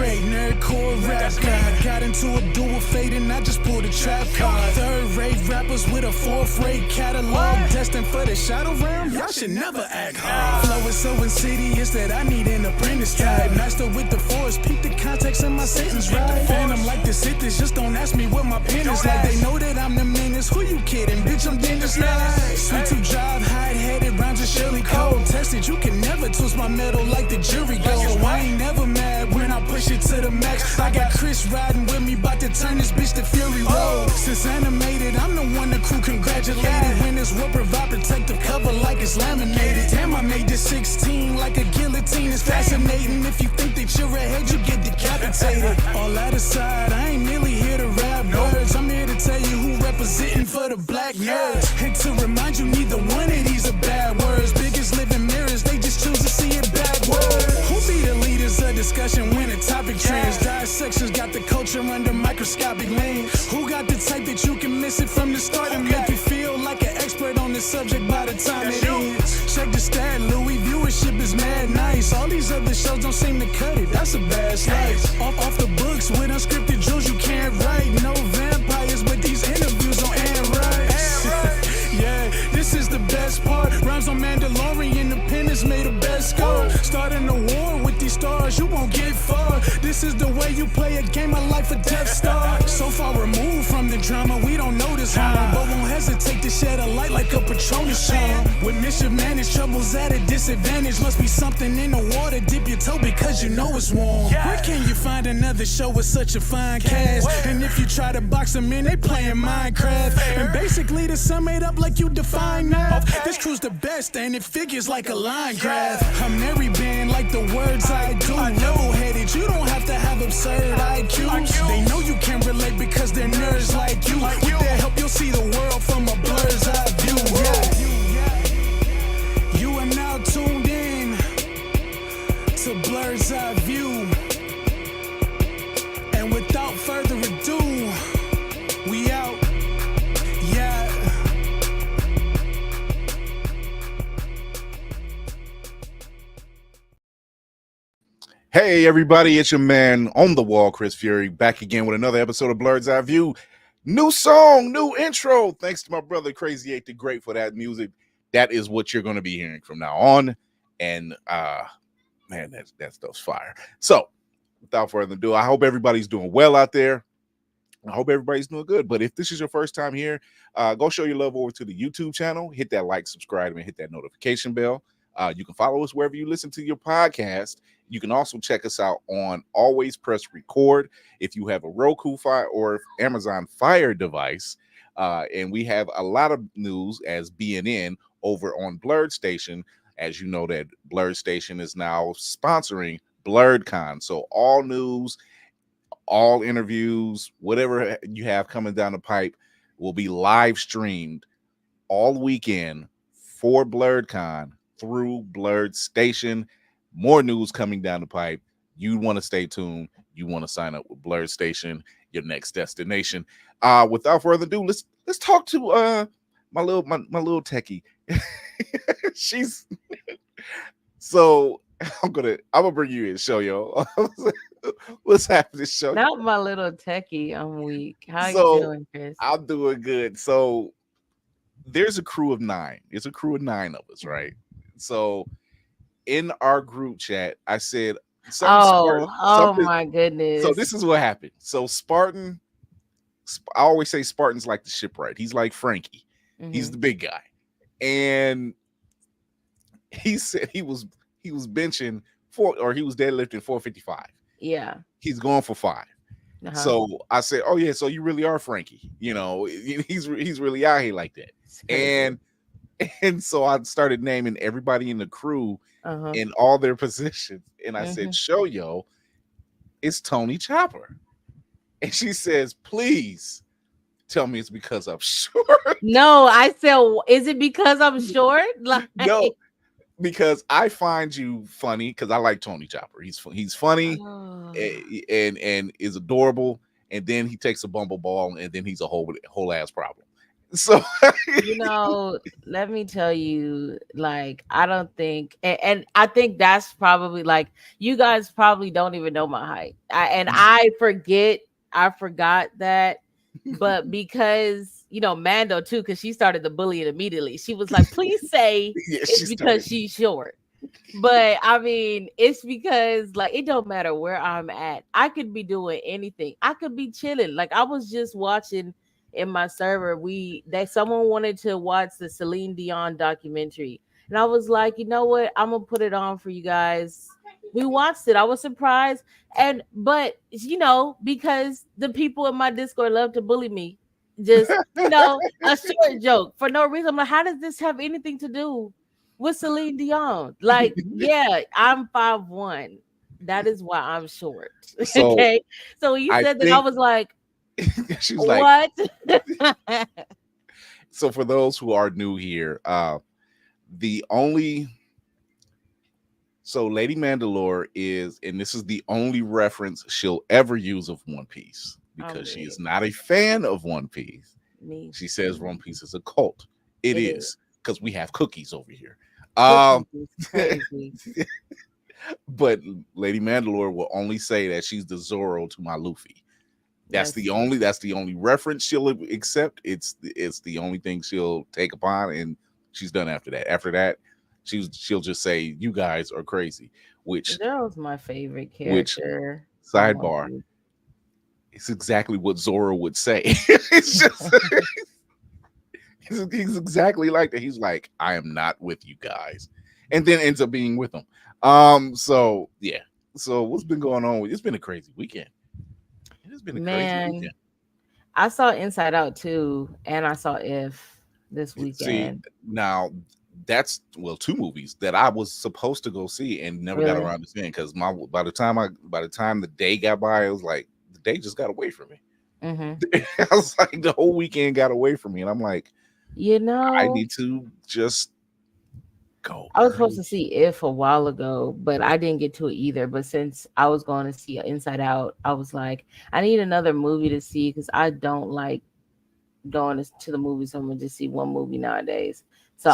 grade nerdcore rap guy. Got into a dual fate and I just pulled a trap card. Third-rate rappers with a fourth-rate catalog. Destined for the shadow realm, y'all should never act hard. Flow is so insidious that I need an apprentice type. Master with the force, peep the context in my sentence, right? Phantom like the Sith is, just don't ask me what my pen is like. They know that I'm the menace, who you kidding? Bitch, I'm dangerous like. Sweet to drive, hide-headed, rhymes are surely cold. Tested, you can never twist my metal like the jury goes. I ain't never mad when I push it to the max. I got Chris riding with me, about to turn this bitch to Fury Road. Since animated, I'm the one the crew congratulated. When this will provide protective cover like it's laminated. Damn, I made this 16 like a guillotine. It's fascinating. If you think that you're ahead, you get decapitated. All that aside, I ain't merely here to rap words. I'm here to tell you who representing for the black nerds. And to remind you, neither one of these are bad words. Biggest living mirrors, they just choose to see it backwards. Who be the leaders of discussion when the topic trends? Dissections got the culture under microscopic lens. Who got the type that you can miss it from the start and make you feel like an expert on the subject by the time it ends? Check the stat, Louis, viewership is mad nice. All these other shows don't seem to cut it, that's a bad slice. Off the books with unscripted drills you can't write. No vampires, but these interviews on Anne Rice. Yeah, this is the best part. Rhymes on Mandalorian, the pen is made of best score. Starting a war with these stars, you won't get far. This is the way you play a game of life or Death Star. So far removed from the drama, we don't notice harm, but won't hesitate to shed a light like a Patronus charm. With mischief managed, troubles at a disadvantage. Must be something in the water, dip your toe because you know it's warm. Where can you find another show with such a fine cast? And if you try to box them in, they playing Minecraft. And basically to sum it up like you define math, this crew's the best and it figures like a line graph. I'm Mary band like the words I do. Level-headed, you don't have to have absurd IQs. They know you can relate because they're nerds like you. With their help, you'll see the world from a blur's eye view. Yeah. You are now tuned in to Blur's Eye View. And without further ado, we out. Yeah. Hey everybody, it's your man on the wall, Chris Fury, back again with another episode of Blur's Eye View. New song, new intro. Thanks to my brother Crazy 8 the Great for that music. That is what you're going to be hearing from now on. And man, that stuff's fire. So without further ado, I hope everybody's doing well out there. I hope everybody's doing good. But if this is your first time here, go show your love over to the YouTube channel. Hit that like, subscribe, and hit that notification bell. You can follow us wherever you listen to your podcast. You can also check us out on Always Press Record if you have a Roku Fire or Amazon Fire device. And we have a lot of news as BNN over on Blurred Station. As you know, that Blurred Station is now sponsoring BlurredCon. So all news, all interviews, whatever you have coming down the pipe will be live streamed all weekend for BlurredCon through Blurred Station. More news coming down the pipe. You want to stay tuned. You want to sign up with Blurred Station, your next destination. Without further ado, let's talk to my little techie. She's so I'm gonna bring you in, show yo. Let's have this show. Not my little techie. I'm weak. How you doing, Chris? I'm doing good. So there's a crew of 9. It's a crew of 9 of us, right? So in our group chat, I said, my goodness. So this is what happened. So Spartan, I always say Spartan's like the shipwright. He's like Frankie. Mm-hmm. He's the big guy. And he said he was benching he was deadlifting 455. Yeah. He's going for 5. Uh-huh. So I said, oh yeah, so you really are Frankie. You know, he's really out here like that. And so I started naming everybody in the crew in all their positions. And I said, show yo, it's Tony Chopper. And she says, please tell me it's because I'm short. No, I said, is it because I'm short? Like... No, because I find you funny because I like Tony Chopper. He's funny and is adorable. And then he takes a bumble ball and then he's a whole ass problem. So let me tell you, like, I don't think, and I think that's probably like, you guys probably don't even know my height. I forgot that, but because, Mando too, because she started the bullying immediately. She was like, please say yeah, it's she because started. she's short. But I mean, it's because like it don't matter where I'm at. I could be doing anything. I could be chilling. Like I was just watching in my server. That someone wanted to watch the Celine Dion documentary, and I was like, you know what? I'm gonna put it on for you guys. We watched it. I was surprised, but because the people in my Discord love to bully me, just a short joke for no reason. I'm like, how does this have anything to do with Celine Dion? Like, yeah, I'm 5'1". That is why I'm short. So Okay. So when you I said that, I think was like, she was like, what? so for those who are new here, the only so Lady Mandalore is, and this is the only reference she'll ever use of One Piece because she is not a fan of One Piece. Me. She says One Piece is a cult. It is because we have cookies over here. Crazy. But Lady Mandalore will only say that she's the Zoro to my Luffy. That's the only reference she'll accept. It's the only thing she'll take upon, and she's done after that. After that, she'll just say, "You guys are crazy." Which Zero's my favorite character. Sidebar. It's exactly what Zoro would say. It's just he's exactly like that. He's like, "I am not with you guys," and then ends up being with them. So yeah. So what's been going on? It's been a crazy weekend. It has been a crazy weekend. I saw Inside Out too, and I saw If this weekend. See, now that's two movies that I was supposed to go see and never got around to seeing because by the time the day got by, it was like the day just got away from me. I was like, the whole weekend got away from me, and I'm like, I need to just go. I was supposed to see If a while ago, but I didn't get to it either. But since I was going to see Inside Out, I was like, I need another movie to see because I don't like going to the movies. So I'm gonna just see one movie nowadays. So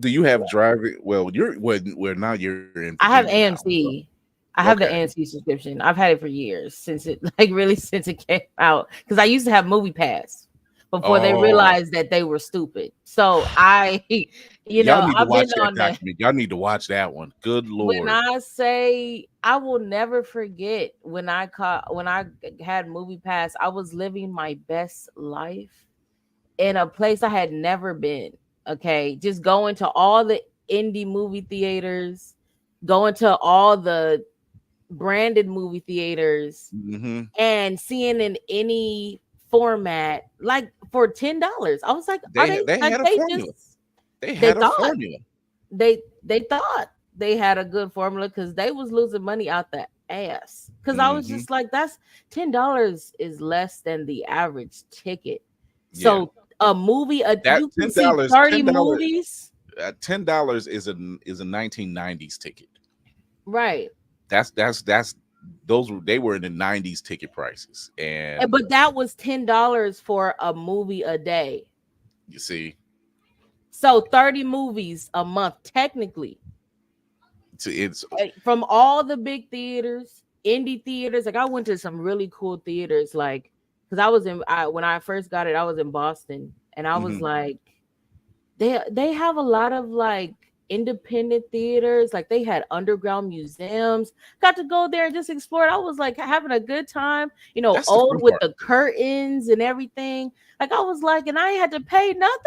do you have driving? Well, now you're in. I have AMC. I have the AMC subscription. I've had it for years since it came out because I used to have Movie Pass before they realized that they were stupid. So y'all need to watch that documentary. Y'all need to watch that one. Good Lord. When I say I will never forget when I had Movie Pass, I was living my best life in a place I had never been. Okay. Just going to all the indie movie theaters, going to all the branded movie theaters, and seeing in any format like for $10. I was like, they had a formula. They thought they had a good formula because they was losing money out the ass. Because I was just like, that's $10 is less than the average ticket. So a movie, you can see 30 movies. $10 is a 1990s ticket, right? That's they were in the 90s ticket prices, but that was $10 for a movie a day. You see, so 30 movies a month technically. It's from all the big theaters, indie theaters. Like I went to some really cool theaters, like because I was when I first got it, I was in Boston, and I was like, they have a lot of like independent theaters. Like they had underground museums. Got to go there and just explore it. I was like having a good time, That's old with the curtains and everything. Like I was like, and I ain't had to pay nothing.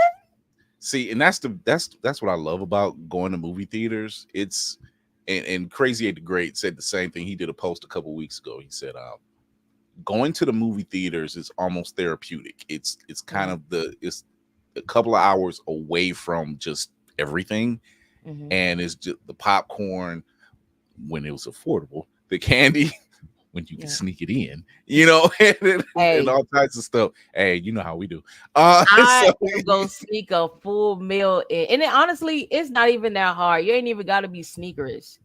See, and that's what I love about going to movie theaters. It's and Crazy 8 the Great said the same thing. He did a post a couple weeks ago. He said, going to the movie theaters is almost therapeutic. It's kind of it's a couple of hours away from just everything. And it's just the popcorn when it was affordable, the candy when you can sneak it in, and all types of stuff. Hey, you know how we do. I can go sneak a full meal in, and honestly, it's not even that hard. You ain't even got to be sneakerish.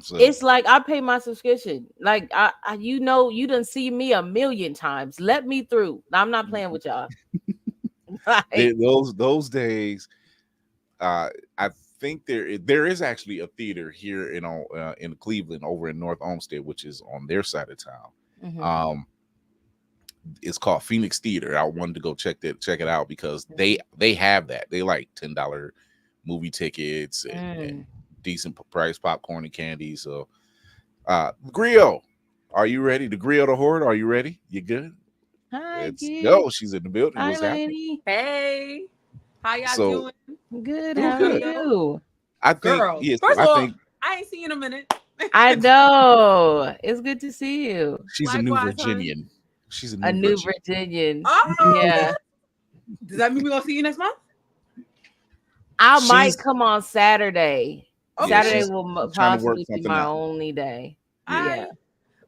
So, it's like I pay my subscription. Like you done see me a million times. Let me through. I'm not playing with y'all. Like, those days. I think there is actually a theater here in Cleveland over in North Olmsted, which is on their side of town. mhm. It's called Phoenix Theater. I wanted to go check it out because they have that. They like $10 movie tickets and decent price popcorn and candy. So Grio, are you ready? The Grio the Horde, are you ready? You good? Hi, Let's kid. go. She's in the building. Hi, What's happening? lady. Hey, how y'all So- doing? Good. Doing How good. are you? I think Girl, yes, first of I all, think I ain't seen you in a minute. I know. It's good to see you. she's a New Likewise, hon. Virginian. She's A new Virginian. Oh, Yeah. Does that mean we're gonna see you next month? I might She's- come on Saturday. Okay. Saturday she's will trying to work possibly be something my out. only day. Yeah.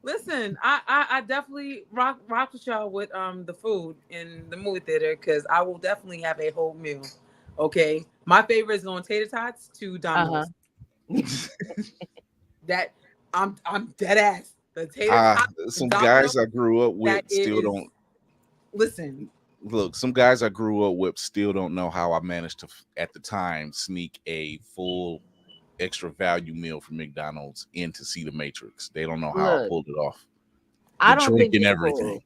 Listen, I definitely rock with y'all with the food in the movie theater because I will definitely have a whole meal. Okay, my favorite is going tater tots to Domino's. That I'm dead ass. The tater tots. Some Domino's, guys I grew up with that still is- don't Listen, look. Some guys I grew up with still don't know how I managed to at the time sneak a full extra value meal from McDonald's in to see The Matrix. They don't know how I Look, pulled it off. I The don't drink think and people everything.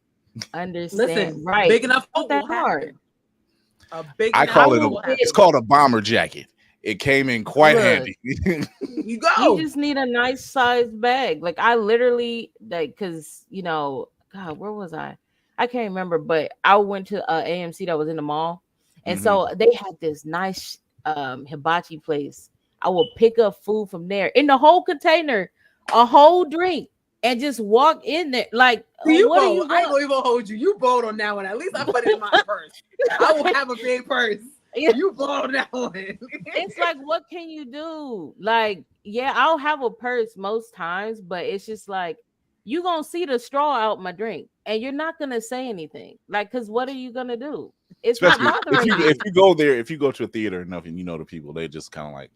understand. listen, Right. big enough Not hope that will hard. happen. A big I enough call hope it will happen. it's called a bomber jacket. It came in quite Look. handy. You go. You just need a nice sized bag. Like I literally because God, where was I? I can't remember, but I went to AMC that was in the mall, and so they had this nice hibachi place. I will pick up food from there in the whole container, a whole drink, and just walk in there. Like, See, you what are bold. you I ain't going? gonna even hold you. You bold on that one. At least I put it in my purse. I will have a big purse. Yeah. You bold on that one. It's like, what can you do? Like, yeah, I'll have a purse most times, but it's just like you gonna see the straw out my drink, and you're not gonna say anything. Like, cause what are you gonna do? It's not Especially bothering you. if you go there, if you go to a theater enough and you know the people, they just kind of like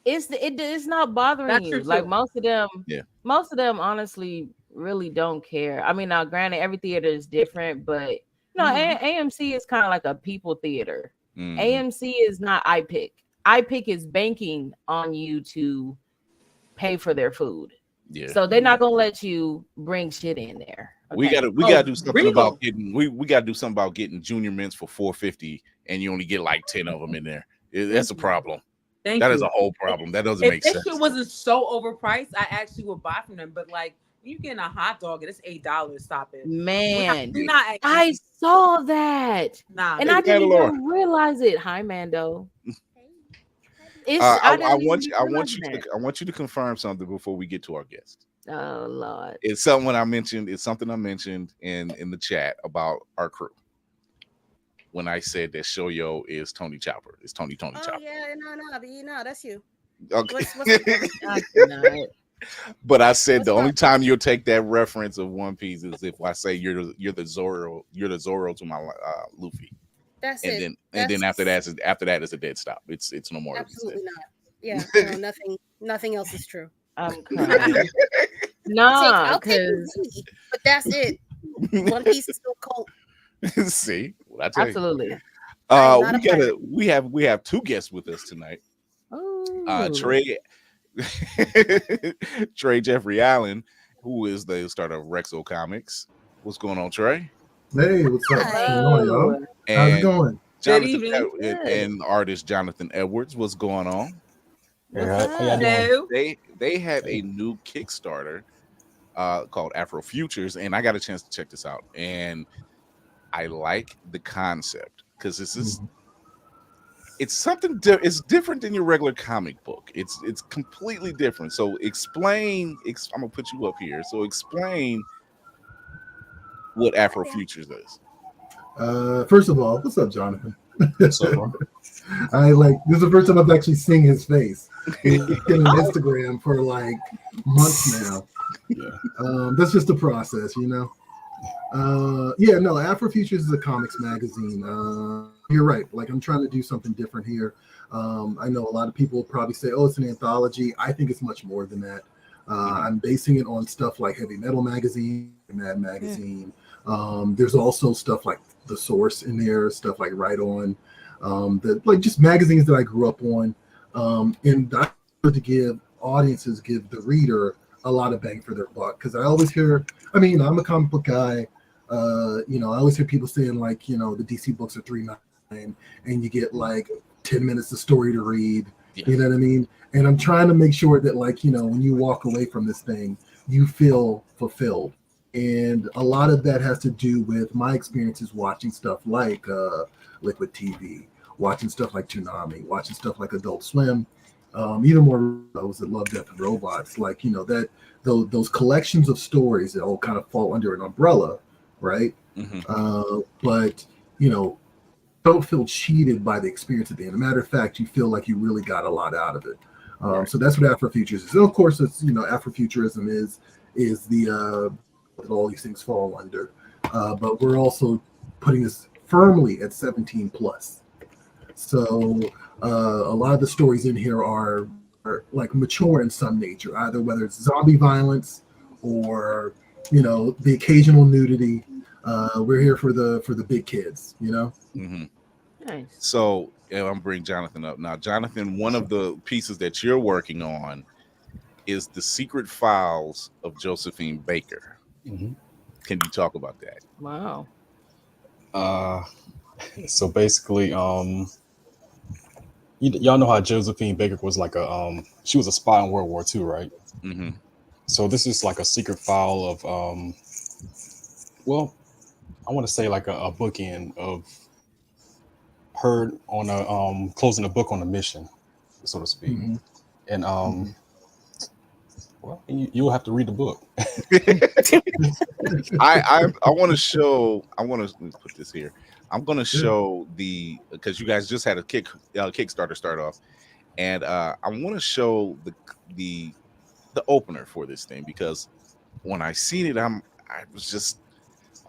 It's not bothering That's you. true, Like too. most of them honestly really don't care. I mean, now granted, every theater is different, but AMC is kind of like a people theater. AMC is not iPick. iPick is banking on you to pay for their food. yeah. So they're not gonna let you bring shit in there. We okay? gotta do something Ringo. about getting we gotta do something about getting junior mints for $4.50 and you only get like 10 of them in there. That's a problem. Thank That you. is a whole problem. That doesn't If make this sense. shit wasn't so overpriced, I actually would buy from them. But like, you getting a hot dog and it's $8. Stop it. Man, We're not at I saw that. nah. And Hey, I didn't Mandalore. even realize it. Hi, Mando. It's I didn't want even you. I want realize you. that. I want you to confirm something before we get to our guest. Oh Lord. It's something I mentioned. It's something I mentioned in the chat about our crew. When I said that Shoyo is Tony Chopper, it's Tony Oh Chopper. yeah, no, that's you. Okay. What's Not. But I said the What's only up? time you'll take that reference of One Piece is if I say you're the Zoro, to my Luffy, That's and it. then after that is a dead stop. It's no more. Absolutely not. Yeah, no, nothing else is true. I'm crying. Nah, I'll take because Luffy, but that's it. One Piece is still cult. See, what I tell you. absolutely. I'm not a pirate. we have two guests with us tonight. Ooh. Trey Jeffrey Allen, who is the starter of Rexco Comics. What's going on, Trey? Hey, what's up? What's going on, y'all? How's it And going? Jonathan evening. and artist Jonathan Edwards. What's going on? Hey, how y'all doing? No. They have a new Kickstarter called AfroFutures, and I got a chance to check this out, and I like the concept because this is it's something it's different than your regular comic book. It's completely different. So explain. I'm gonna put you up here. So explain what AfroFutures is. First of all, what's up, Jonathan? What's up, bro? This is the first time I've actually seen his face. He's been on Instagram for like months now. Yeah. That's just a process, you know. AfroFutures is a comics magazine. You're right. Like, I'm trying to do something different here. I know a lot of people will probably say, "Oh, it's an anthology." I think it's much more than that. I'm basing it on stuff like Heavy Metal Magazine, Mad Magazine. There's also stuff like The Source in there, stuff like Right On, like just magazines that I grew up on. And I want to give the reader a lot of bang for their buck, because I always hear, I mean, I'm a comic book guy. I always hear people saying like, the DC books are $3.99 and you get like 10 minutes of story to read. Yeah. You know what I mean? And I'm trying to make sure that like, when you walk away from this thing, you feel fulfilled. And a lot of that has to do with my experiences watching stuff like Liquid TV, watching stuff like Toonami, watching stuff like Adult Swim, even more those that love Death and Robots, like, that those collections of stories that all kind of fall under an umbrella, right? Mm-hmm. But, don't feel cheated by the experience at the end. As a matter of fact, you feel like you really got a lot out of it. Right. So that's what AfroFuturism is. And of course, it's, AfroFuturism is the that all these things fall under. But we're also putting this firmly at 17 plus. So a lot of the stories in here are like mature in some nature, either whether it's zombie violence or, the occasional nudity. We're here for the big kids, Mm-hmm. Nice. So I'm gonna bring Jonathan up now. Jonathan, one of the pieces that you're working on is the Secret Files of Josephine Baker. Mm-hmm. Can you talk about that? Wow. So basically, y'all know how Josephine Baker was like she was a spy in World War II, right? Mm-hmm. So this is like a secret file of I want to say like a bookend of her on closing a book on a mission, so to speak. Mm-hmm. And you'll have to read the book. I want to show. Let me put this here. I'm going to show because you guys just had a Kickstarter start off, and I want to show the opener for this thing, because when I seen it, I'm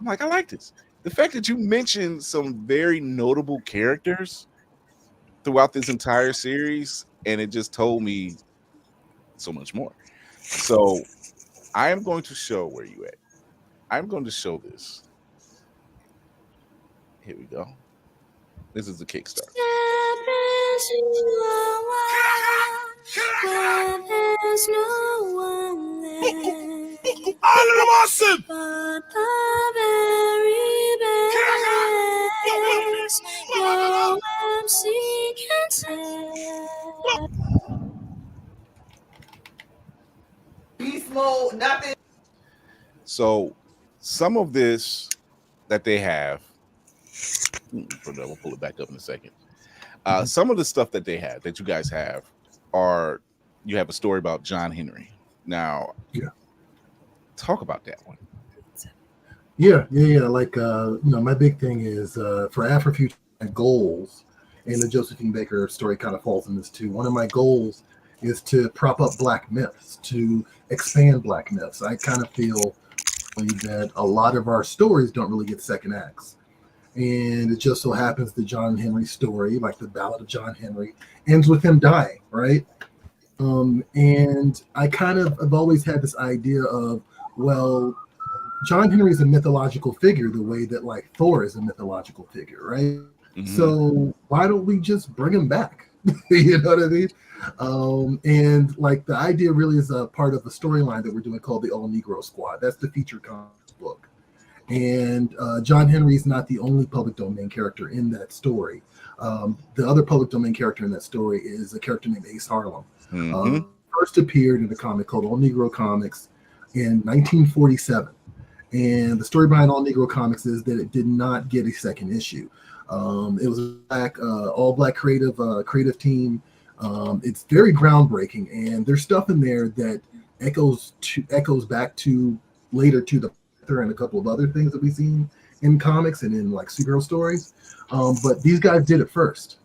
like, I like this. The fact that you mentioned some very notable characters throughout this entire series, and it just told me so much more. So I am going to show where you at. I'm going to show this. Here we go. This is the Kickstarter. There's no one there. Awesome. But the very best your MC can say. Beast mode, nothing. So some of this that they have, we'll pull it back up in a second. Some of the stuff that they have, that you guys have, you have a story about John Henry. Now, talk about that one. Yeah. Like, my big thing is for AfroFuture goals, and the Josephine Baker story kind of falls in this too. One of my goals is to prop up Black myths, to expand Black myths. I kind of feel that a lot of our stories don't really get second acts. And it just so happens the John Henry story, like the Ballad of John Henry, ends with him dying, right? And I kind of have always had this idea of, well, John Henry is a mythological figure the way that like Thor is a mythological figure, right? Mm-hmm. So why don't we just bring him back? You know what I mean? And like the idea really is a part of a storyline that we're doing called the All Negro Squad. That's the feature comics book. And John Henry is not the only public domain character in that story. The other public domain character in that story is a character named Ace Harlem. Mm-hmm. First appeared in a comic called All Negro Comics in 1947. And the story behind All Negro Comics is that it did not get a second issue. It was a all black creative team. It's very groundbreaking, and there's stuff in there that echoes back to later to the and a couple of other things that we've seen in comics and in like superhero stories. But these guys did it first.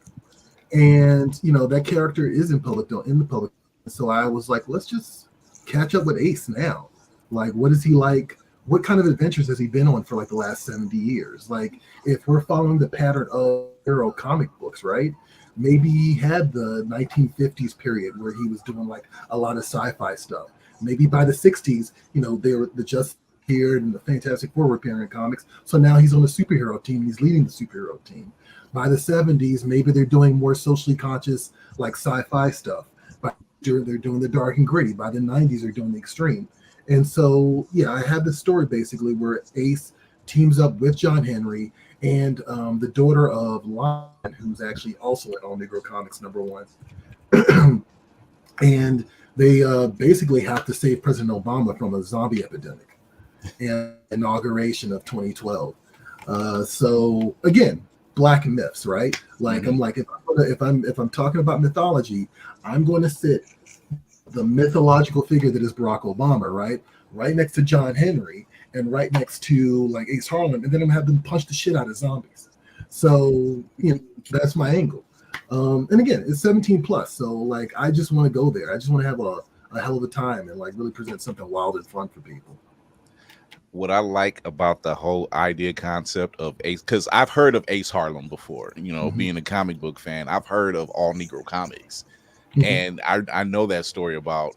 And that character is in the public. So I was like, let's just catch up with Ace now. Like, what is he like? What kind of adventures has he been on for like the last 70 years? Like, if we're following the pattern of hero comic books, right? Maybe he had the 1950s period where he was doing like a lot of sci-fi stuff. Maybe by the 60s, they were the Just here and the Fantastic Four were appearing in comics. So now he's on the superhero team. He's leading the superhero team. By the 70s, maybe they're doing more socially conscious, like sci-fi stuff. They're doing the dark and gritty. By the 90s, they're doing the extreme. And so, yeah, I have this story basically where Ace teams up with John Henry and the daughter of Lion, who's actually also in All Negro Comics #1. And they basically have to save President Obama from a zombie epidemic and inauguration of 2012. So again, black myths, right? Like I'm like, if I'm talking about mythology, I'm going to sit the mythological figure that is Barack Obama, right next to John Henry and right next to like Ace Harlem, and then I'm gonna have them punch the shit out of zombies. So that's my angle. And again, it's 17 plus, so like I just want to go there. I just want to have a hell of a time and like really present something wild and fun for people. What I like about the whole idea concept of Ace, because I've heard of Ace Harlem before, being a comic book fan, I've heard of All Negro Comics. And I know that story about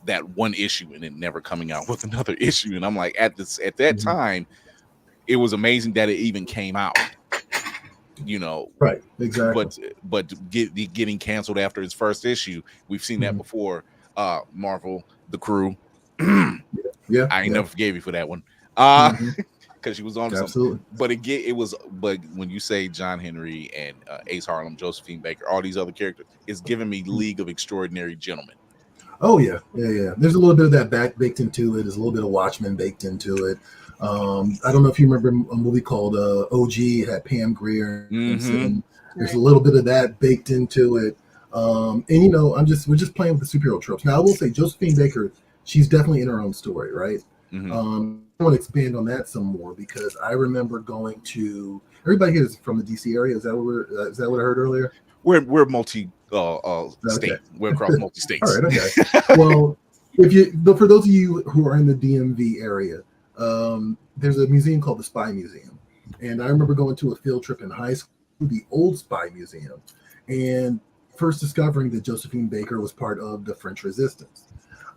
that one issue and it never coming out with another issue. And I'm like, at that time, it was amazing that it even came out. Right, exactly. But getting canceled after its first issue, we've seen that before. Marvel, the crew. Yeah, I ain't never forgave you for that one. Because she was on absolutely. Something. But when you say John Henry and Ace Harlem, Josephine Baker, all these other characters, it's giving me League of Extraordinary Gentlemen. Oh yeah. There's a little bit of that baked into it. There's a little bit of Watchmen baked into it. I don't know if you remember a movie called OG. It had Pam Grier. There's a little bit of that baked into it. And we're just playing with the superhero tropes. Now I will say Josephine Baker, she's definitely in her own story, right? I want to expand on that some more because I remember going to everybody here is from the DC area. Is that what I heard earlier? We're multi state. We're across multi states. All right, okay. Well, but for those of you who are in the DMV area, there's a museum called the Spy Museum, and I remember going to a field trip in high school to the old Spy Museum, and first discovering that Josephine Baker was part of the French Resistance.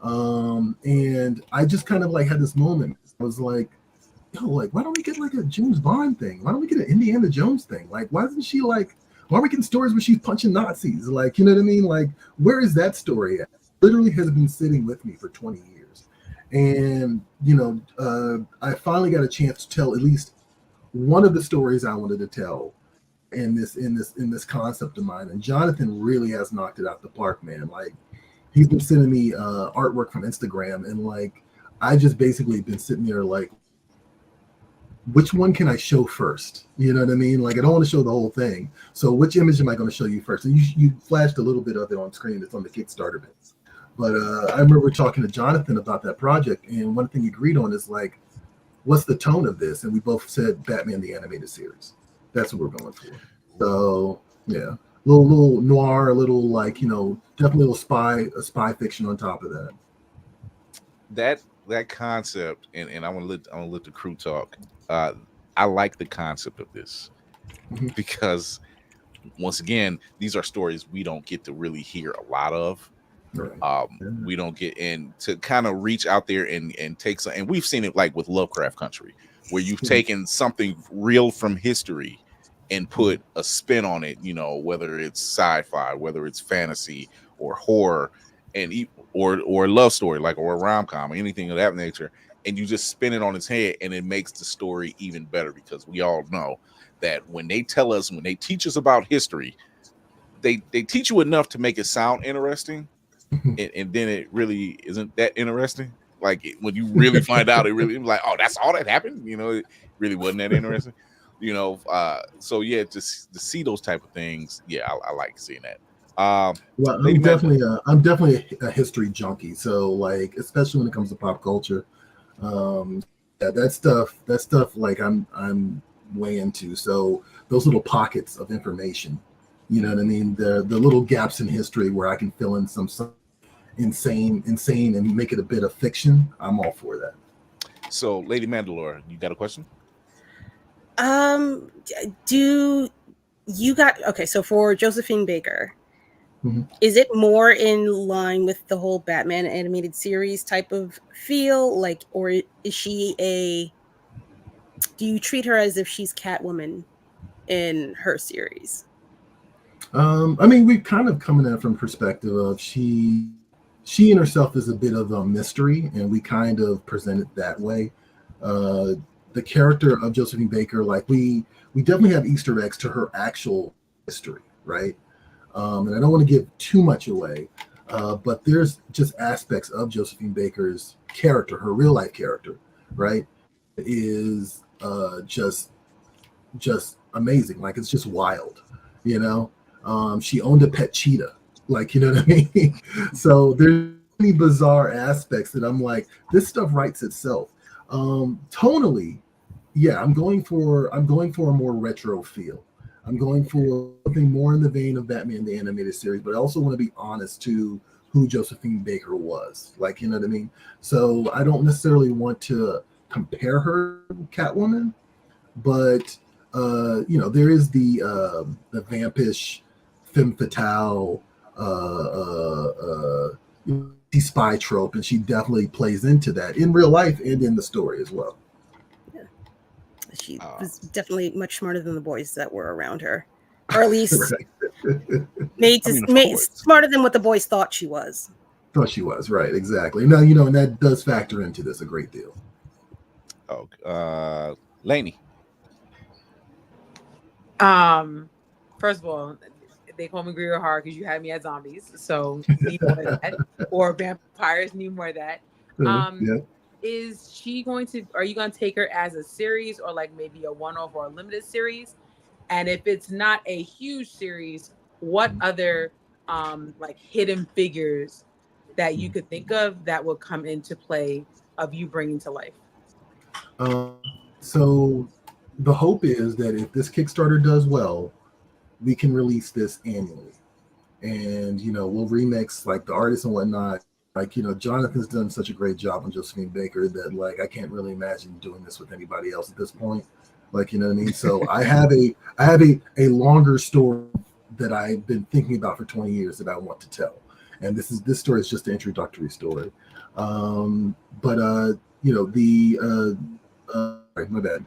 And I just kind of like had this moment. I was like, why don't we get like a James Bond thing? Why don't we get an Indiana Jones thing? Like, why are we getting stories where she's punching Nazis? Like, you know what I mean? Like, where is that story at? Literally has been sitting with me for 20 years. And, I finally got a chance to tell at least one of the stories I wanted to tell in this concept of mine. And Jonathan really has knocked it out the park, man. Like, he's been sending me artwork from Instagram, and like I just basically been sitting there like, which one can I show first? You know what I mean? Like I don't want to show the whole thing. So which image am I going to show you first? And you flashed a little bit of it on screen. It's on the Kickstarter bits. But I remember talking to Jonathan about that project, and one thing he agreed on is like, what's the tone of this? And we both said Batman the Animated Series. That's what we're going for. So yeah. Little noir, a little like definitely a spy fiction on top of that. That concept, and I want to let the crew talk. I like the concept of this because once again, these are stories we don't get to really hear a lot of. Right. We don't get in to kind of reach out there and take some, and we've seen it like with Lovecraft Country, where you've taken something real from history and put a spin on it, whether it's sci-fi, whether it's fantasy or horror, or a love story, or a rom-com, or anything of that nature, and you just spin it on its head, and it makes the story even better because we all know that when they teach us about history, they teach you enough to make it sound interesting, and then it really isn't that interesting. Like when you really find out, it really like, oh, that's all that happened. It really wasn't that interesting. So yeah, just to see those type of things, yeah, I like seeing that. Well, I'm definitely a history junkie. So like, especially when it comes to pop culture, that stuff like I'm way into. So those little pockets of information, you know what I mean? The little gaps in history where I can fill in some insane and make it a bit of fiction. I'm all for that. So Lady Mandalore, you got a question? So for Josephine Baker, Is it more in line with the whole Batman animated series type of feel, like, or is she a? Do you treat her as if she's Catwoman in her series? I mean, we kind of coming at it from perspective of she in herself is a bit of a mystery, and we kind of present it that way. The character of Josephine Baker, like we definitely have Easter eggs to her actual history, right? And I don't want to give too much away, but there's just aspects of Josephine Baker's character, her real life character, right? Is just amazing. Like, it's just wild, you know. She owned a pet cheetah, like, you know what I mean? So there's many bizarre aspects that I'm like, this stuff writes itself. Tonally, yeah, I'm going for a more retro feel. I'm going for something more in the vein of Batman the Animated Series, but I also want to be honest to who Josephine Baker was, like, you know what I mean? So I don't necessarily want to compare her to Catwoman, but you know, there is the vampish femme fatale spy trope, and she definitely plays into that in real life and in the story as well. Yeah. She was definitely much smarter than the boys that were around her, or at least made smarter than what the boys thought she was. Thought she was, right? Exactly. Now, you know, and that does factor into this a great deal. Oh, Lainey. First of all, they call me Greer Hard because you had me at zombies, so need more of that. Or vampires, need more of that. Yeah. Is she going to? Are you going to take her as a series, or like maybe a one-off or a limited series? And if it's not a huge series, what other like hidden figures that you could think of that will come into play of you bringing to life? So the hope is that if this Kickstarter does well, we can release this annually, and, you know, we'll remix like the artists and whatnot. Like, you know, Jonathan's done such a great job on Josephine Baker that, like, I can't really imagine doing this with anybody else at this point. Like, you know what I mean? So I have a longer story that I've been thinking about for 20 years that I want to tell, and this story is just an introductory story. But you know, my bad.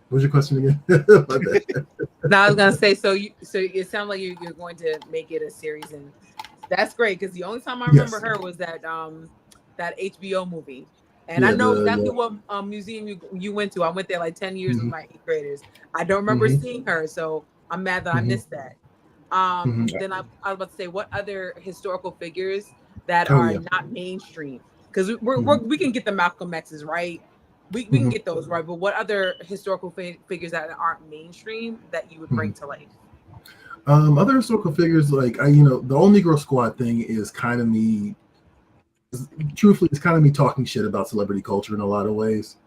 What was your question again? My bad. Now I was gonna say, so it sounds like you're going to make it a series, and that's great, because the only time I remember her was that that HBO movie, and I know exactly what museum you went to. I went there like 10 years with my 8th graders. I don't remember seeing her, so I'm mad that I missed that. Then I was about to say, what other historical figures that are not mainstream? Because we can get the Malcolm X's, right? We can get those, right? But what other historical figures that aren't mainstream that you would bring to life? Other historical figures, like, you know, the All Negro Squad thing is kind of me. Truthfully, it's kind of me talking shit about celebrity culture in a lot of ways.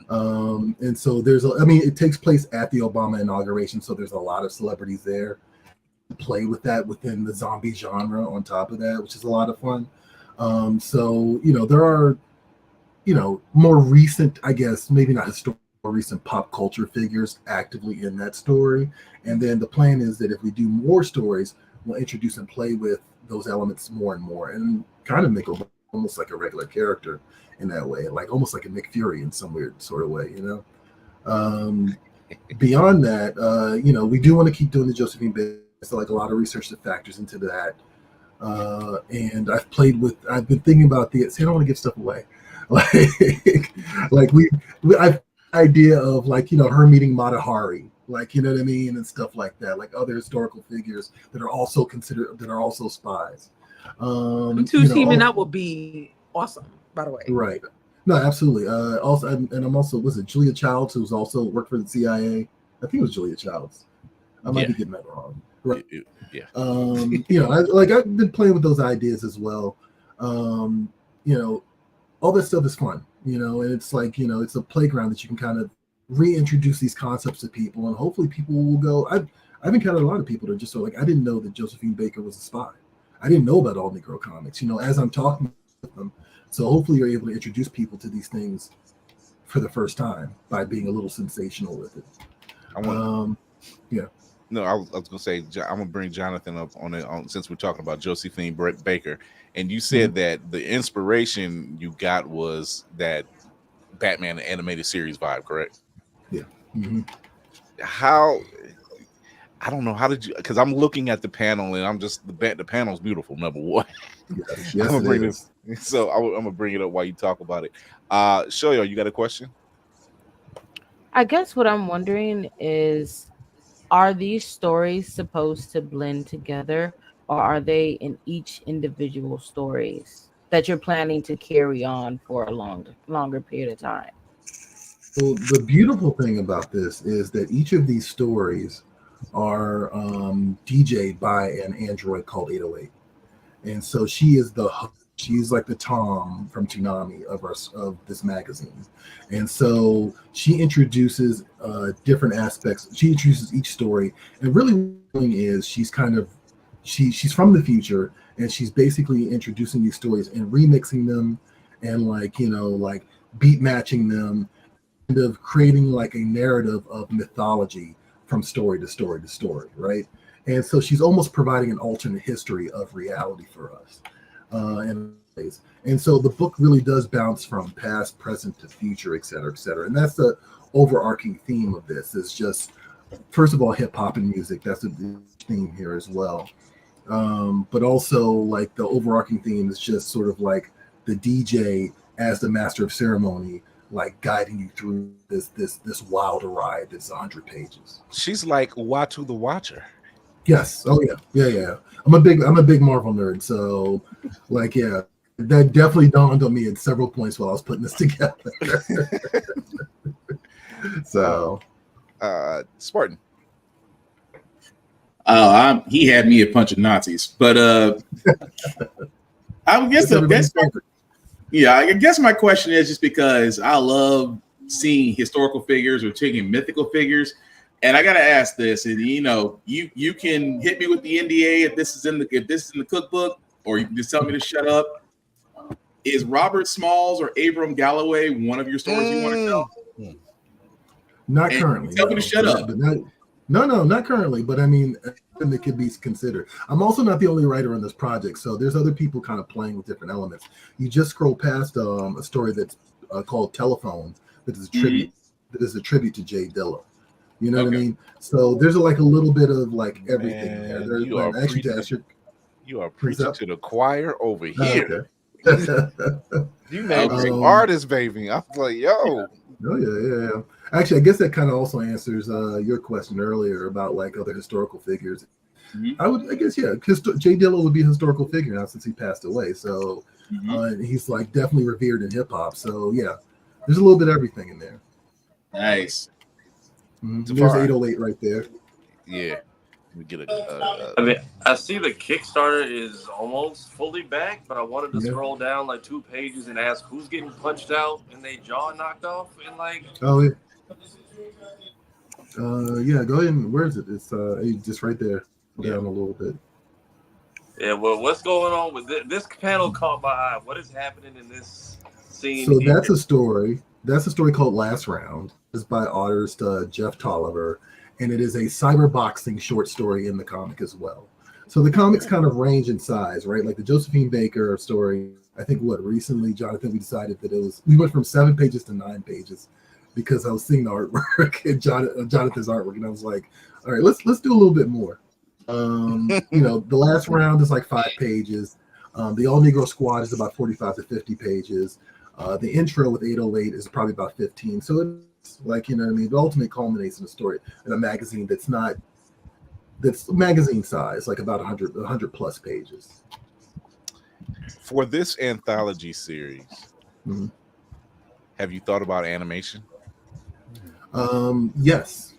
And so I mean, it takes place at the Obama inauguration, so there's a lot of celebrities there. Play with that within the zombie genre on top of that, which is a lot of fun. So, you know, there are, you know, more recent, I guess, maybe not historical, recent pop culture figures actively in that story. And then the plan is that if we do more stories, we'll introduce and play with those elements more and more, and kind of make a almost like a regular character in that way, like almost like a Nick Fury in some weird sort of way, you know. Beyond that, you know, we do want to keep doing the Josephine Baker. So, like, a lot of research that factors into that. And I've been thinking about I don't want to give stuff away. Like I've idea of, like, you know, her meeting Mata Hari, like, you know what I mean, and stuff like that, like other historical figures that are also spies. Two teaming up would be awesome, by the way. Right. No, absolutely. Also, and I'm also, was it Julia Childs, who's also worked for the CIA? I think it was Julia Childs. I might be getting that wrong. Right. Yeah. You know, I've been playing with those ideas as well. You know, all this stuff is fun, you know, and it's like, you know, it's a playground that you can kind of reintroduce these concepts to people, and hopefully people will go. I've encountered a lot of people that are just like, I didn't know that Josephine Baker was a spy. I didn't know about All Negro Comics, you know, as I'm talking with them. So hopefully you're able to introduce people to these things for the first time by being a little sensational with it. I want, yeah. No, I was gonna say I'm gonna bring Jonathan up on it since we're talking about Josephine Baker, and you said that the inspiration you got was that Batman the animated series vibe, correct? Yeah. Mm-hmm. How? I don't know. How did you? Because I'm looking at the panel and I'm just the panel's beautiful. Number one. Yes, I'm gonna bring it is. this. So I'm gonna bring it up while you talk about it. Shoyo, you got a question? I guess what I'm wondering is, are these stories supposed to blend together, or are they in each individual stories that you're planning to carry on for a longer period of time? So the beautiful thing about this is that each of these stories are DJ'd by an android called 808, and so she's like the Tom from Toonami of this magazine, and so she introduces different aspects. She introduces each story, and really what she's doing is she's from the future, and she's basically introducing these stories and remixing them, and like beat matching them, kind of creating like a narrative of mythology from story to story to story, right? And so she's almost providing an alternate history of reality for us. And so the book really does bounce from past, present to future, et cetera, et cetera. And that's the overarching theme of this. Is just, first of all, hip hop and music. That's the theme here as well. But also, like, the overarching theme is just sort of like the DJ as the master of ceremony, like guiding you through this wild ride that's 100 pages. She's like Watu the Watcher. Yes. Oh yeah. I'm a big Marvel nerd, so like that definitely dawned on me at several points while I was putting this together. So, Spartan. He had me a bunch of Nazis, but I guess my question is just because I love seeing historical figures or taking mythical figures. And I gotta ask this, and you can hit me with the NDA if this is in the cookbook, or you can just tell me to shut up. Is Robert Smalls or Abram Galloway one of your stories you want to tell? Not currently. Tell me to shut up. Not currently. But I mean, it could be considered. I'm also not the only writer on this project, so there's other people kind of playing with different elements. You just scroll past a story that's called Telephone, that is a tribute. That is a tribute to Jay Dilla. You know what I mean? So there's a little bit of like everything there. You are preaching to the choir over here. You named some artists, baby. I'm like, yo. Oh yeah. Actually, I guess that kind of also answers your question earlier about like other historical figures. I guess Jay Dilla would be a historical figure now since he passed away. So he's like definitely revered in hip hop. So yeah, there's a little bit of everything in there. Nice. There's 808 right there. Yeah. We get I see the Kickstarter is almost fully back, but I wanted to scroll down like 2 pages and ask who's getting punched out and they jaw knocked off and like. Oh yeah. Go ahead and where is it? It's just right there. Down a little bit. Yeah, well, what's going on with this panel caught my eye? What is happening in this scene? So that's a story. That's a story called Last Round. It's by artist Jeff Tolliver, and it is a cyberboxing short story in the comic as well. So the comics kind of range in size, right? Like the Josephine Baker story, I think recently, Jonathan, we decided that we went from 7 pages to 9 pages because I was seeing the artwork and Jonathan's artwork, and I was like, all right, let's do a little bit more. The Last Round is like 5 pages. The All Negro Squad is about 45 to 50 pages. The intro with 808 is probably about 15. So it's like, the ultimate culminates in a story in a magazine that's magazine size, like about 100 plus pages. For this anthology series, have you thought about animation? Yes.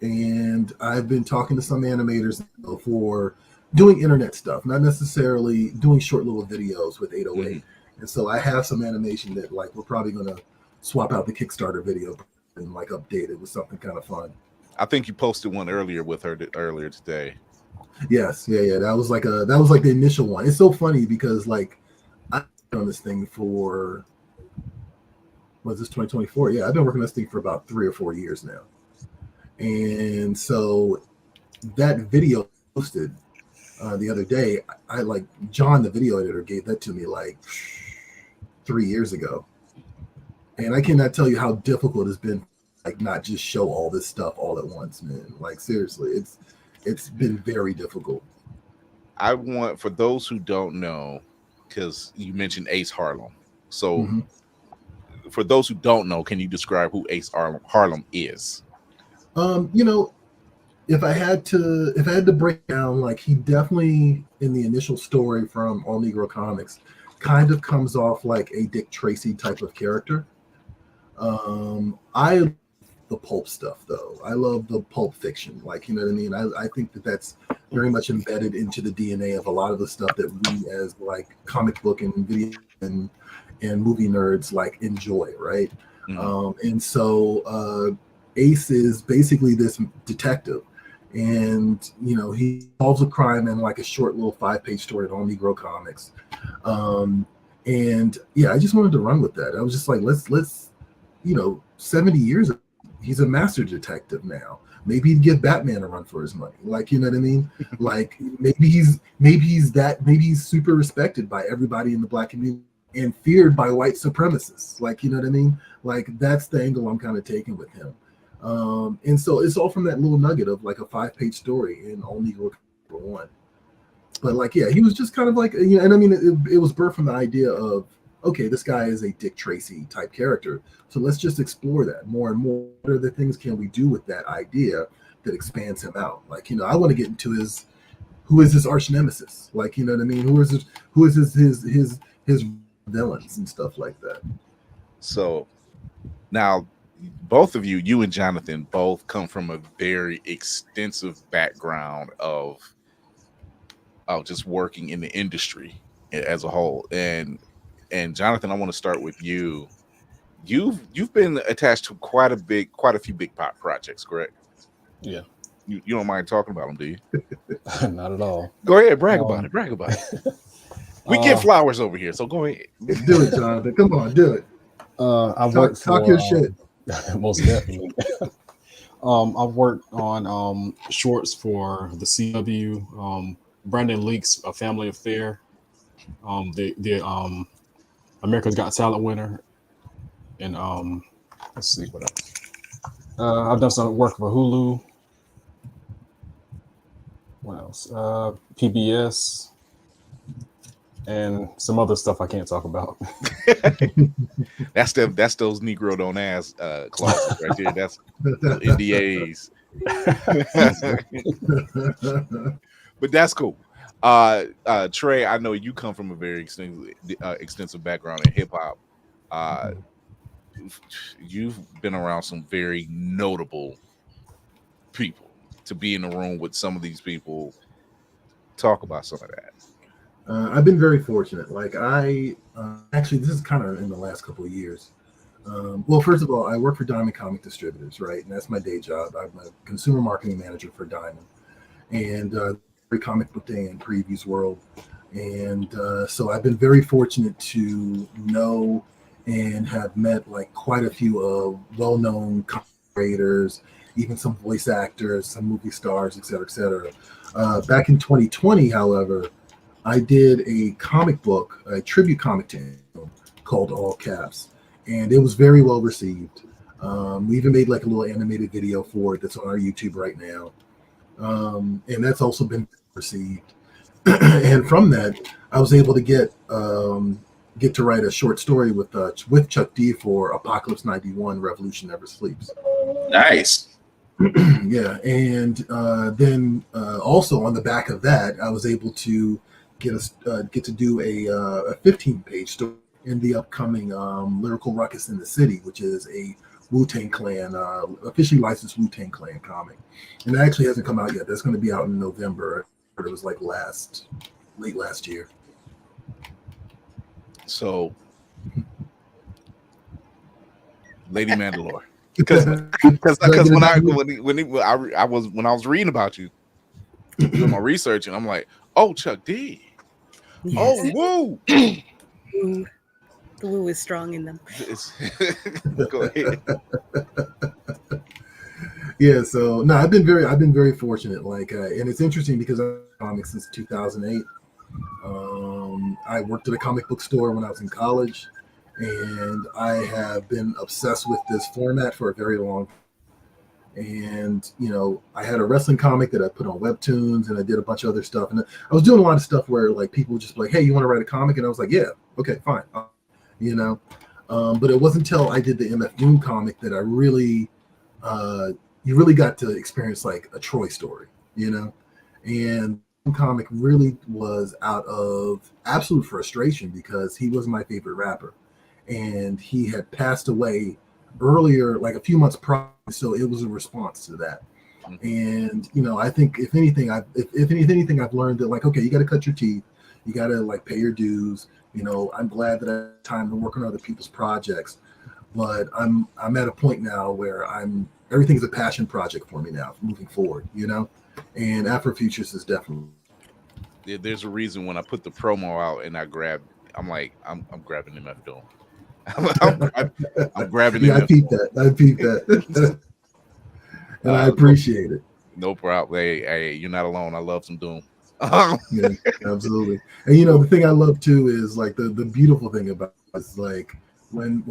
And I've been talking to some animators for doing internet stuff, not necessarily doing short little videos with 808. And so I have some animation that like we're probably going to swap out the Kickstarter video and like update it with something kind of fun. I think you posted one earlier with her earlier today. Yes, yeah. That was like the initial one. It's so funny because like I've been on this thing for was this 2024? Yeah, I've been working on this thing for about 3 or 4 years now. And so that video posted the other day, I like John, the video editor, gave that to me like 3 years ago, and I cannot tell you how difficult it's been, like not just show all this stuff all at once, man. Like seriously, it's been very difficult. I want, for those who don't know, because you mentioned Ace Harlem, so for those who don't know, can you describe who Ace Harlem is? You know, if I had to break down, like he definitely in the initial story from All Negro Comics kind of comes off like a Dick Tracy type of character. I love the pulp stuff though. I love the pulp fiction, like, you know what I mean? I think that's very much embedded into the DNA of a lot of the stuff that we as like comic book and video and movie nerds like enjoy, right? And so Ace is basically this detective, and you know, he solves a crime in like a short little 5-page story at All Negro Comics. And yeah, I just wanted to run with that. I was just like, let's you know, 70 years ago, he's a master detective now. Maybe he'd give Batman a run for his money. Like, you know what I mean? Like maybe he's super respected by everybody in the Black community and feared by white supremacists. Like, you know what I mean? Like that's the angle I'm kind of taking with him. And so it's all from that little nugget of like a 5-page story in All Negro 1. But like, yeah, he was just kind of like, you know, and I mean, it was birthed from the idea of, okay, this guy is a Dick Tracy type character. So let's just explore that more and more. What are the things can we do with that idea that expands him out? Like, you know, I want to get into who is his arch nemesis? Like, you know what I mean? Who is his villains and stuff like that? So now, both of you and Jonathan both come from a very extensive background of just working in the industry as a whole. And Jonathan, I want to start with you. You've been attached to quite a few big pop projects, correct? Yeah. You don't mind talking about them, do you? Not at all. Go ahead, brag about it. We get flowers over here, so go ahead. Do it, Jonathan. Come on, do it. I've worked talk your shit. Most definitely. I've worked on shorts for the CW, Brandon Leak's A Family Affair, the America's Got Talent winner, and let's see what else. I've done some work for Hulu. What else? PBS, and some other stuff I can't talk about. That's those Negro don't ask clauses right there. That's NDAs. But that's cool. Trey, I know you come from a very extensive background in hip hop. You've been around some very notable people. To be in the room with some of these people, talk about some of that. I've been very fortunate. Like actually, this is kind of in the last couple of years. Well, first of all, I work for Diamond Comics Distributors, right? And that's my day job. I'm a consumer marketing manager for Diamond, and every comic book day in PREVIEWSworld. And so I've been very fortunate to know and have met like quite a few well-known creators, even some voice actors, some movie stars, et cetera, et cetera. Back in 2020, however, I did a comic book, a tribute comic to him called All Caps, and it was very well received. We even made like a little animated video for it that's on our YouTube right now, and that's also been received. And from that, I was able to get to write a short story with Chuck D for Apocalypse 91: Revolution Never Sleeps. Nice. Yeah, and then also on the back of that, I was able to get to do a 15-page story in the upcoming Lyrical Ruckus in the City, which is a Wu-Tang Clan, officially licensed Wu-Tang Clan comic. And it actually hasn't come out yet. That's going to be out in November. It was like late last year. So, Lady Mandalore. Because when I was reading about you, doing my research, and I'm like, oh, Chuck D. Yes. Oh, woo. The woo is strong in them. Go ahead. Yeah, so no, I've been very fortunate. Like, and it's interesting because I've been in comics since 2008. I worked at a comic book store when I was in college, and I have been obsessed with this format for a very long time. And I had a wrestling comic that I put on Webtoons, and I did a bunch of other stuff. And I was doing a lot of stuff where like people would just be like, "Hey, you want to write a comic?" And I was like, "Yeah, okay, fine." But it wasn't until I did the MF Doom comic that I really, you really got to experience like a Troy story, and comic really was out of absolute frustration because he was my favorite rapper, and he had passed away earlier, like a few months prior. So it was a response to that. And I think if anything I've learned that, like, okay, you got to cut your teeth, you got to like pay your dues. I'm glad that I have time to work on other people's projects, but I'm at a point now where everything's a passion project for me now moving forward, and AfroFutures is definitely. There's a reason when I put the promo out and I'm grabbing MF Doom. I'm grabbing I peeped that. And I appreciate it. No problem. Hey, you're not alone. I love some Doom. Yeah, absolutely. And the thing I love too is like the beautiful thing about it is like when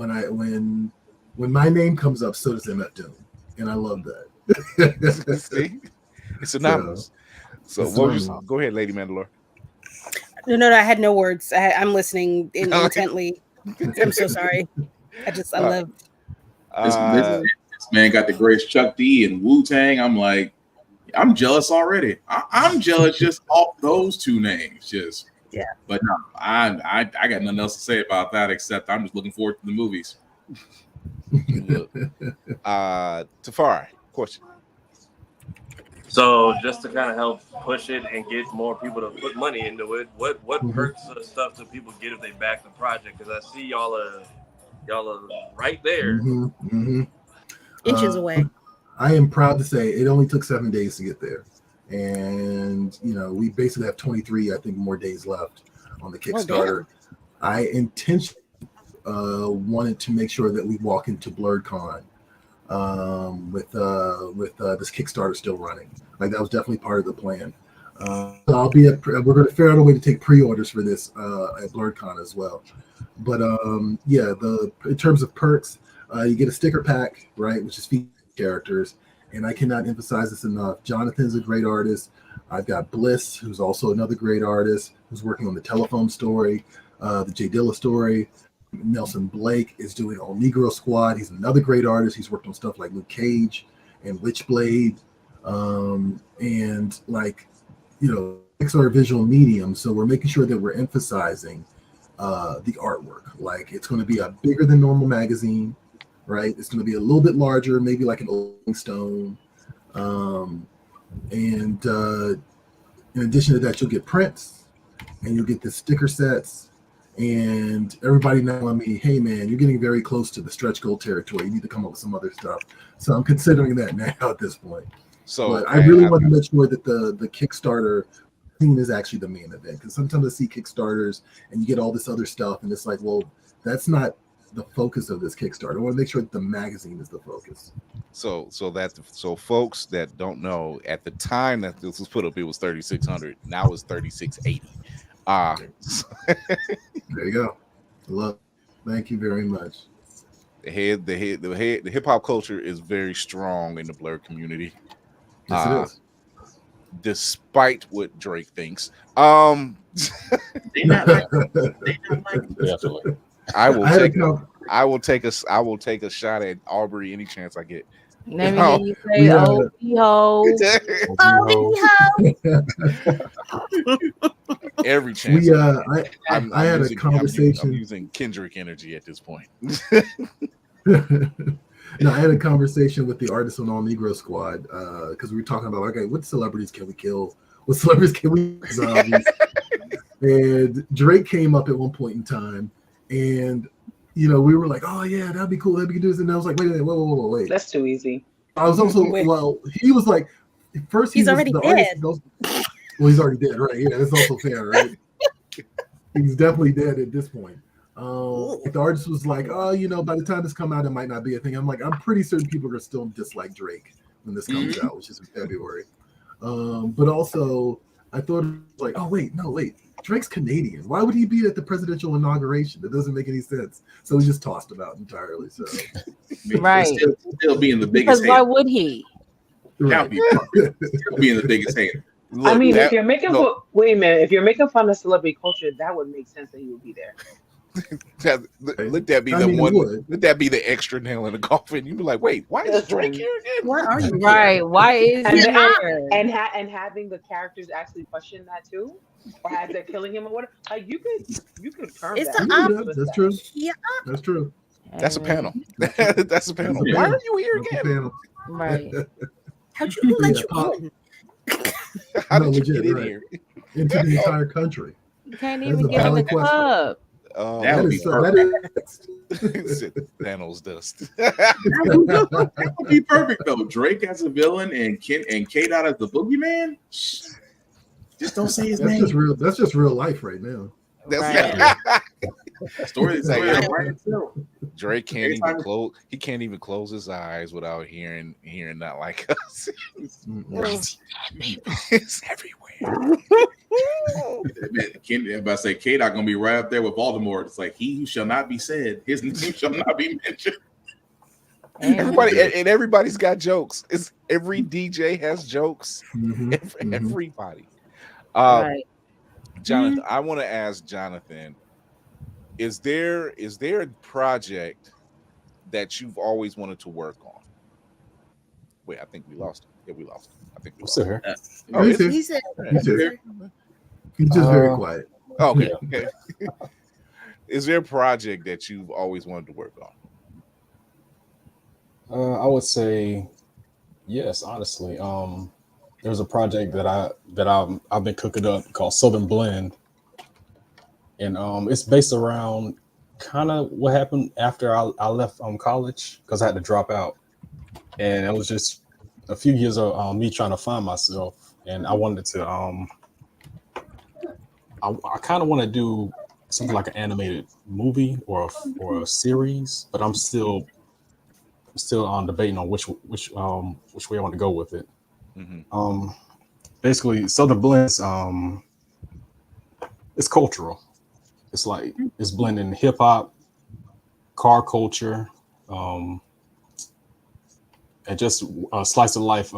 my name comes up, so does MF Doom, and I love that. See? It's anonymous. So go ahead, Lady Mandalore. No, I had no words. I'm listening intently. I'm so sorry. I love this man got the greatest Chuck D and Wu-Tang. I'm like, I'm jealous already. I'm jealous just off those two names. Yeah. But no, I got nothing else to say about that except I'm just looking forward to the movies. Tafari, question. So just to kind of help push it and get more people to put money into it, what perks of stuff do people get if they back the project? Because I see y'all are right there. Inches away. I am proud to say it only took 7 days to get there, and we basically have 23, I think, more days left on the Kickstarter. I intentionally wanted to make sure that we walk into BlurredCon with this Kickstarter still running. Like that was definitely part of the plan. So we're going to figure out a way to take pre-orders for this at BlurredCon as well. But in terms of perks, you get a sticker pack, right, which is featured characters, and I cannot emphasize this enough. Jonathan's a great artist. I've got Bliss, who's also another great artist, who's working on the Telephone story, the J Dilla story. Nelson Blake is doing All Negro Squad. He's another great artist. He's worked on stuff like Luke Cage and Witchblade, and like Pixar visual medium. So we're making sure that we're emphasizing the artwork. Like it's going to be a bigger than normal magazine, right? It's going to be a little bit larger, maybe like an Rolling Stone. And in addition to that, you'll get prints and you'll get the sticker sets. And everybody now telling me, hey man, you're getting very close to the stretch goal territory. You need to come up with some other stuff. So I'm considering that now at this point. So I really want to make sure that the Kickstarter thing is actually the main event, because sometimes I see Kickstarters and you get all this other stuff, and it's like, well, that's not the focus of this Kickstarter. I want to make sure that the magazine is the focus. So folks that don't know, at the time that this was put up, it was 3,600. Now it's 3,680. There you go. Love. Thank you very much. The hip hop culture is very strong in the Blurred community. Yes, it is. Despite what Drake thinks. They not like Definitely. I will take a shot at Aubrey any chance I get. Let me hear you say, "Oh, Every chance. I had a conversation. I'm using Kendrick energy at this point. No, I had a conversation with the artists on All Negro Squad because we were talking about, okay, what celebrities can we kill? What celebrities can we zombies? And Drake came up at one point in time, and we were like, oh yeah, that'd be cool. That'd be good. And I was like, wait. That's too easy. I was also he was like, first he's already dead. Well, he's already dead, right? Yeah, that's also fair, right? He's definitely dead at this point. The artist was like, oh, by the time this come out, it might not be a thing. I'm like, I'm pretty certain people are still dislike Drake when this comes out, which is in February. But also, I thought like, oh wait, Drake's Canadian. Why would he be at the presidential inauguration? That doesn't make any sense. So we just tossed him out entirely. So Right. Still being the Because biggest why hater. would he? Can't be still being the biggest hater. Look, I mean, that- if you're making wait a minute, if you're making fun of celebrity culture, that would make sense that he would be there. let that be I the mean, it one. would. Let that be the extra nail in the coffin. You'd be like, wait, why is Drake here again? Why are you Right. Why is And, he and, there? and having the characters actually question that too, or as they're killing him or whatever. Like you could turn It's that. the That's true. Yeah. That's true. That's a panel. That's a panel. Yeah. Why are you here That's the again? panel. Right. How'd you let you Yeah. in? How No, did you legit, get in right. here? Into the entire country. You can't That's even a get in the valid question. club. That would That be is Thanos dust. That would be perfect though. Drake as a villain and K-Dot as the boogeyman. Just don't say his that's name. just real. That's just real life right now. That's Story Like, of right itself. Drake can't Every even time- close. He can't even close his eyes without hearing not like us. It's everywhere. If I say K-Dot gonna be right up there with Voldemort, it's like he who shall not be said, his name shall not be mentioned. Everybody's got jokes. It's every DJ has jokes. Everybody. Right. Jonathan, I want to ask Jonathan, is there a project that you've always wanted to work on? Wait, I think we lost him. Yeah, we lost him. I think we I'm lost still him. here. Oh, Me is too. he? He said, Me too. He's just very quiet. Okay. Okay. Is there a project that you've always wanted to work on? I would say yes, honestly. There's a project that I've been cooking up called Southern Blend, and it's based around kind of what happened after I left college because I had to drop out, and it was just a few years of me trying to find myself, and I wanted to I kind of want to do something like an animated movie or a series, but I'm still debating on which way I want to go with it. Basically, Southern Blends, it's cultural. It's like it's blending hip hop, car culture, and just a slice of life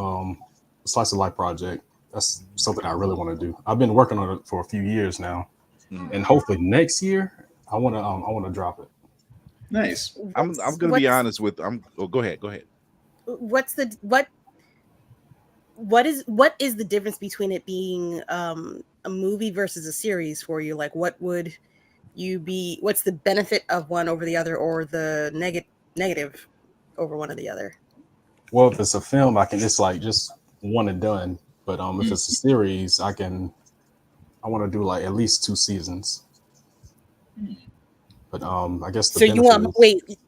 project. That's something I really want to do. I've been working on it for a few years now, and hopefully next year I want to drop it. Nice. I'm going to be honest with. Go ahead. Go ahead. what is the difference between it being a movie versus a series for you? Like, what would you be? What's the benefit of one over the other, or the negative over one or the other? Well, if it's a film, I can just one and done. But if it's a series, I want to do like at least 2 seasons. But I guess the So you want benefit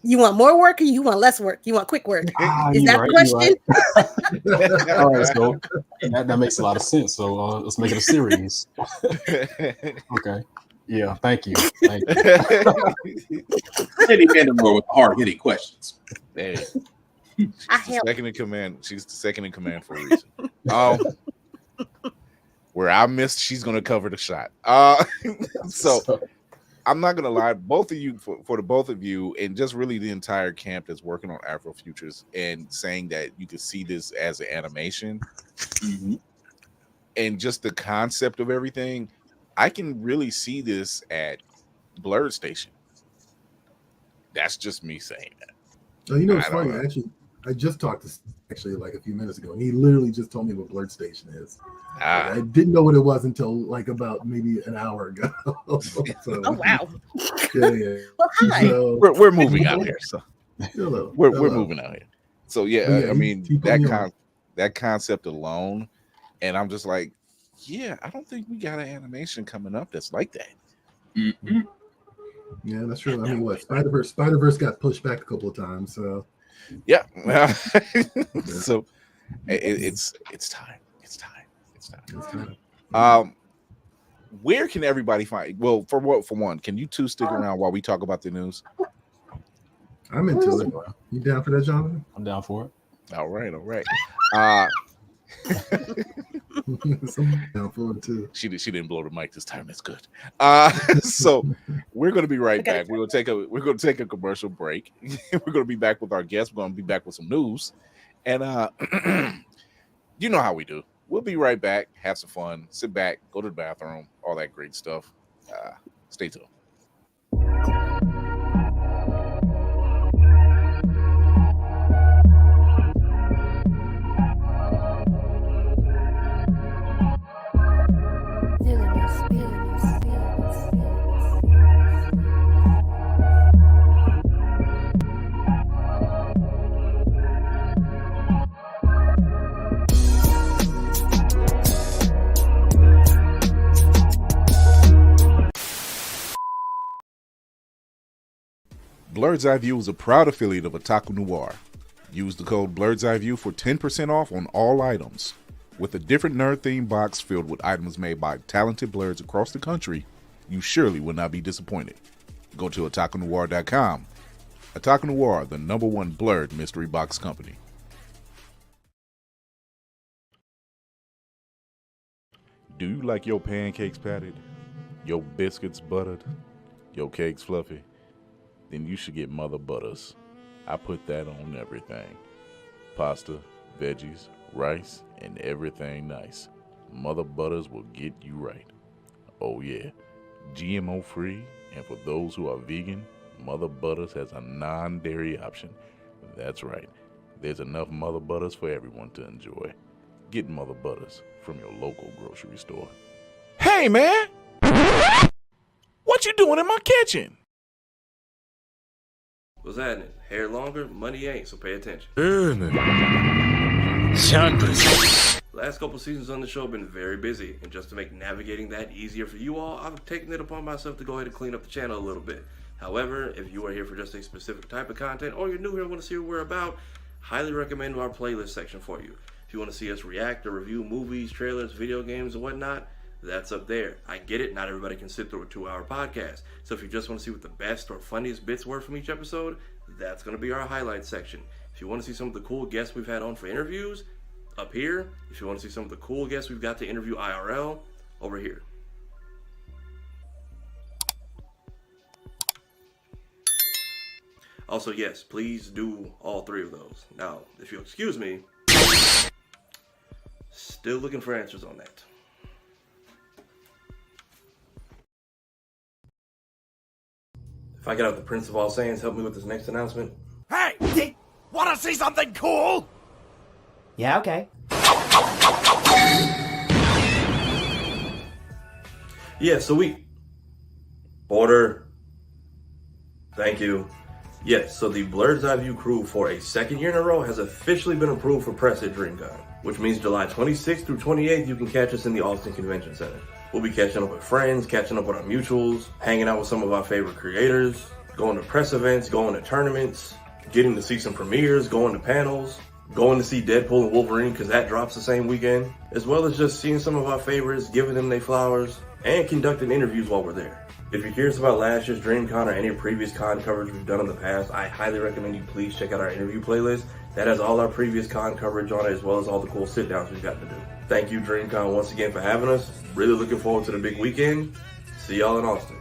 you want more work or you want less work? You want quick work? Is that the question? Right. All right, so that makes a lot of sense. So let's make it a series. Okay. Yeah. Thank you. Thank you. Lady Vandermoor with hard-hitting questions. Hey, I she's the help. second in command. She's the second in command for a reason. Where I missed, she's gonna cover the shot. So I'm not gonna lie, both of you, for the both of you, and just really the entire camp that's working on AfroFutures and saying that you could see this as an animation, and just the concept of everything, I can really see this at Blurred Station. That's just me saying that. Oh, you know, it's I don't funny. know. Actually, I just talked to like a few minutes ago, and he literally just told me what Blurred Station is. Ah. I didn't know what it was until like about maybe an hour ago. So, Oh wow! yeah. Well, hi. So, We're moving out here, so hello, we're hello. moving out here. So yeah, But yeah, I mean he put me on. that concept alone, and I'm just like, yeah, I don't think we got an animation coming up that's like that. Yeah, that's true. I mean, what Spider-Verse got pushed back a couple of times. So Yeah. So it's time. It's time. it's kind of. Where can everybody find? Well, for one, can you two stick around while we talk about the news? I'm into it. You down for that, Jonathan? I'm down for it. All right. Down for it too. She didn't blow the mic this time. That's good. So we're gonna be right back. We're gonna take a commercial break. We're gonna be back with our guests. We're gonna be back with some news, and you know how we do. We'll be right back. Have some fun. Sit back. Go to the bathroom. All that great stuff. Stay tuned. Blurred's Eye View is a proud affiliate of Otaku Noir. Use the code Blurred's Eye View for 10% off on all items. With a different nerd-themed box filled with items made by talented blurs across the country, you surely will not be disappointed. Go to otakunoir.com. Otaku Noir, the #1 blurred mystery box company. Do you like your pancakes patted? Your biscuits buttered? Your cakes fluffy? Then you should get Mother Butters. I put that on everything. Pasta, veggies, rice, and everything nice. Mother Butters will get you right. Oh yeah, GMO free, and for those who are vegan, Mother Butters has a non-dairy option. That's right, there's enough Mother Butters for everyone to enjoy. Get Mother Butters from your local grocery store. Hey man! What you doing in my kitchen? What's happening? Hair longer, money ain't, so pay attention. Last couple seasons on the show have been very busy, and just to make navigating that easier for you all, I've taken it upon myself to go ahead and clean up the channel a little bit. However, if you are here for just a specific type of content, or you're new here and want to see what we're about, highly recommend our playlist section for you. If you want to see us react or review movies, trailers, video games, and whatnot, that's up there. I get it, not everybody can sit through a 2-hour podcast. So if you just want to see what the best or funniest bits were from each episode, that's going to be our highlights section. If you want to see some of the cool guests we've had on for interviews, up here. If you want to see some of the cool guests we've got to interview IRL, over here. Also, yes, please do all 3 of those. Now, if you'll excuse me, still looking for answers on that. If I get out the Prince of All Saiyans, help me with this next announcement. Hey! Wanna see something cool? Yeah, okay. Yeah, so Order. Thank you. Yes, so the Blurred's Eye View crew for a 2nd year in a row has officially been approved for press at DreamCon, which means July 26th through 28th you can catch us in the Austin Convention Center. We'll be catching up with friends, catching up with our mutuals, hanging out with some of our favorite creators, going to press events, going to tournaments, getting to see some premieres, going to panels, going to see Deadpool and Wolverine because that drops the same weekend, as well as just seeing some of our favorites, giving them their flowers, and conducting interviews while we're there. If you're curious about last year's DreamCon or any previous con coverage we've done in the past, I highly recommend you please check out our interview playlist. That has all our previous con coverage on it, as well as all the cool sit-downs we've gotten to do. Thank you, DreamCon, once again for having us. Really looking forward to the big weekend. See y'all in Austin.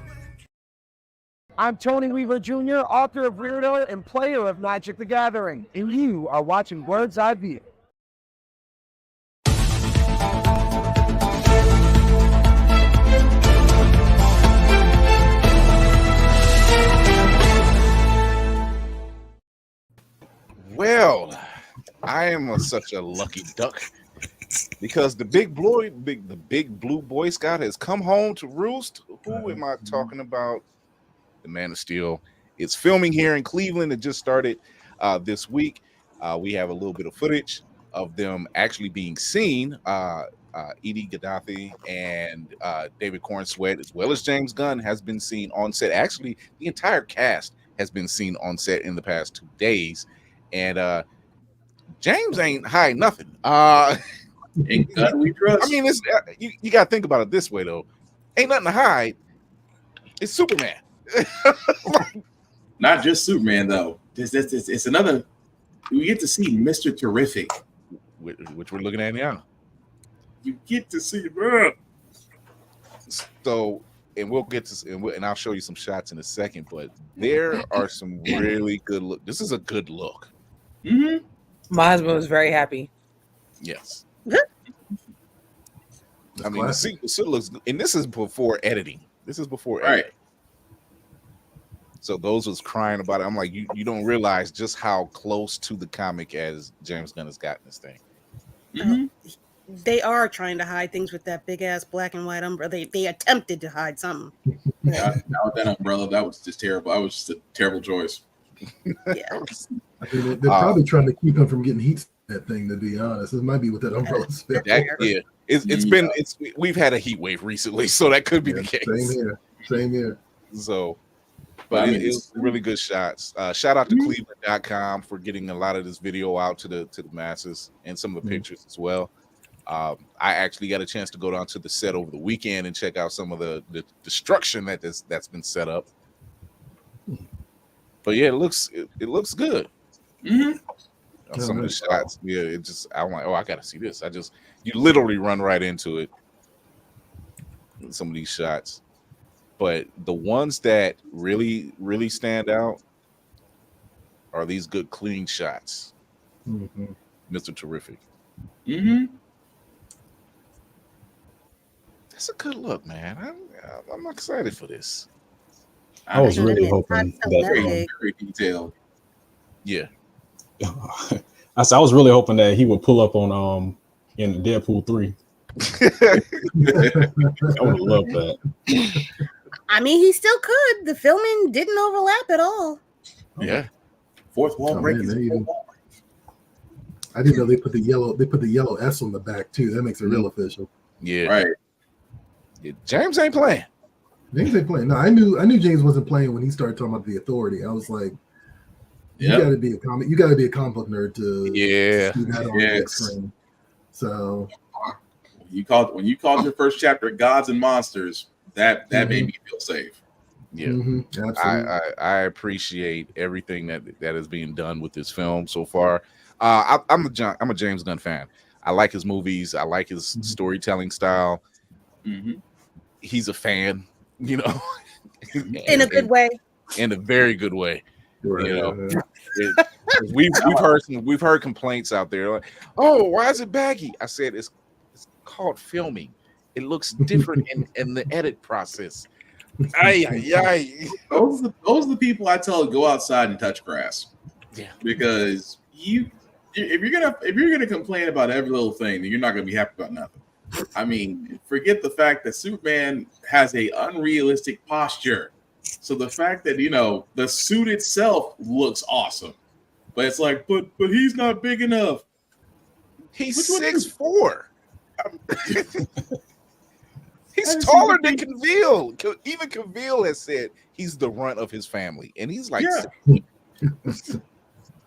I'm Tony Weaver Jr., author of Weirdo and player of Magic the Gathering, and you are watching Blurred's Eye View. Well, I am such a lucky duck because the big blue Boy Scout has come home to roost. Who am I talking about? The Man of Steel. It's filming here in Cleveland. It just started this week. We have a little bit of footage of them actually being seen. Edie Gaddafi and David Corn Sweat, as well as James Gunn, has been seen on set. Actually, the entire cast has been seen on set in the past 2 days. And James ain't hiding nothing. In God we trust. I mean, it's, you got to think about it this way, though. Ain't nothing to hide. It's Superman. Not just Superman, though. It's another we get to see Mr. Terrific, which we're looking at now. You get to see that. So, and we'll get to, and I'll show you some shots in a second. But there are some really good look. This is a good look. Mm-hmm. My husband was very happy. Yes. I mean, the suit looks, and this is before editing. This is before editing. So those was crying about it. I'm like, you don't realize just how close to the comic as James Gunn has gotten this thing. Mm-hmm. They are trying to hide things with that big ass black and white umbrella. They attempted to hide something. Yeah, that umbrella, that was just terrible. That was just a terrible choice. Yeah. I mean, they're probably trying to keep him from getting heat. That thing, to be honest, it might be with that umbrella. Yeah, we've had a heat wave recently, so that could be the case. Same here. So, but it was really good shots. Shout out to Cleveland.com for getting a lot of this video out to the masses and some of the pictures as well. I actually got a chance to go down to the set over the weekend and check out some of the destruction that's been set up. But yeah, it looks good. Mm-hmm. Some of the shots, I'm like, oh, I gotta see this. You literally run right into it. Some of these shots, but the ones that really, really stand out are these good clean shots. Mm-hmm. Mr. Terrific. Mm-hmm. That's a good look, man. I'm excited for this. I was really hoping that very detailed. Yeah. I was really hoping that he would pull up on in Deadpool 3. I would love that. I mean, he still could. The filming didn't overlap at all. Yeah. Fourth wall break. I didn't know they put the yellow S on the back too. That makes it real official. Yeah. Right. Yeah, James ain't playing. No, I knew James wasn't playing when he started talking about the Authority. I was like, you got to be a comic. You got to be a comic book nerd to see that on the big screen. So when you called your first chapter "Gods and Monsters," that made me feel safe. Yeah, absolutely. I appreciate everything that is being done with this film so far. I'm a James Gunn fan. I like his movies. I like his storytelling style. Mm-hmm. He's a fan, you know, in a good way. In a very good way. Right. You know, we've heard complaints out there like, oh, why is it baggy? I said it's called filming. It looks different in the edit process. Those are the people I tell to go outside and touch grass. Yeah, because if you're gonna complain about every little thing, then you're not gonna be happy about nothing. I mean, forget the fact that Superman has a unrealistic posture. So the fact that the suit itself looks awesome, but it's like, but he's not big enough. He's 6'4". He's taller than Cavill. Even Cavill has said he's the runt of his family, and he's like,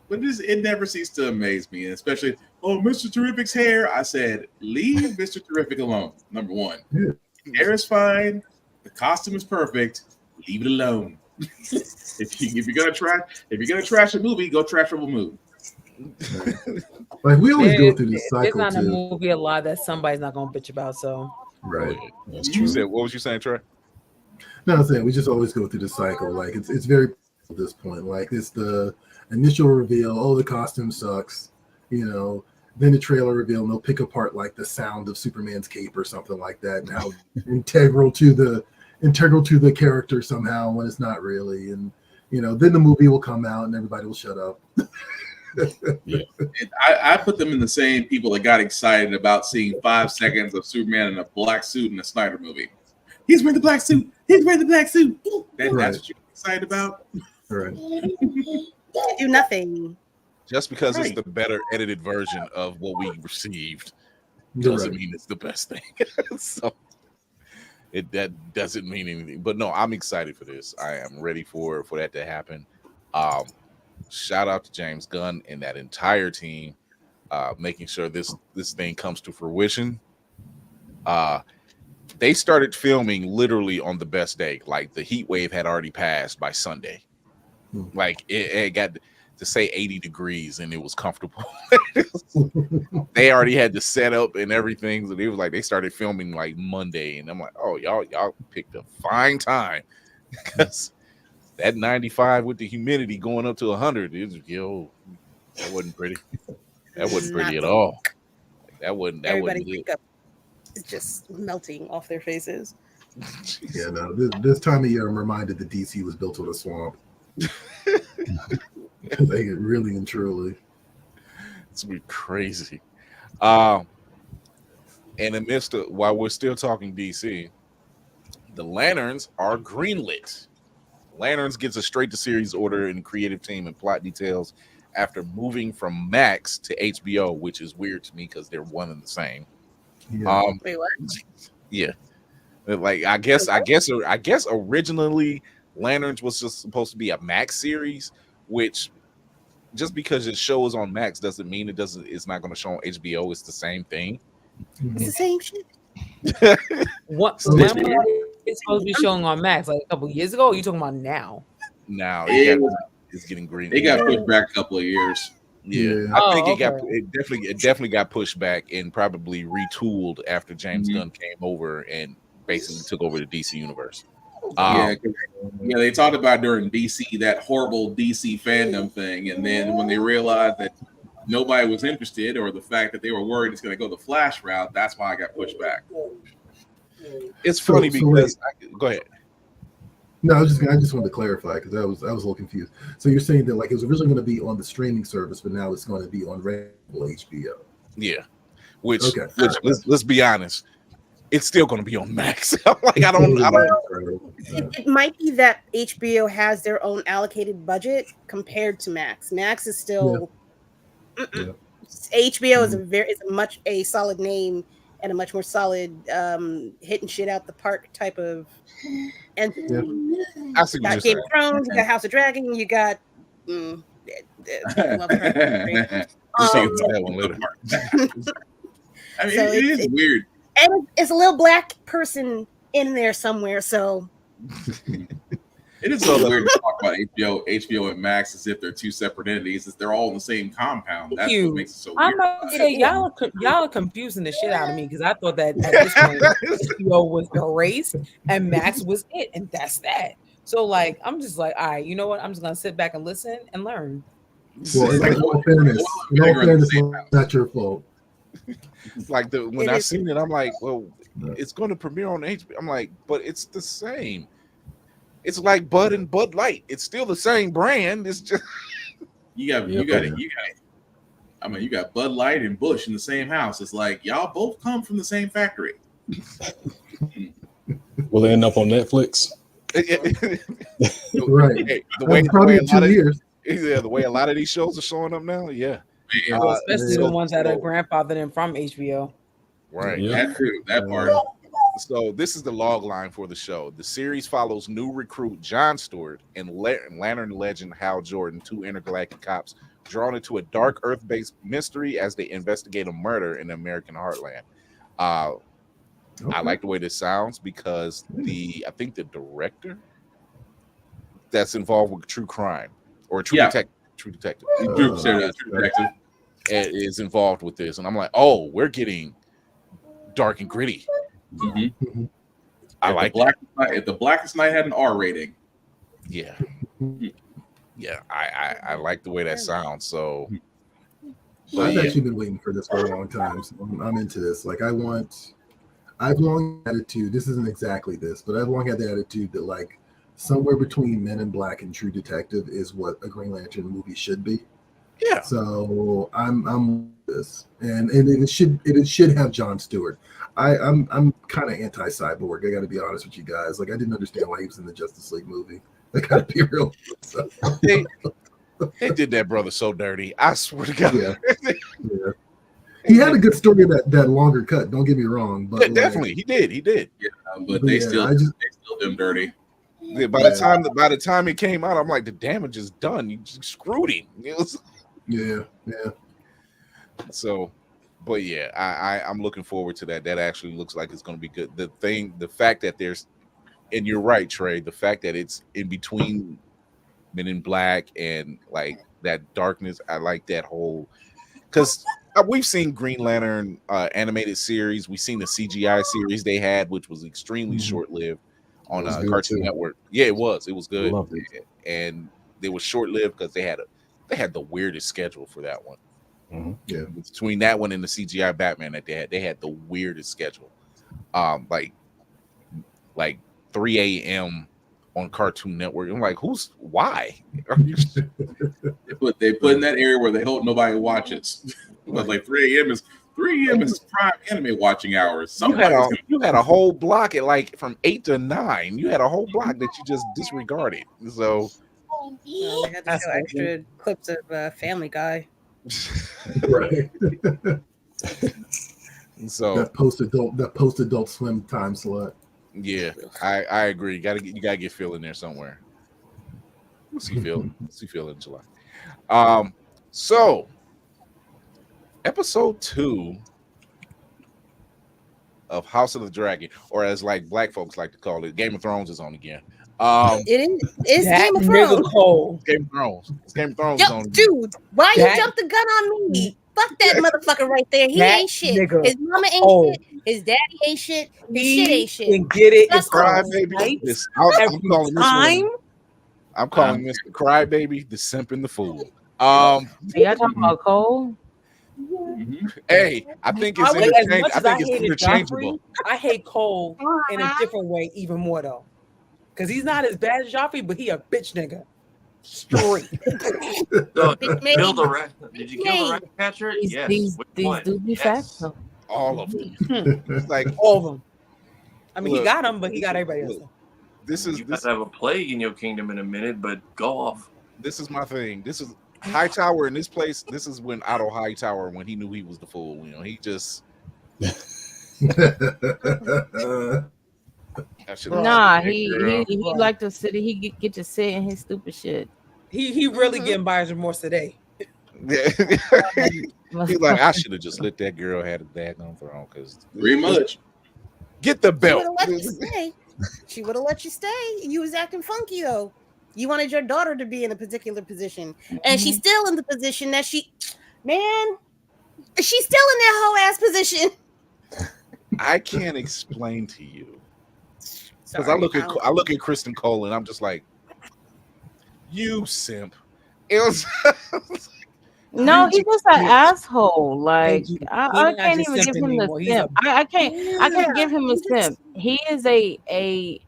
But it never ceases to amaze me, and especially, Mr. Terrific's hair. I said, leave Mr. Terrific alone. Number one, hair is fine. The costume is perfect. Leave it alone. if you're gonna trash a movie, go trash a movie. Like we always go through this cycle. It's not a movie a lot that somebody's not gonna bitch about. So right. That's true. What was you saying, Trey? No, I'm saying we just always go through the cycle. Like it's very at this point. Like it's the initial reveal. Oh, the costume sucks. Then the trailer reveal. And they'll pick apart like the sound of Superman's cape or something like that, and how integral to the character somehow when it's not really. And then the movie will come out and everybody will shut up. Yeah. I put them in the same people that got excited about seeing 5 seconds of Superman in a black suit in a Snyder movie. He's wearing the black suit. That's what you're excited about. Right. Do nothing. Just because it's the better edited version of what we received doesn't mean it's the best thing. So that doesn't mean anything. But no, I'm excited for this. I am ready for that to happen. Shout out to James Gunn and that entire team, making sure this thing comes to fruition. They started filming literally on the best day. Like the heat wave had already passed by Sunday. Like it got to say 80 degrees and it was comfortable. They already had the setup and everything. So it was like they started filming like Monday, and I'm like, oh, y'all picked a fine time because that 95 with the humidity going up to 100 is that wasn't pretty. That wasn't pretty at all. That wasn't. Everybody's makeup is just melting off their faces. Yeah, no. This time of year, I'm reminded that DC was built on a swamp. Like really and truly, it's gonna be crazy. And amidst while we're still talking DC, the Lanterns are greenlit. Lanterns gets a straight to series order and creative team and plot details after moving from Max to HBO, which is weird to me because they're one and the same. Yeah. Wait, what? Yeah, like I guess originally Lanterns was just supposed to be a Max series, which just because it shows on Max doesn't mean it's not going to show on HBO. It's the same thing. It's the same shit. What? When it's supposed to be showing on Max like a couple years ago? Or are you talking about now? Now it's getting green. They got pushed back a couple of years. Yeah, I think it definitely got pushed back and probably retooled after James Gunn came over and basically took over the DC universe. Yeah, they talked about during DC that horrible DC fandom thing, and then when they realized that nobody was interested, or the fact that they were worried it's going to go the Flash route, that's why I got pushed back. It's funny because go ahead. No, I just wanted to clarify because I was a little confused. So you're saying that like it was originally going to be on the streaming service, but now it's going to be on regular HBO. Yeah, which let's be honest, it's still going to be on Max. Like I don't. It might be that HBO has their own allocated budget compared to Max. Max is still HBO is a solid name and a much more solid hitting shit out the park type of entity. I see You got Game of Thrones, you got House of Dragon, you got that one later. I mean, it is weird. And it's a little black person in there somewhere, so it is so weird to talk about HBO and Max as if they're two separate entities, as they're all in the same compound. That's what makes it so weird. I'm about to say y'all are confusing the shit out of me because I thought that at this point HBO was erased and Max was it, and that's that. So like I'm just like, all right, you know what? I'm just gonna sit back and listen and learn. Well, in all fairness, it's not your fault. Like when I seen it, I'm like, well, it's going to premiere on HBO. I'm like, but it's the same. It's like Bud and Bud Light. It's still the same brand. It's just you got it. I mean, you got Bud Light and Busch in the same house. It's like y'all both come from the same factory. Will it end up on Netflix? Right. Hey, the way a lot of these shows are showing up now, yeah. Especially the ones that are grandfathered in from HBO. Right. Yeah. That's true. That part. So this is the log line for the show. The series follows new recruit John Stewart and Lantern legend Hal Jordan, two intergalactic cops drawn into a dark Earth-based mystery as they investigate a murder in the American heartland. I like the way this sounds because I think the director that's involved with true crime or True Detective is involved with this, and I'm like, oh, we're getting dark and gritty. Mm-hmm. I like if the Blackest Night had an R rating. Yeah, I like the way that sounds. So I've actually been waiting for this for a long time, so I'm into this. Like I've long had attitude. This isn't exactly this, but I've long had the attitude that like somewhere between Men in Black and True Detective is what a Green Lantern movie should be. Yeah. So I'm this, and it should have John Stewart. I'm kind of anti-Cyborg. I got to be honest with you guys. Like I didn't understand why he was in the Justice League movie. I got to be real. They did that brother so dirty. I swear to God. Yeah. He had a good story that longer cut. Don't get me wrong, but yeah, definitely he did. Yeah, but they still them dirty. Yeah, by the time it came out, I'm like, the damage is done. You just screwed him. Yeah. So, but yeah, I'm looking forward to that. That actually looks like it's going to be good. The fact that there's, and you're right, Trey. The fact that it's in between Men in Black and like that darkness. I like that whole, because we've seen Green Lantern animated series. We've seen the CGI series they had, which was extremely short-lived on Cartoon Network. Yeah, it was good. Loved it. And they was short-lived because they had the weirdest schedule for that one. Yeah, Between that one and the CGI Batman that they had the weirdest schedule. Like 3 a.m. on Cartoon Network. I'm like, why? They put in that area where they hope nobody watches. But like 3 a.m. is prime anime watching hours. You had a whole block at like from 8 to 9. You had a whole block that you just disregarded. So they had to show extra clips of Family Guy. right. So that post adult swim time slot. Yeah, I agree. You gotta get Phil in there somewhere. We'll see Phil in July. So episode 2 of House of the Dragon, or as like black folks like to call it, Game of Thrones is on again. It's Game of Thrones. Game of Thrones. It's Game of Thrones. Yo, dude, why you jump the gun on me? Fuck that motherfucker right there. He ain't shit. His mama ain't shit. His daddy ain't shit. His shit ain't shit. And get it. It's Crybaby. I'm calling Mr. Crybaby the simp and the fool. Y'all talking about Cole? Hey, I think it's interchangeable. I hate Cole in a different way, even more though, because he's not as bad as Joffrey, but he a bitch nigga. Straight. So, kill the rat. Did you kill the rat catcher? Yes. These do be facts. All of them. Like all of them. I mean, he got them, but he got everybody else. You guys have a plague in your kingdom in a minute, but go off. This is my thing. This is Hightower in this place. This is when Otto Hightower, when he knew he was the fool. You know, he just. Nah, he like to sit. He get to sit in his stupid shit. He really getting buyer's remorse today. He's like, I should have just let that girl have the daggone throne because pretty much. Get the belt. She would have let you stay. You was acting funky though. You wanted your daughter to be in a particular position, and she's still in the position that she's still in that whole ass position. I can't explain to you because I look at Kristen Cole and I'm just like, you simp. It was. No, he's just an asshole. Like I can't even give him the simp. I can't give him a simp. He is a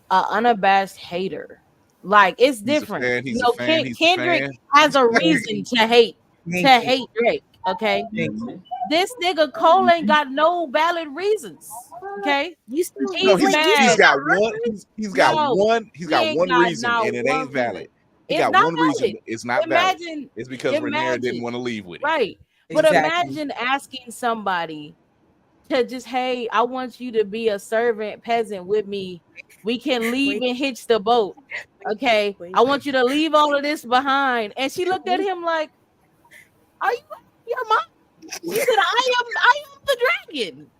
unabashed hater. Like it's different. Kendrick has a reason to hate Drake. Okay, this nigga Cole ain't got no valid reasons. Okay, he's got one reason, and it ain't valid. He got one reason. It's not valid. It's because Rhaenyra didn't want to leave with it. Right. But imagine asking somebody to just, hey, I want you to be a servant peasant with me. We can leave and hitch the boat. Okay. I want you to leave all of this behind. And she looked at him like, are you your mom? He said, I am the dragon.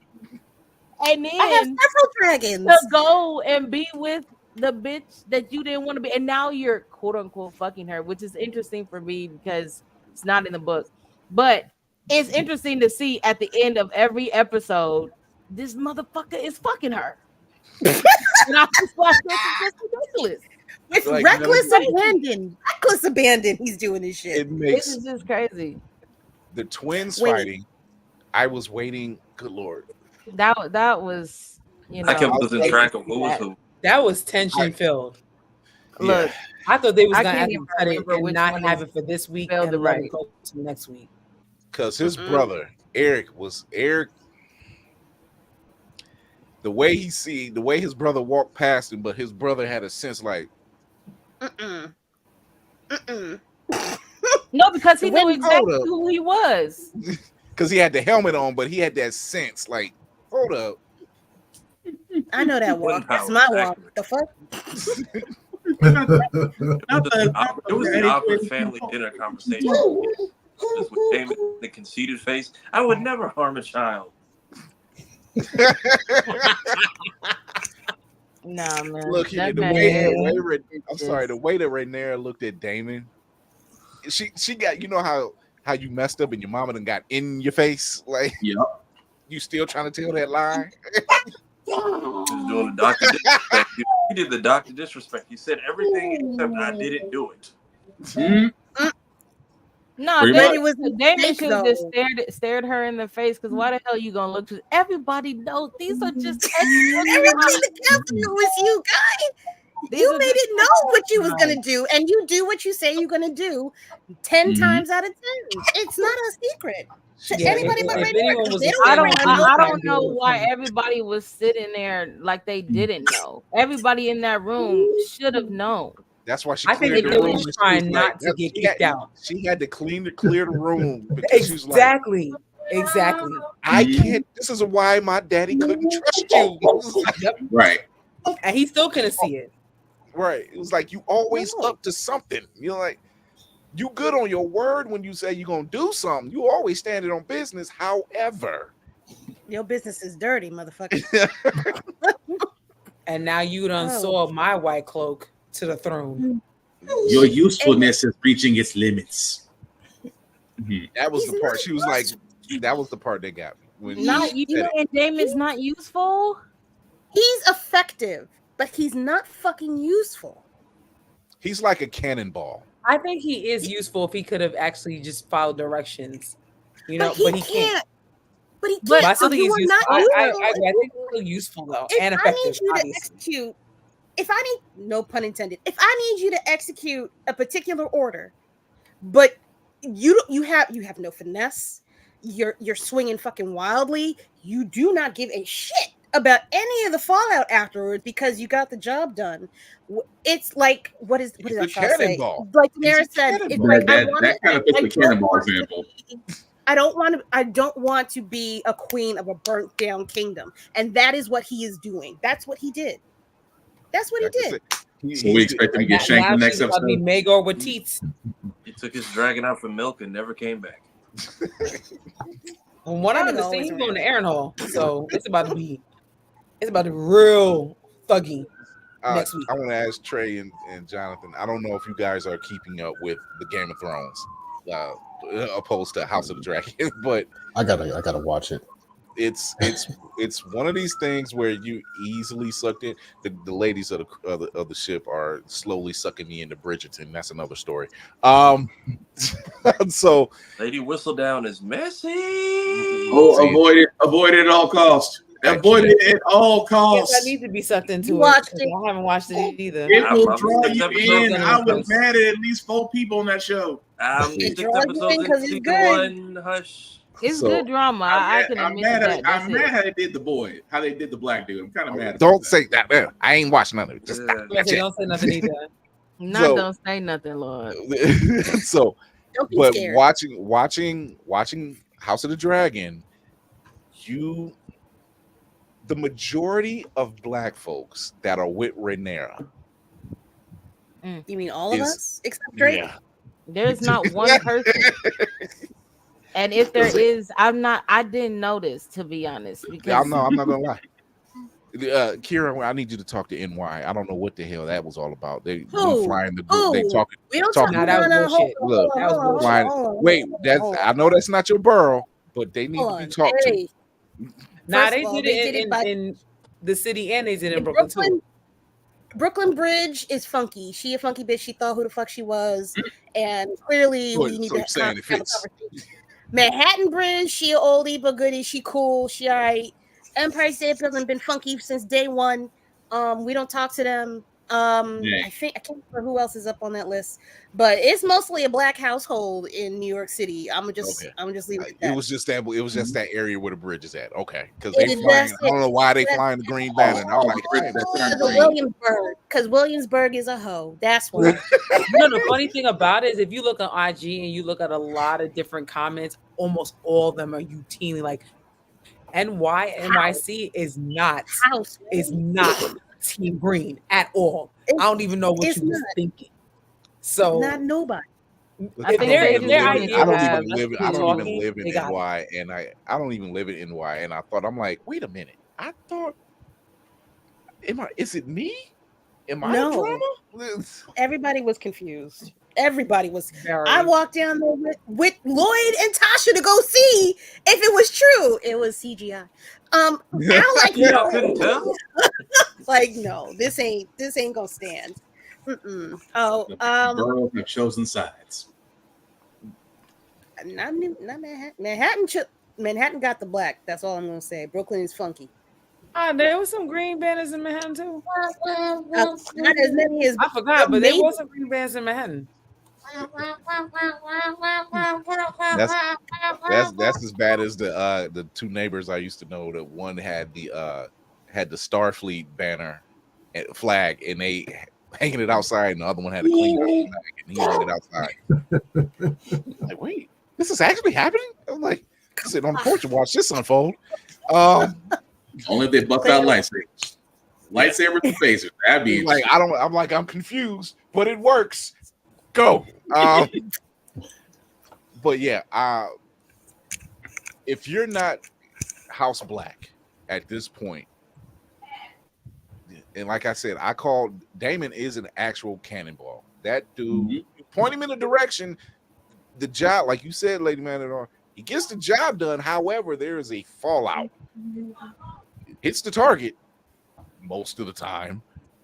And then I have several dragons to go and be with the bitch that you didn't want to be, and now you're quote unquote fucking her, which is interesting for me because it's not in the book, but it's interesting to see at the end of every episode this motherfucker is fucking her. And I was like, this is just ridiculous. It's like, reckless abandon. He's doing this shit. This is just crazy. The twins fighting. I was waiting. Good Lord. That was, you know, I kept losing track of who was who. That was tension filled. Look, I thought they was gonna have to cut it and not have it for this week and let it go to next week. Because his brother Eric, the way his brother walked past him, but his brother had a sense like, no, because he knew exactly who he was. Because he had the helmet on, but he had that sense like, hold up. I know that walk. That's my walk. The fuck? It was the awkward family dinner conversation. Just with Damon, the conceited face. I would never harm a child. Nah, man. Look, the way that Rhaenyra looked at Damon, she got, you know how you messed up and your mama done got in your face, like you still trying to tell that lie. He was doing the doctor disrespect. He did the doctor disrespect. He said everything except I didn't do it. No, Damon should have just stared her in the face. Because why the hell you gonna look to? Everybody knows these are just. Everybody in the company was you guys. You made it know what you was gonna do, and you do what you say you're gonna do 10 times out of 10. It's not a secret to anybody but I don't know why everybody was sitting there like they didn't know. Everybody in that room should have known. That's why she. I think they were trying not to get kicked out. She had to clear the room. Exactly. I can't. This is why my daddy couldn't trust you. Right. And he still couldn't see it. Right. It was like you always up to something. You're like, you good on your word when you say you're gonna do something. You always standing on business. However, your business is dirty, motherfucker. And now you done saw my white cloak to the throne. Your usefulness is reaching its limits. That was the part. She was like, that was the part that got me. When not you and Damon's not useful. He's effective, but he's not fucking useful. He's like a cannonball. I think he is useful if he could have actually just followed directions, you know. But he can't. But he can't. I still think he's useful. I think he's still useful though, and effective. I need you to execute. If I need, no pun intended. If I need you to execute a particular order, but you have no finesse, you're swinging fucking wildly. You do not give a shit about any of the fallout afterwards because you got the job done. It's like what is that say? Like Daenerys said, it's like that kind of fits the cannonball example. I don't want to be a queen of a burnt down kingdom, and that is what he is doing. That's what he did. That's what he did. So we expect him to get shanked in the next episode. Be Magor with teats. He took his dragon out for milk and never came back. From what I understand, he's going to Aaron so it's about to be real thuggy next week. I want to ask Trey and Jonathan. I don't know if you guys are keeping up with the Game of Thrones, opposed to House of the Dragon, but I gotta watch it. It's one of these things where you easily sucked in. The ladies of the ship are slowly sucking me into Bridgerton. That's another story. So Lady Whistledown is messy. Oh, avoid it at all costs. Avoid it at all costs. Yes, I need to be sucked into it. I haven't watched it either. It will draw you in. I was mad at least 4 people on that show. It draws you in because it's good. Hush. It's good drama. I can admit that. I'm mad how they did the boy, how they did the black dude. I'm kind of mad. Don't say that, man. I ain't watching none of it. Just stop. Don't say nothing either. Don't say nothing, Lord. So, don't be but scared. watching House of the Dragon, the majority of black folks that are with Rhaenyra. You mean all of us except Drake? Yeah. There's not one person. And if there is, I didn't notice, to be honest. Because I'm not gonna lie. Kira, I need you to talk to NY. I don't know what the hell that was all about. They flying the group. They talking. We don't talking. talk that was bullshit. Look, wait, I know that's not your borough, but they need to be talked to. Nah, they did it in the city and they did it in Brooklyn too. Brooklyn Bridge is funky. She a funky bitch. She thought who the fuck she was, and clearly we need to have a conversation. Manhattan Bridge, she a oldie but goodie. She cool. She all right. Empire State Building been funky since day one. We don't talk to them. I think I can't remember who else is up on that list, but it's mostly a black household in New York City. I'm gonna just leave it at that. It was just that area where the bridge is at. Okay, because they flying. I don't know why they flying the green banner. I'm like, Williamsburg, because Williamsburg is a hoe. That's why. The funny thing about it is, if you look on IG and you look at a lot of different comments, almost all of them are routinely like, NYC is not Team Green at all. I don't even know what you was thinking. So not nobody. I don't even live in NY, and I don't even live in NY, and I'm like, wait a minute. I thought, is it me? Am I No. drama? Everybody was confused. Everybody was. Very. I walked down there with Lloyd and Tasha to go see if it was true. It was CGI. I'm like, Y'all couldn't tell? like, no, this ain't gonna stand. Mm-mm. Oh, Girls have chosen sides. not Manhattan got the black. That's all I'm gonna say. Brooklyn is funky. There was some green banners in Manhattan too. Not as many as I forgot, but there maybe- was some green banners in Manhattan. That's as bad as the two neighbors I used to know. That one had the Starfleet banner and flag, and they hanging it outside, and the other one had a clean flag, and he hung it outside. Like, wait, this is actually happening? I'm like, sit on the porch and watch this unfold. Only if they bust out lightsabers. Lightsabers and phasers. That'd be like I'm confused, but it works. Go. But yeah, if you're not House Black at this point, and like I said, I called Damon is an actual cannonball. That dude, you point him in a direction, the job, like you said, Lady Manador, he gets the job done. However, there is a fallout. Hits the target most of the time,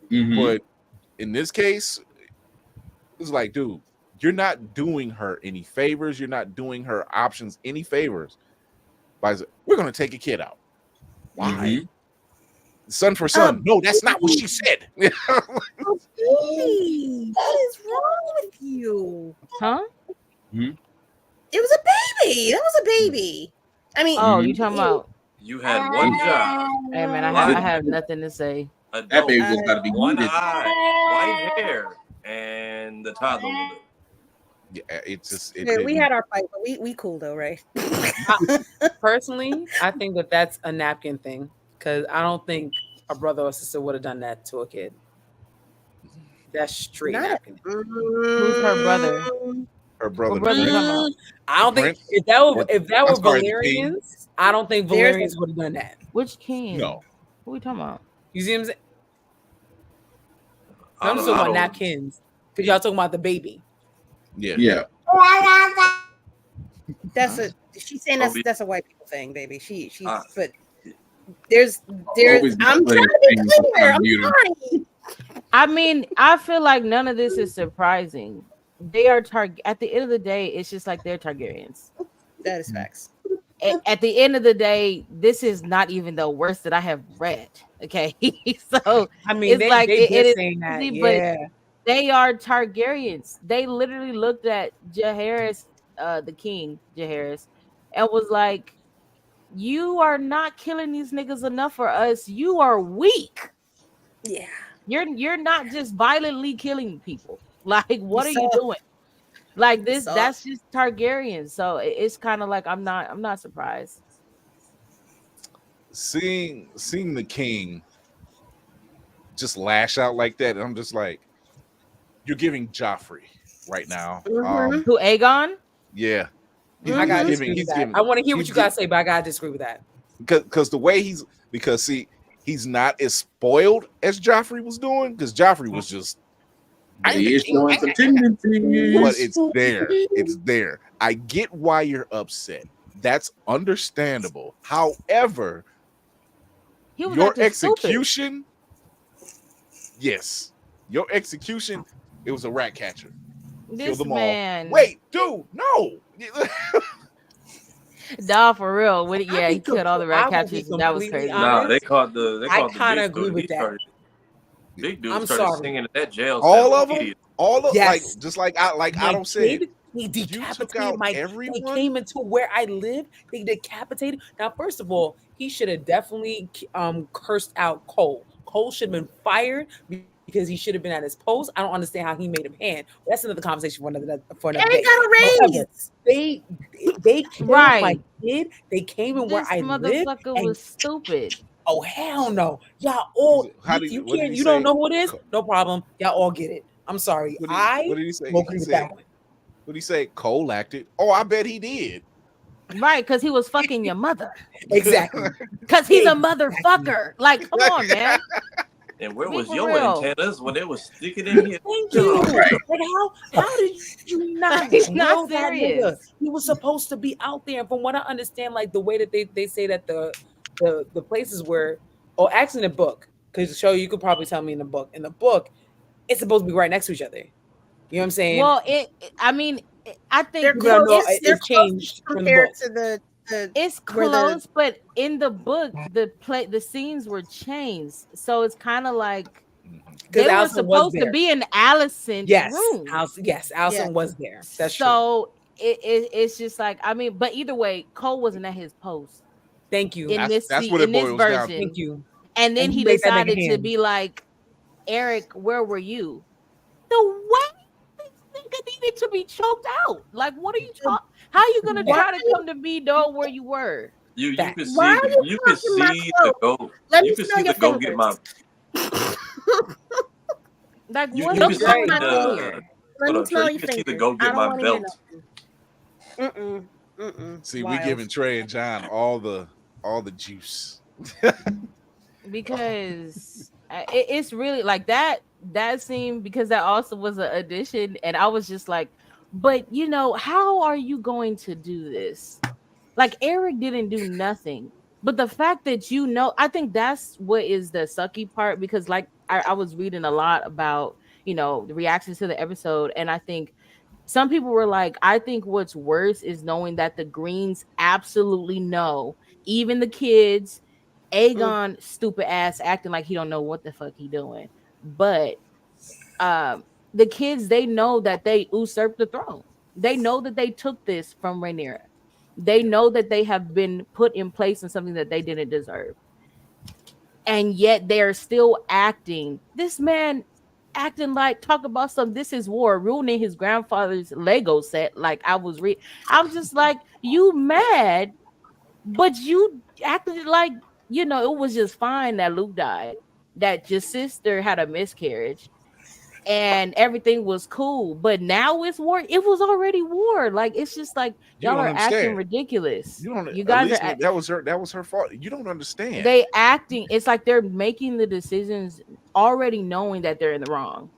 but in this case, it's like, dude, you're not doing her any favors. You're not doing her options any favors. We're going to take a kid out. Why? Son for son. No, that's not what she said. What is wrong with you? Huh? It was a baby. That was a baby. I mean, Oh, you talking about? You had one job. Hey man, I have nothing to say. That baby was got to be one muted. eye, white hair, and the toddler will do. Yeah, it's just we had our fight, but we cool though, right? Personally, I think that's a napkin thing because I don't think a brother or sister would have done that to a kid. That's straight napkin. Who's her brother? Her brother. What brother you talking about? I don't think if that were Valerians, I don't think There's Valerians would have done that. Which king? No. Who we talking about? You see what I'm saying? I I'm don't- talking I about don't- napkins because y'all talking about the baby. Yeah. That's she's saying Obi- that's a white people thing, baby. She's Ah. but there's Always I'm putting trying to be things on clear. I'm mute. sorry. I mean, I feel like none of this is surprising. They are at the end of the day, it's just like they're Targaryens. That is facts. At the end of the day, this is not even the worst that I have read. Okay, so I mean, it's they like did it is saying that, easy, yeah. but they are Targaryens. They literally looked at Jaehaerys, the king Jaehaerys, and was like, "You are not killing these niggas enough for us. You are weak. Yeah, you're not just violently killing people. Like, what are you So- doing? Like this? So- That's just Targaryen. So it's kind of like I'm not surprised. Seeing the king just lash out like that, I'm just like, you're giving Joffrey right now. Who, Aegon? Yeah. I gotta He's disagree with that. giving- I want to hear what he's you guys say, but I gotta disagree with that. because the way he's not as spoiled as Joffrey was doing, because Joffrey was just, He is showing some tendencies. but it's there. It's there. I get why you're upset. That's understandable. However, He was your acting stupid. execution, yes, your execution, it was a rat catcher. Kill This them man. all. Wait, dude, no. Nah, for real. With it, I'll yeah, be he killed all the I rat will be catchers. And that was completely crazy. honest. Nah, they caught the. I Big kinda dude. agree with He that. started- Big dude I'm started sorry. singing at that jail. all cell. of them, Idiot. like Yes. just like I My don't say. kid, They You took decapitated out my. everyone? They came into where I live. They decapitated. Now, first of all, he should have definitely cursed out Cole. Cole should have been fired because he should have been at his post. I don't understand how he made him hand. That's another conversation for another day. and he got a However, raise. they killed Right. my kid. They came in where This I live. motherfucker and- was stupid. Oh hell no! Y'all all How you, did- you what did can't. he You don't say? know who it is. No problem. Y'all all get it. I'm sorry. What I did he say? will He agree with said, that one. what did he say? Cole acted. Oh, I bet he did. Right, because he was fucking your mother. Exactly. Because he's a motherfucker. Like, come on, man. And where Be was for your real. antennas when they was sticking in here? Thank you. Right. Like how did you not He's know not that nigga? serious. He was supposed to be out there. And from what I understand, like the way that they say that the places were, actually in the book, because show you could probably tell me in the book. In the book, it's supposed to be right next to each other. You know what I'm saying? Well, I mean, I think They're Even though close. it's They're changed close from the compared book. to the it's where the- close, but in the book, the scenes were changed, so it's kind of like they were Allison was supposed to there. be in Allison's Yes, room. Allison Yeah. was there. That's true. So it's just like, I mean, but either way, Cole wasn't at his post Thank you. in this That's what it in this boils down to. version. Thank you. And then And he you made that nigga decided to hand. be like, Eric, where were you? The way this nigga needed to be choked out. Like, what are you talking? How are you gonna try to come to me, know where you were? You Facts. could see Why are you you could touching my see the go. Let You me could smell see your the go get my. Like, You what could are you see talking my about? finger. the. Let Hold me on, smell Trey, your you can see the fingers. go I get don't my want to hear belt. nothing. Mm-mm. See, Wild. we giving Trey and John all the juice. Because it's really like that scene, because that also was an addition, and I was just like, but you know, how are you going to do this? Like, Eric didn't do nothing, but the fact that, you know, I think that's what is the sucky part, because like I was reading a lot about, you know, the reactions to the episode, and I think some people were like, I think what's worse is knowing that the Greens absolutely know, even the kids, Aegon stupid ass acting like he don't know what the fuck he doing, but the kids, they know that they usurped the throne. They know that they took this from Rhaenyra. They know that they have been put in place in something that they didn't deserve, and yet they're still acting. This man acting like, talk about some, this is war, ruining his grandfather's Lego set. Like, I'm just like, you mad, but you acted like, you know, it was just fine that Luke died, that your sister had a miscarriage, and everything was cool. But now it's war. It was already war. Like, it's just like, You y'all don't are acting understand. ridiculous. You don't. You guys Elise, are that was her fault. You don't understand. they acting. It's like they're making the decisions already knowing that they're in the wrong.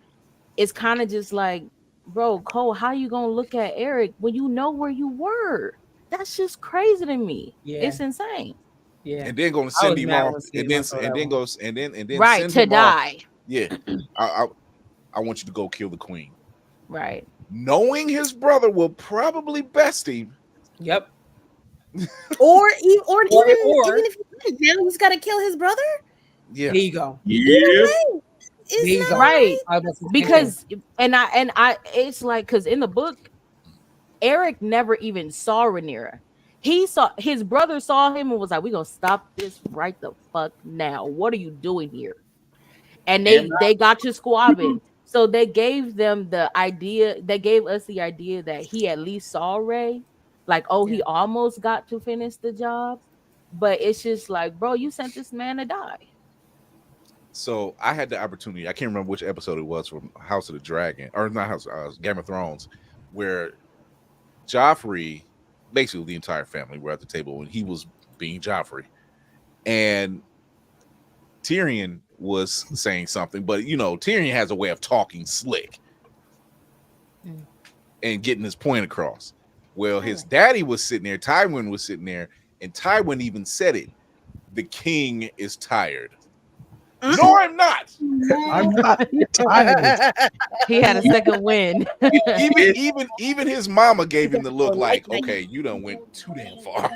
It's kind of just like, bro, Cole, how you gonna look at Eric when you know where you were? That's just crazy to me. Yeah. It's insane. Yeah. And then gonna I send was him mad off, when Steve and then Martin saw and that then one. goes and then Right, send to him off. die. Yeah, I want you to go kill the queen, Right. knowing his brother will probably best him. Yep. Or even Or- if he did, now he's got to kill his brother. Yeah, There you go. Yeah. It's There you not go. Right. I was about to say the same Because thing. and I it's like, because in the book, Eric never even saw Rhaenyra. He saw his brother, saw him and was like, "We gonna stop this right the fuck now. What are you doing here?" And they got to squabbing. So they gave them the idea. They gave us the idea that he at least saw Ray, like, oh, he almost got to finish the job. But it's just like, bro, you sent this man to die. So I had the opportunity. I can't remember which episode it was from House of the Dragon, or not House, Game of Thrones, where Joffrey, basically the entire family, were at the table when he was being Joffrey, and Tyrion was saying something, but you know, Tyrion has a way of talking slick and getting his point across. Well, his daddy was sitting there, Tywin was sitting there, and Tywin even said it: the king is tired. No, I'm not. I'm not tired. He had a second win. even his mama gave him the look like, okay, you done went too damn far.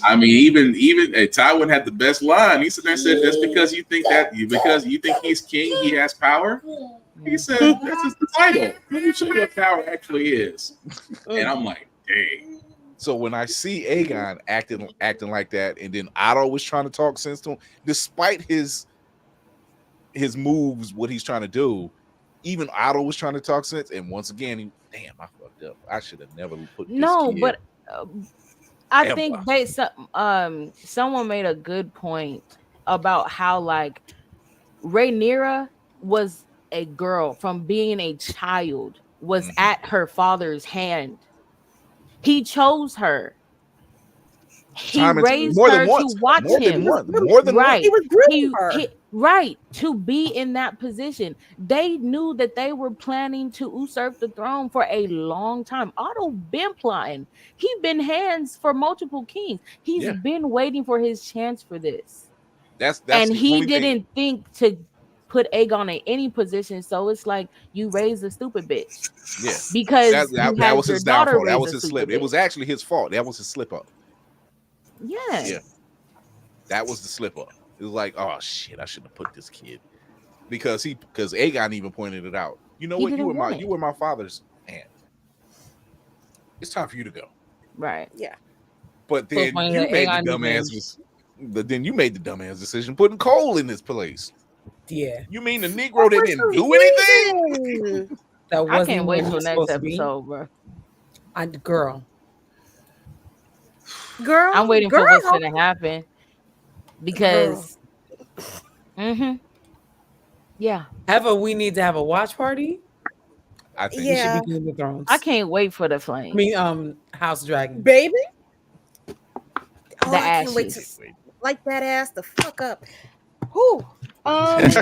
I mean, even Tywin had the best line. He said, "That's because you think he's king, he has power." He said, "That's just the title. Let me show you what power actually is." And I'm like, dang. So when I see Aegon acting like that, and then Otto was trying to talk sense to him, despite his moves, what he's trying to do, even Otto was trying to talk sense, and once again, damn, I fucked up. I should have never put this kid. But I Ever. think someone made a good point about how, like, Rhaenyra was a girl from being a child, was at her father's hand. He chose her. He raised her to watch him. More than right. He was grooming her. Right, to be in that position. They knew that they were planning to usurp the throne for a long time. Otto been plotting. He been hands for multiple kings. He's Yeah. been waiting for his chance for this. That's And the he only thing. didn't think to put Aegon in any position. So it's like you raised a stupid bitch. Yeah, Because that you had was your his daughter downfall. That raise was a his stupid slip. It was bitch. actually his fault. That was his slip up. Yeah. Yeah, that was the slip up. It was like, oh shit, I shouldn't have put this kid because Aegon even pointed it out. You know He what? didn't want it. You were my father's man. It's time for you to go. Right. Yeah. But So then funny you that made the Aegon dumbass. But then you made the dumbass decision putting Cole in this place. Yeah, You mean the Negro that didn't do anything? that I wasn't can't wait where till he's next supposed to be. episode, bro. Girl, I'm waiting for girl. what's gonna happen. Because yeah. we need to have a watch party. I think We should be Game of Thrones. I can't wait for the flame. I mean, House Dragon. Baby. The I can't wait to ashes. light that ass the fuck up. Whew. Because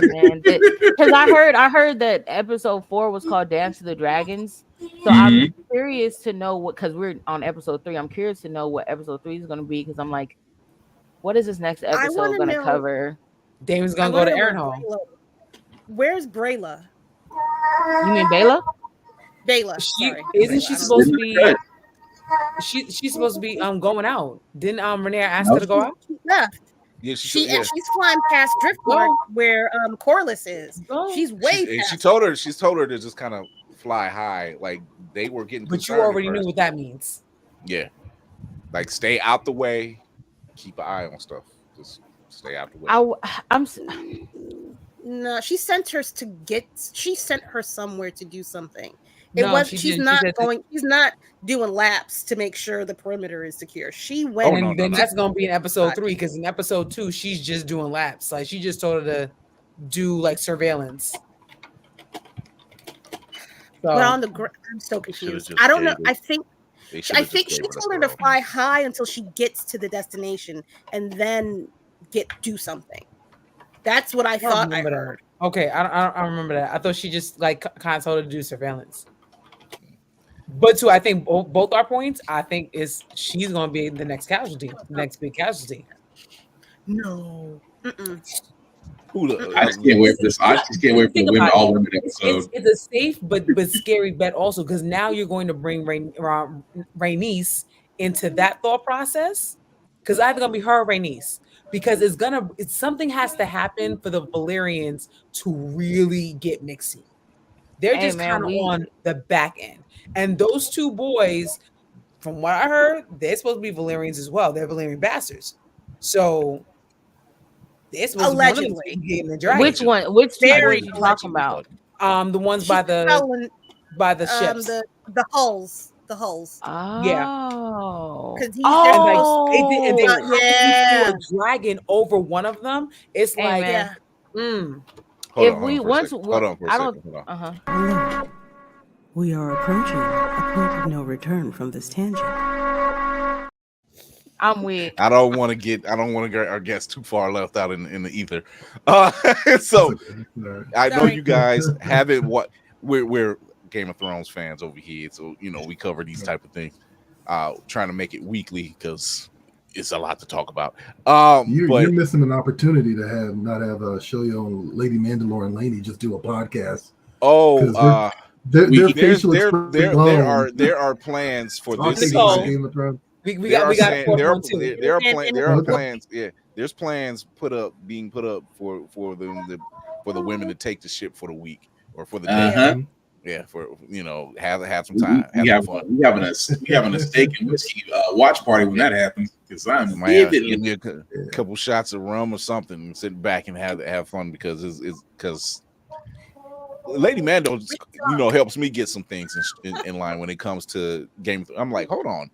I heard that episode 4 was called Dance to the Dragons. So I'm curious to know what, because we're on episode 3. I'm curious to know what episode 3 is going to be, because I'm like, what is this next episode going to cover? Damon's gonna go to Aaronhall. Where's Brayla? You mean Bayla? Bayla. Isn't she supposed to be? She's supposed to be going out. Didn't Rhaenyra ask her to go out? She left. Yeah, And she's flying past Driftmark where Corliss is. She's way past. She's told her to just kind of fly high, like they were getting. But you concerned at already knew first. what that means. Yeah, like stay out the way, keep an eye on stuff. Just stay out the way. No, she sent her somewhere to do something. She's not doing laps to make sure the perimeter is secure. She went. Then that's gonna be in episode 3, because in episode 2 she's just doing laps. Like she just told her to do like surveillance. But on the ground, I'm so confused. I don't know. I think she told her to fly high until she gets to the destination and then do something. That's what I thought I heard. Okay, I remember that. I thought she just like kind of told her to do surveillance. But I think both our points, I think is she's gonna be the next casualty, the next big casualty. No. I just can't wait for this. I just can't wait for the women, all women episode. It's a safe but scary bet also, because now you're going to bring Rhaenys into that thought process, because either gonna be her or Rhaenys, because something has to happen for the Valyrians to really get mixy. They're just kind of on the back end, and those two boys, from what I heard, they're supposed to be Valyrians as well. They're Valyrian bastards, so. Allegedly. Which one? Which two are you talking about? The ones by the ships. The hulls. The hulls. Oh. Yeah. Because they a dragon over one of them. It's like We are approaching a point of no return from this tangent. I'm weak. I don't want to get our guests too far left out in the ether. So I know you guys haven't we're Game of Thrones fans over here, so we cover these type of things. Trying to make it weekly because it's a lot to talk about. You're missing an opportunity to not have Shoyo and Lady Mandalore and Lainey just do a podcast. Oh, there are plans for this season. season. Game of Thrones. There are plans. Yeah, there's plans being put up for the women to take the ship for the week or for the day. Yeah, for have some time. We having a steak and whiskey watch party when that happens. Because give me a couple shots of rum or something and sit back and have fun, because it's Lady Mando helps me get some things in line when it comes to Game of Thrones. I'm like, hold on.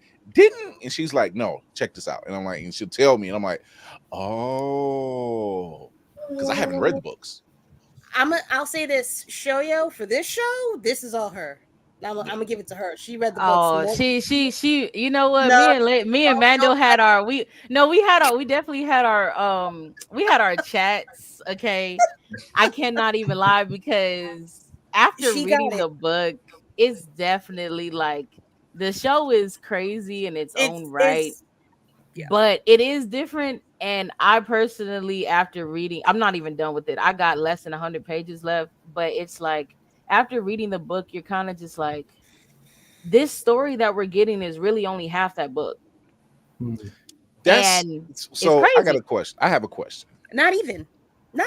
And she's like, no, check this out. And I'm like, and she'll tell me, and I'm like, oh, because I haven't read the books. I'll say this, Shoyo, for this show, this is all her. I'm gonna give it to her. She read the Oh, books. she. You know what? No. Me and Mando had our we definitely had our chats. Okay, I cannot even lie because after She got reading it. the book, it's definitely like the show is crazy in its own right, yeah. but it is different. And I personally, after reading, I'm not even done with it. I got less than 100 pages left, but it's like after reading the book, you're kind of just like, this story that we're getting is really only half that book. And so I got a question. I have a question. Not even.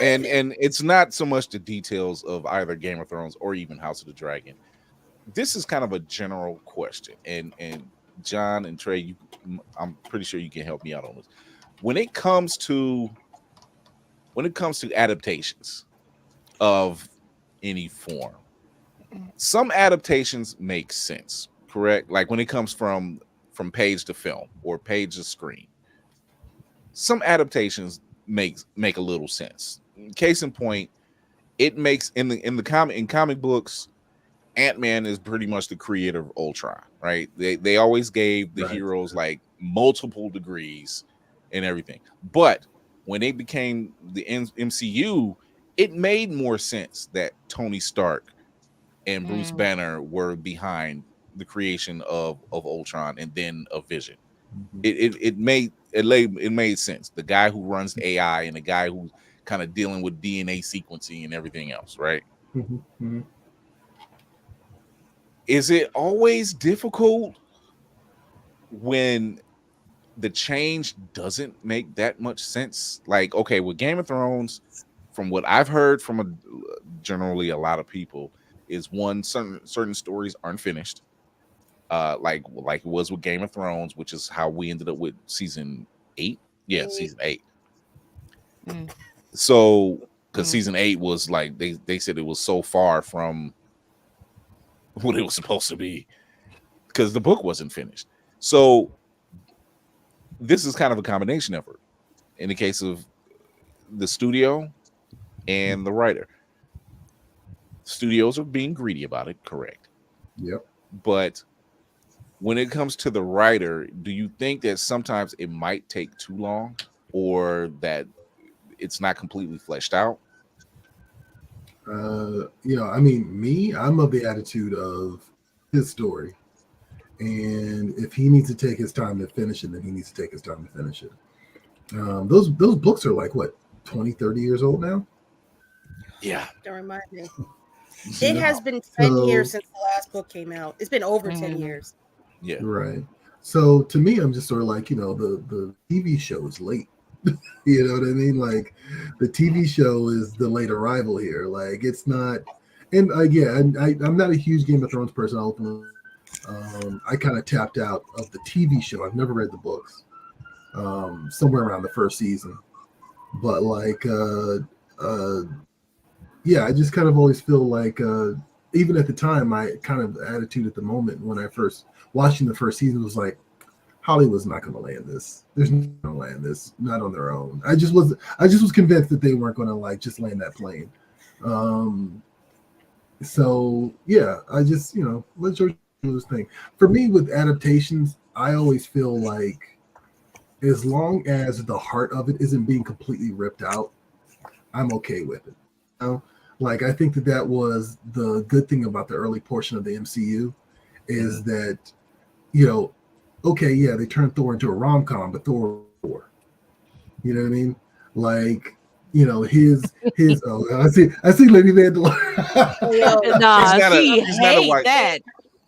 And it's not so much the details of either Game of Thrones or even House of the Dragon. This is kind of a general question, and John and Trey, I'm pretty sure you can help me out on this. When it comes to adaptations of any form, some adaptations make sense, correct? Like when it comes from page to film or page to screen. Some adaptations make a little sense. Case in point, it makes in comic books, Ant-Man is pretty much the creator of Ultron, right? They always gave the heroes like multiple degrees and everything. But when they became the MCU, it made more sense that Tony Stark and Bruce Banner were behind the creation of Ultron and then of Vision. It made sense. The guy who runs the AI and the guy who's kind of dealing with DNA sequencing and everything else, right? Is it always difficult when the change doesn't make that much sense? Like, okay, with Game of Thrones, from what I've heard from generally a lot of people, is one, certain stories aren't finished. Like it was with Game of Thrones, which is how we ended up with season 8. Yeah, season 8. So, because season 8 was like they said it was so far from what it was supposed to be because the book wasn't finished. So this is kind of a combination effort in the case of the studio and the writer. Studios are being greedy about it, correct? Yep. But when it comes to the writer, do you think that sometimes it might take too long or that it's not completely fleshed out? I mean, I'm of the attitude of his story. And if he needs to take his time to finish it, then he needs to take his time to finish it. Those books are like, what, 20, 30 years old now? Yeah. Don't remind me. It has been 10 years since the last book came out. It's been over 10 years. Yeah. Right. So to me, I'm just sort of like, the TV show is late. You know what I mean? Like the TV show is the late arrival here. Like it's not, and I'm not a huge Game of Thrones person. I kind of tapped out of the TV show. I've never read the books. Somewhere around the first season, but like, I just kind of always feel like, even at the time, my kind of attitude at the moment when I first watching the first season was like, Hollywood's not going to land this. There's no going to land this, not on their own. I just was convinced that they weren't going to like just land that plane. So yeah, I just let George do his thing. For me, with adaptations, I always feel like as long as the heart of it isn't being completely ripped out, I'm okay with it. Like I think that was the good thing about the early portion of the MCU is that okay, yeah, they turned Thor into a rom-com, but Thor, you know what I mean? Like, his I see Lady Vandalore. Nah, she hate that.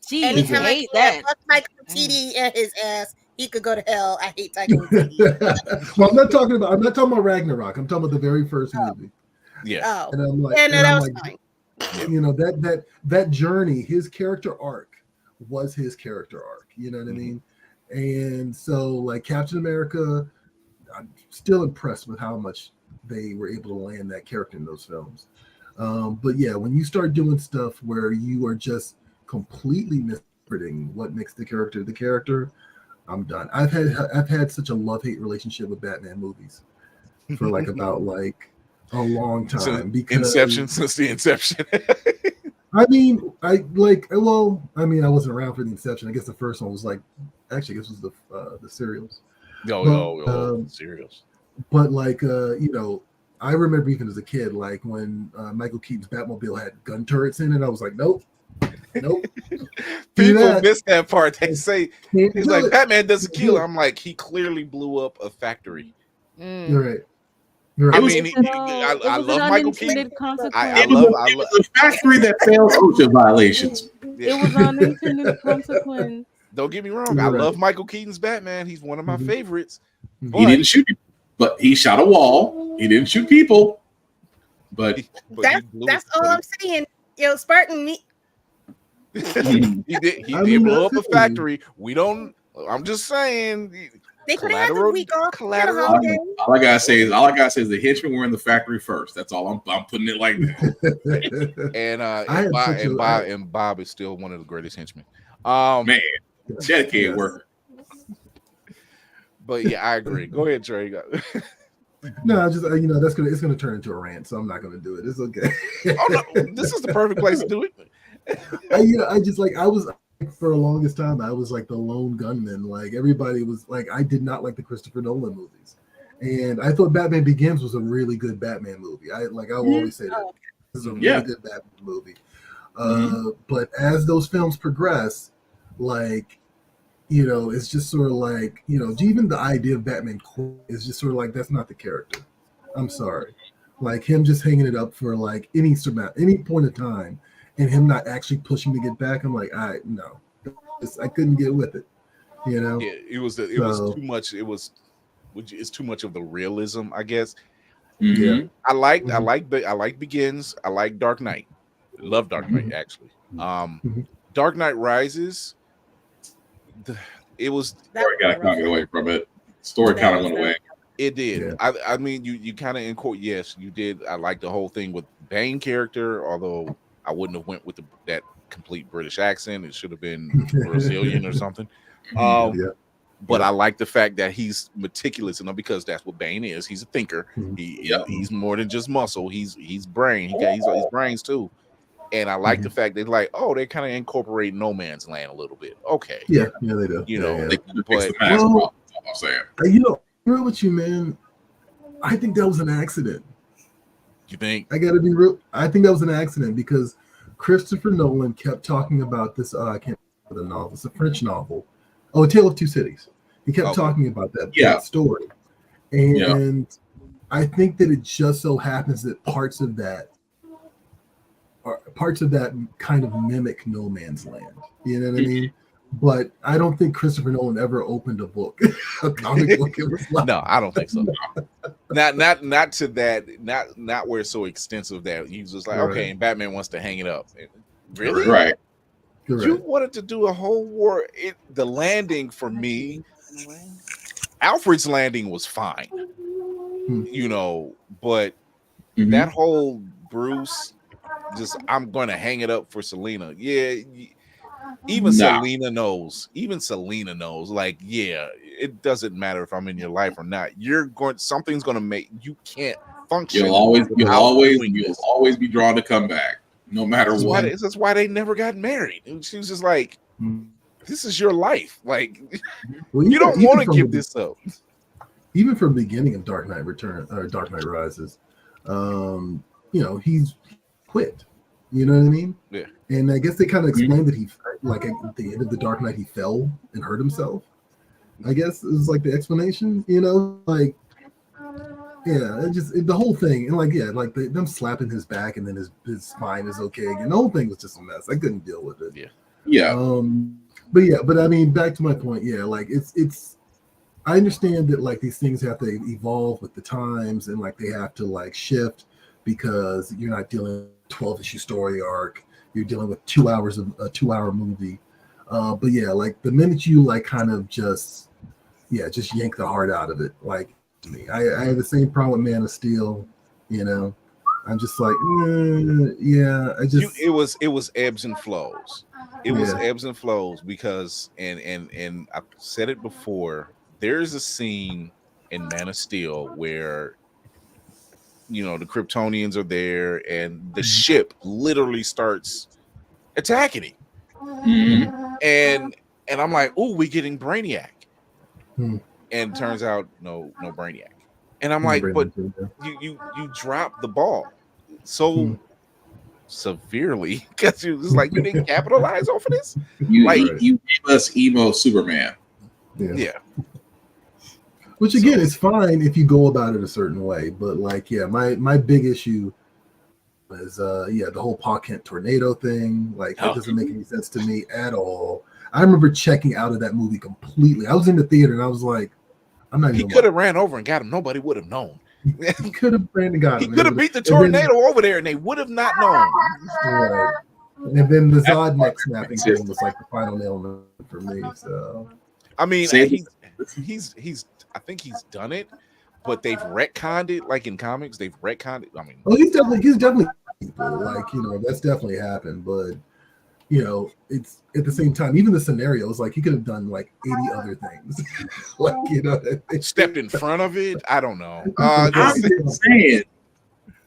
She Anytime hate I that. fuck Taika Waititi and his ass, he could go to hell. I hate Taika Waititi. Well, I'm not talking about Ragnarok. I'm talking about the very first movie. Yeah. Oh. And I'm like, that was fine. That journey, his character arc was his character arc. You know what I mean? And so, like Captain America, I'm still impressed with how much they were able to land that character in those films. But yeah, when you start doing stuff where you are just completely misinterpreting what makes the character, I'm done. I've had such a love-hate relationship with Batman movies for like about like a long time because Inception, since the inception. I mean, I like. Well, I mean, I wasn't around for the Inception. I guess the first one was like, actually, I guess it was the serials. Serials. But like, you know, I remember even as a kid, like when Michael Keaton's Batmobile had gun turrets in it, I was like, nope. People miss that part. They say Can't he's do like it. Batman doesn't kill. I'm like, he clearly blew up a factory. You're right. I mean, I love Michael Keaton. I It love was a factory that failed OSHA violations. It was unintended consequence. Don't get me wrong. I love Michael Keaton's Batman. He's one of my favorites. He didn't shoot people, but he shot a wall. He didn't shoot people. But That's all I'm saying. Yo, Spartan, me. he did blow up a factory. We don't. I'm just saying. They could have had the week off. Collateral. All I gotta say is the henchmen were in the factory first. That's all. I'm putting it like that. and Bob is still one of the greatest henchmen. Man, dedicated worker. But yeah, I agree. Go ahead, Trey. No, just you know, it's gonna turn into a rant, so I'm not gonna do it. It's okay. This is the perfect place to do it. I was for the longest time, I was like the lone gunman. Like everybody was like, I did not like the Christopher Nolan movies, and I thought Batman Begins was a really good Batman movie. I will always say that this is a really good Batman movie. But as those films progress, like, you know, it's just sort of like, you know, even the idea of Batman is just sort of like, that's not the character. I'm sorry, like him just hanging it up for like any point of time. And him not actually pushing to get back, I'm like, I couldn't get with it, you know. Yeah, it was too much. It's too much of the realism, I guess. Yeah, I like Begins. I like Dark Knight. Love Dark Knight actually. Dark Knight Rises. Story got kind of away from it. Story kind of went away. It did. Yeah. I mean, you kind of yes, you did. I like the whole thing with Bane character, although I wouldn't have went with that complete British accent. It should have been Brazilian or something. But I like the fact that he's meticulous enough, because that's what Bane is. He's a thinker. He's more than just muscle. He's brain. He's brains too. And I like the fact that they kind of incorporate No Man's Land a little bit. Okay. Yeah, they do. You know, I'm saying. You know, I'm real with you, man. I think that was an accident. You think? I gotta be real. I think that was an accident because Christopher Nolan kept talking about this. I can't remember the novel. It's a French novel. Oh, A Tale of Two Cities. He kept talking about that story. And I think that it just so happens that parts of that kind of mimic No Man's Land. You know what I mean? But I don't think Christopher Nolan ever opened a book, a comic book. It was like, no, I don't think so. Not to that. Not where it's so extensive that he's just like, okay, and Batman wants to hang it up. Really? Right. You wanted to do a whole war. The landing for me, Alfred's landing was fine, you know, but that whole Bruce, I'm going to hang it up for Selena. Yeah. Even Selena knows. Like, it doesn't matter if I'm in your life or not. Something's going to make you can't function. You'll always be drawn to come back, no matter what. That's why they never got married. And she was just like, this is your life. Like, you don't want to give this up. Even from the beginning of Dark Knight Rises, you know, he's quit. You know what I mean? Yeah. And I guess they kind of explained that he, like at the end of the Dark Knight, he fell and hurt himself. I guess it was like the explanation, you know, like, the whole thing. And like, them slapping his back and then his spine is okay again. The whole thing was just a mess. I couldn't deal with it. Yeah. But I mean, back to my point. Yeah. Like it's, I understand that like these things have to evolve with the times and like they have to like shift because you're not dealing with a 12-issue story arc. You're dealing with 2 hours of a 2-hour movie. But yeah, like the minute you like kind of just yank the heart out of it. Like me, I have the same problem with Man of Steel. You know, I'm just like, I just it was ebbs and flows. It was ebbs and flows because and I've said it before. There's a scene in Man of Steel where, you know, the Kryptonians are there and the ship literally starts attacking him. Mhm. And I'm like, oh, we getting Brainiac. Hmm. And turns out no Brainiac. And I'm No like, but Brainiac, yeah. you dropped the ball so Hmm. severely because you was like, you didn't capitalize off of this. You Like, you gave us emo Superman. yeah. Which again is fine if you go about it a certain way, but like, yeah, my big issue is the whole Pa Kent tornado thing. Like, that doesn't make any sense to me at all. I remember checking out of that movie completely. I was in the theater and I was like, I'm not. He could have ran over and got him. Nobody would have known. He could have ran and got He him. could have beat the tornado over there, and they would have not known. Right. And then the Zod neck snapping thing was like the final nail for me. So, I mean, Say- he's I think he's done it, but they've retconned it. Like in comics, they've retconned it. I mean, oh, he's definitely people. Like, you know, that's definitely happened, but you know, it's at the same time, even the scenario is like he could have done like 80 other things. Like, you know, stepped in front of it. I don't know. I'm just saying,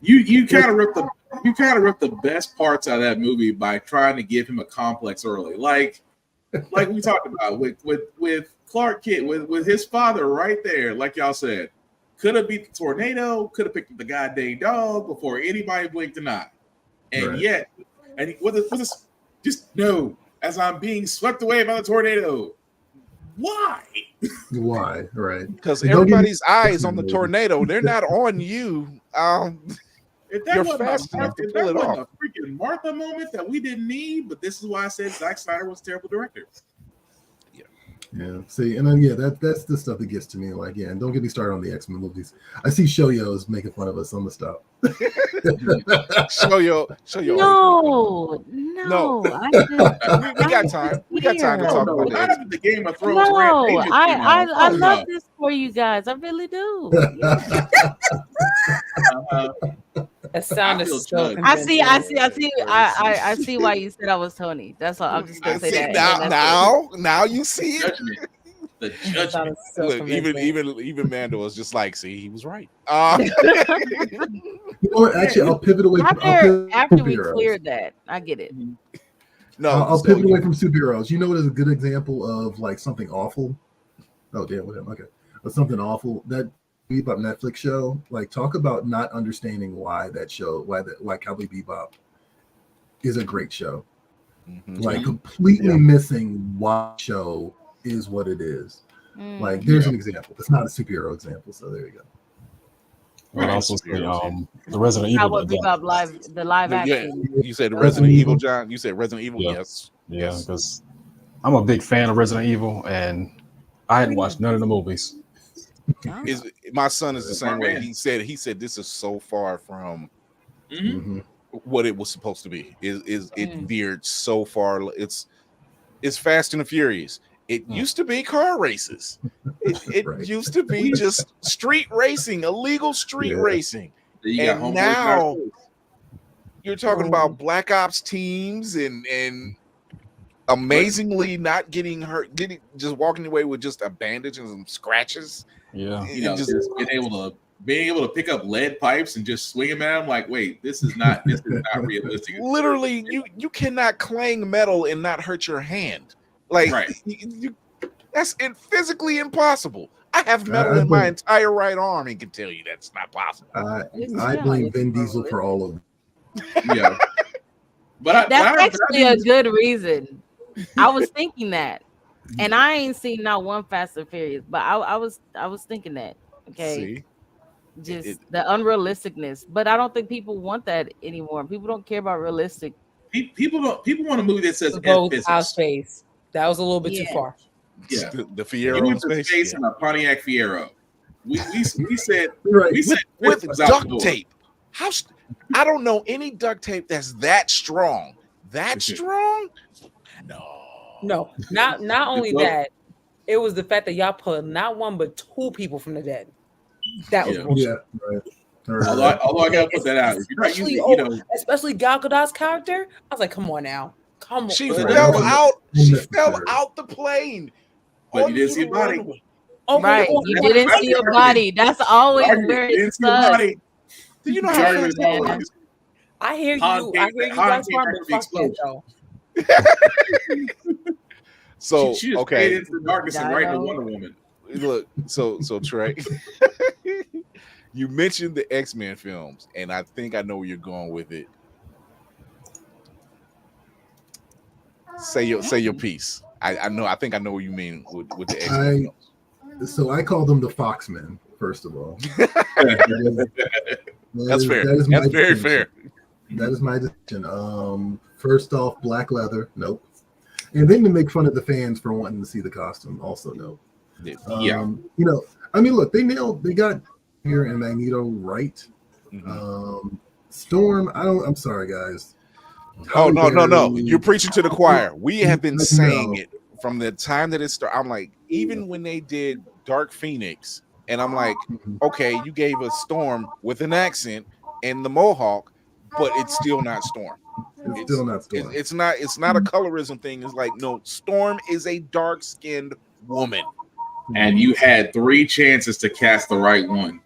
you kind of ripped the best parts out of that movie by trying to give him a complex early, like we talked about with Clark Kent, with his father right there, like y'all said, could have beat the tornado, could have picked up the goddamn dog before anybody blinked an eye, and Right. yet, and he, with this, just no, as I'm being swept away by the tornado. Why? Why? Right. Because And don't get me- everybody's eyes on the tornado. They're not on you. If that You're wasn't fast a enough to if pull that it wasn't off. a freaking Martha moment that we didn't need, but this is why I said Zack Snyder was a terrible director. Yeah. See, and then that's the stuff that gets to me. Like, yeah, and don't get me started on the X-Men movies. I see Shoyo's making fun of us. I'm gonna stop. Show your. No. We got time. We got time to talk about How that. did the Game of Thrones No, rampage came I out? love this for you guys. I really do. That sounded feel so. judged. I see why you said I was Tony. That's all. I'm just gonna say See, that. and then that's it. now you see it. Judgment. The That judgment. sounded so Look, convincing. even Mando was just like, see, he was right. You know what? Actually, I'll pivot away from After we superheroes. cleared that, I get it. No, I'll so pivot away from superheroes. You know what is a good example of like something awful? Oh damn, whatever. Okay, but something awful. That Bebop Netflix show. Like, talk about not understanding why Cowboy Bebop is a great show. Like, completely missing why the show is what it is. Like, there's an example. It's not a superhero example, so there you go. And also say, the Resident Evil. Cowboy Bebop live Yeah, action. you said Resident Evil, John. You said Resident Evil. Yeah. Yes. Yeah, because I'm a big fan of Resident Evil, and I hadn't watched none of the movies. Is my son is the same way. He said this is so far from what it was supposed to be. It veered so far. It's Fast and the Furious. It used to be car races. It Right. used to be just street racing, illegal street racing. Then you got And Homeboy now Guys. you're talking about Black Ops teams and amazingly not getting hurt, just walking away with just a bandage and some scratches. Yeah, You know, just being able to pick up lead pipes and just swing them at them. Like, wait, this is not realistic. Literally, you cannot clang metal and not hurt your hand. Like, Right. that's physically impossible. I have metal in my entire right arm and can tell you that's not possible. I blame Vin Diesel for all of it. Yeah, but That's actually a good reason. I was thinking that, and I ain't seen not one Fast and Furious, but I was thinking that. Okay, See? just the unrealisticness. But I don't think people want that anymore. People don't care about realistic. people want a movie that says Go physics. out space. That was a little bit too far. Yeah, The he Fiero in went to space. space in a Pontiac Fiero. We said Right. we said With physics out the duct door. tape. I don't know any duct tape that's that strong. That strong? No, not only Well- that, it was the fact that y'all put not one but two people from the dead. That was Yeah. bullshit. Yeah, right. Although I gotta put that out. If you're not Especially, using, you know, especially Gal Gadot's character. I was like, come on now. Come on. She Right. fell out. She Unnecessary. fell out the plane. but you onto didn't see the a body. runway. Okay, Right, well, you that's- didn't that's see your the body. That's always Argument, where you it didn't see a sucks. body. Do you know The how argument fast is Man. always I hear you. Han I came hear you back- Han guys came from back the with the fuck that explosion. though. So she just okay, faded into the darkness and right into Wonder Woman. Look, so Trey, you mentioned the X-Men films, and I think I know where you're going with it. Say your piece. I know. I think I know what you mean with the X-Men films. So I call them the Foxmen. First of all, That's fair. That's very fair. That is my decision. First off, black leather. Nope. And then to make fun of the fans for wanting to see the costume. Also, no. Yeah. You know, I mean, look, they got here and Magneto right. Storm, I'm sorry, guys. Oh, no. You're preaching to the choir. We have been saying it from the time that it started. I'm like, even when they did Dark Phoenix, and I'm like, okay, you gave us Storm with an accent and the Mohawk, but it's still not Storm. It's still not Storm. It's not a colorism thing. It's like, no, Storm is a dark-skinned woman. And you had 3 chances to cast the right one.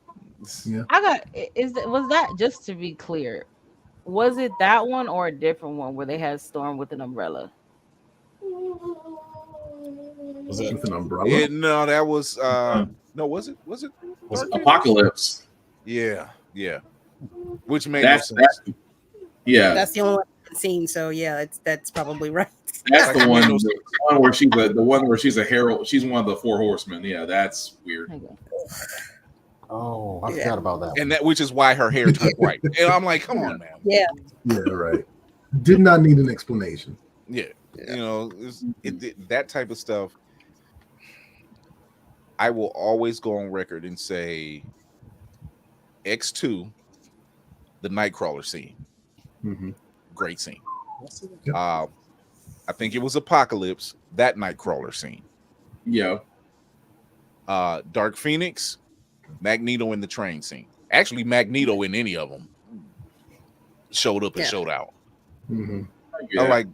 Yeah. Was that, just to be clear, was it that one or a different one where they had Storm with an umbrella? Was it with an umbrella? No, that was no, was it Apocalypse? Yeah. Which made That's no sense. That's the only one I've seen. So yeah, that's probably right. That's the one where she's a herald. She's one of the 4 horsemen. Yeah, that's weird. Oh, I forgot about that. And that, which is why her hair turned white. And I'm like, come on, man. Yeah, right. Did not need an explanation. Yeah. You know, that type of stuff. I will always go on record and say X2, the Nightcrawler scene. Great scene. I think it was Apocalypse, that Nightcrawler scene. Yeah. Dark Phoenix, Magneto in the train scene. Actually, Magneto in any of them showed up and showed out. I'm like,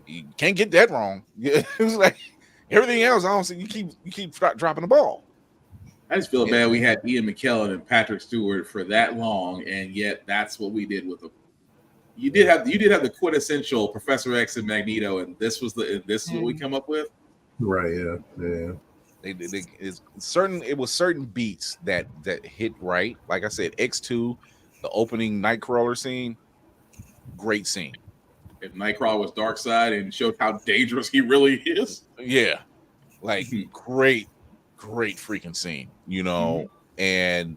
you can't get that wrong. It was like everything else. I don't see you keep dropping the ball. I just feel bad we had Ian McKellen and Patrick Stewart for that long, and yet that's what we did with them. You did have the quintessential Professor X and Magneto, and this is what we come up with. Right. Yeah. It was certain beats that hit right. Like I said, X2, the opening Nightcrawler scene, great scene. If Nightcrawler was Darkseid and showed how dangerous he really is. Yeah. Like great freaking scene, you know. And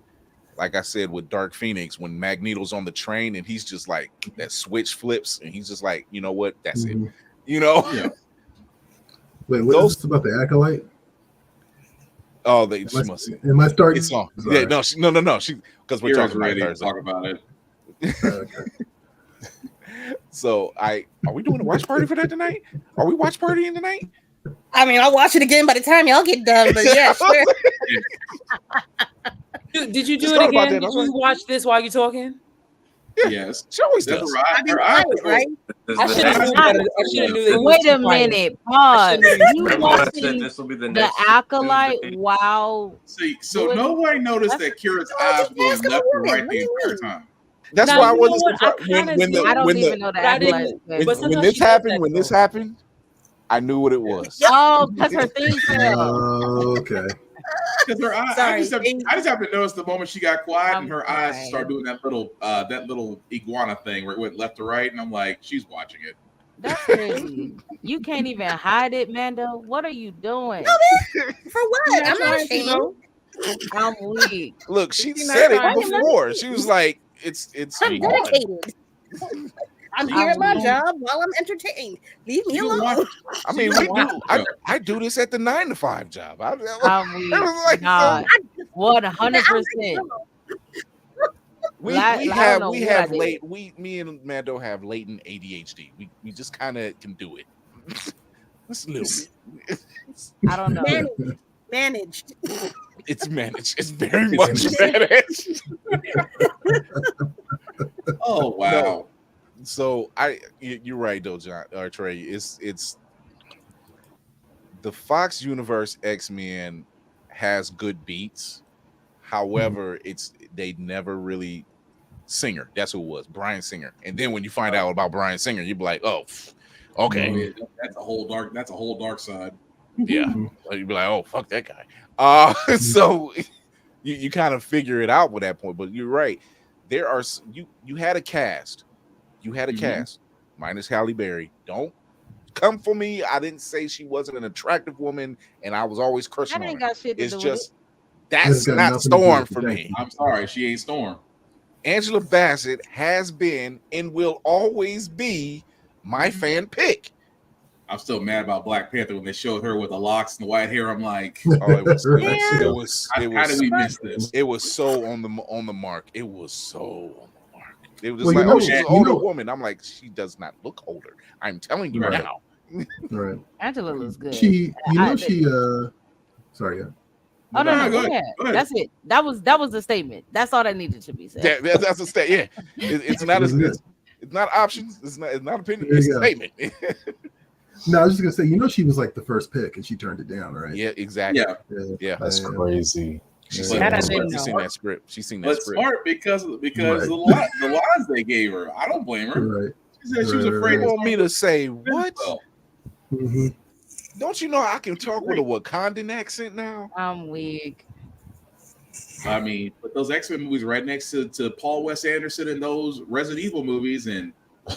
like I said with Dark Phoenix, when Magneto's on the train and he's just like that switch flips and he's just like, you know what, that's it. You know? Yeah. Wait, what is this about the Acolyte? Oh, am I starting? It's on. Yeah, no, she because we're talking about Thursday. Talk about it. Okay. So are we doing a watch party for that tonight? Are we watch partying tonight? I mean, I'll watch it again by the time y'all get done. But yeah, sure. Did you do it again? Did you watch this while you're talking? Yeah. Yes, she always does. Right? I should have knew that. Wait a minute, pause. You watching this will be the Acolyte? Wow. See, so nobody noticed that Kira's eyes were going left and right the entire time. That's now, why I wasn't surprised I don't even know that. When this happened, I knew what it was. Oh, because her thing fell. Okay. Because her eyes, I just have to notice the moment she got quiet and her eyes start doing that little iguana thing where it went left to right, and I'm like, she's watching it. That's crazy. You can't even hide it, Mando. What are you doing? For what? I'm not ashamed. I'm weak. Look, she said it before. She was like, "It's." I'm dedicated. I'm here at my job while I'm entertained. Leave me alone. I mean, I do this at the 9-to-5 job. I'm like, 100%. Me and Mando have latent ADHD. We just kind of can do it. Just a little bit. I don't know. Managed. It's managed. It's very much managed. Oh wow. No. So you're right though, John or Trey. It's the Fox Universe X-Men has good beats. However, they never really Singer. That's who it was, Bryan Singer. And then when you find out about Bryan Singer, you'd be like, oh, Okay. That's a whole dark side. Yeah. So you'd be like, oh, fuck that guy. So you kind of figure it out with that point. But you're right. There are you had a cast. You had a cast minus Halle Berry. Don't come for me. I didn't say she wasn't an attractive woman, and I was always crushing That on ain't her. got shit to It's do just with it. that's got not nothing to do Storm with it. for me. I'm sorry, she ain't Storm. Angela Bassett has been and will always be my fan pick. I'm still mad about Black Panther when they showed her with the locks and the white hair. I'm like, Oh, it was how did we miss this? It was so on the mark. It was so on the mark. It was Well, like, you know- she's an you older know- woman. I'm like, she does not look older. I'm telling you Right. now. Right. Angela looks good. She, sorry. Yeah. Oh no, go go ahead. ahead. That's it. That was the statement. That's all that needed to be said. That's a statement. Yeah, it's not it's not options. It's not opinion. There It's you a go. statement. No, I was just gonna say, she was like the first pick, and she turned it down, right? Yeah, exactly. Yeah. That's crazy. She's Yeah. seen that script. She's seen that But script. smart because Right. the lines they gave her. I don't blame her. Right. She said she was afraid. You want me to say what? Mm-hmm. Don't you know I can talk with a Wakandan accent now? I'm weak. I mean, put those X-Men movies right next to Paul Wes Anderson and those Resident Evil movies, and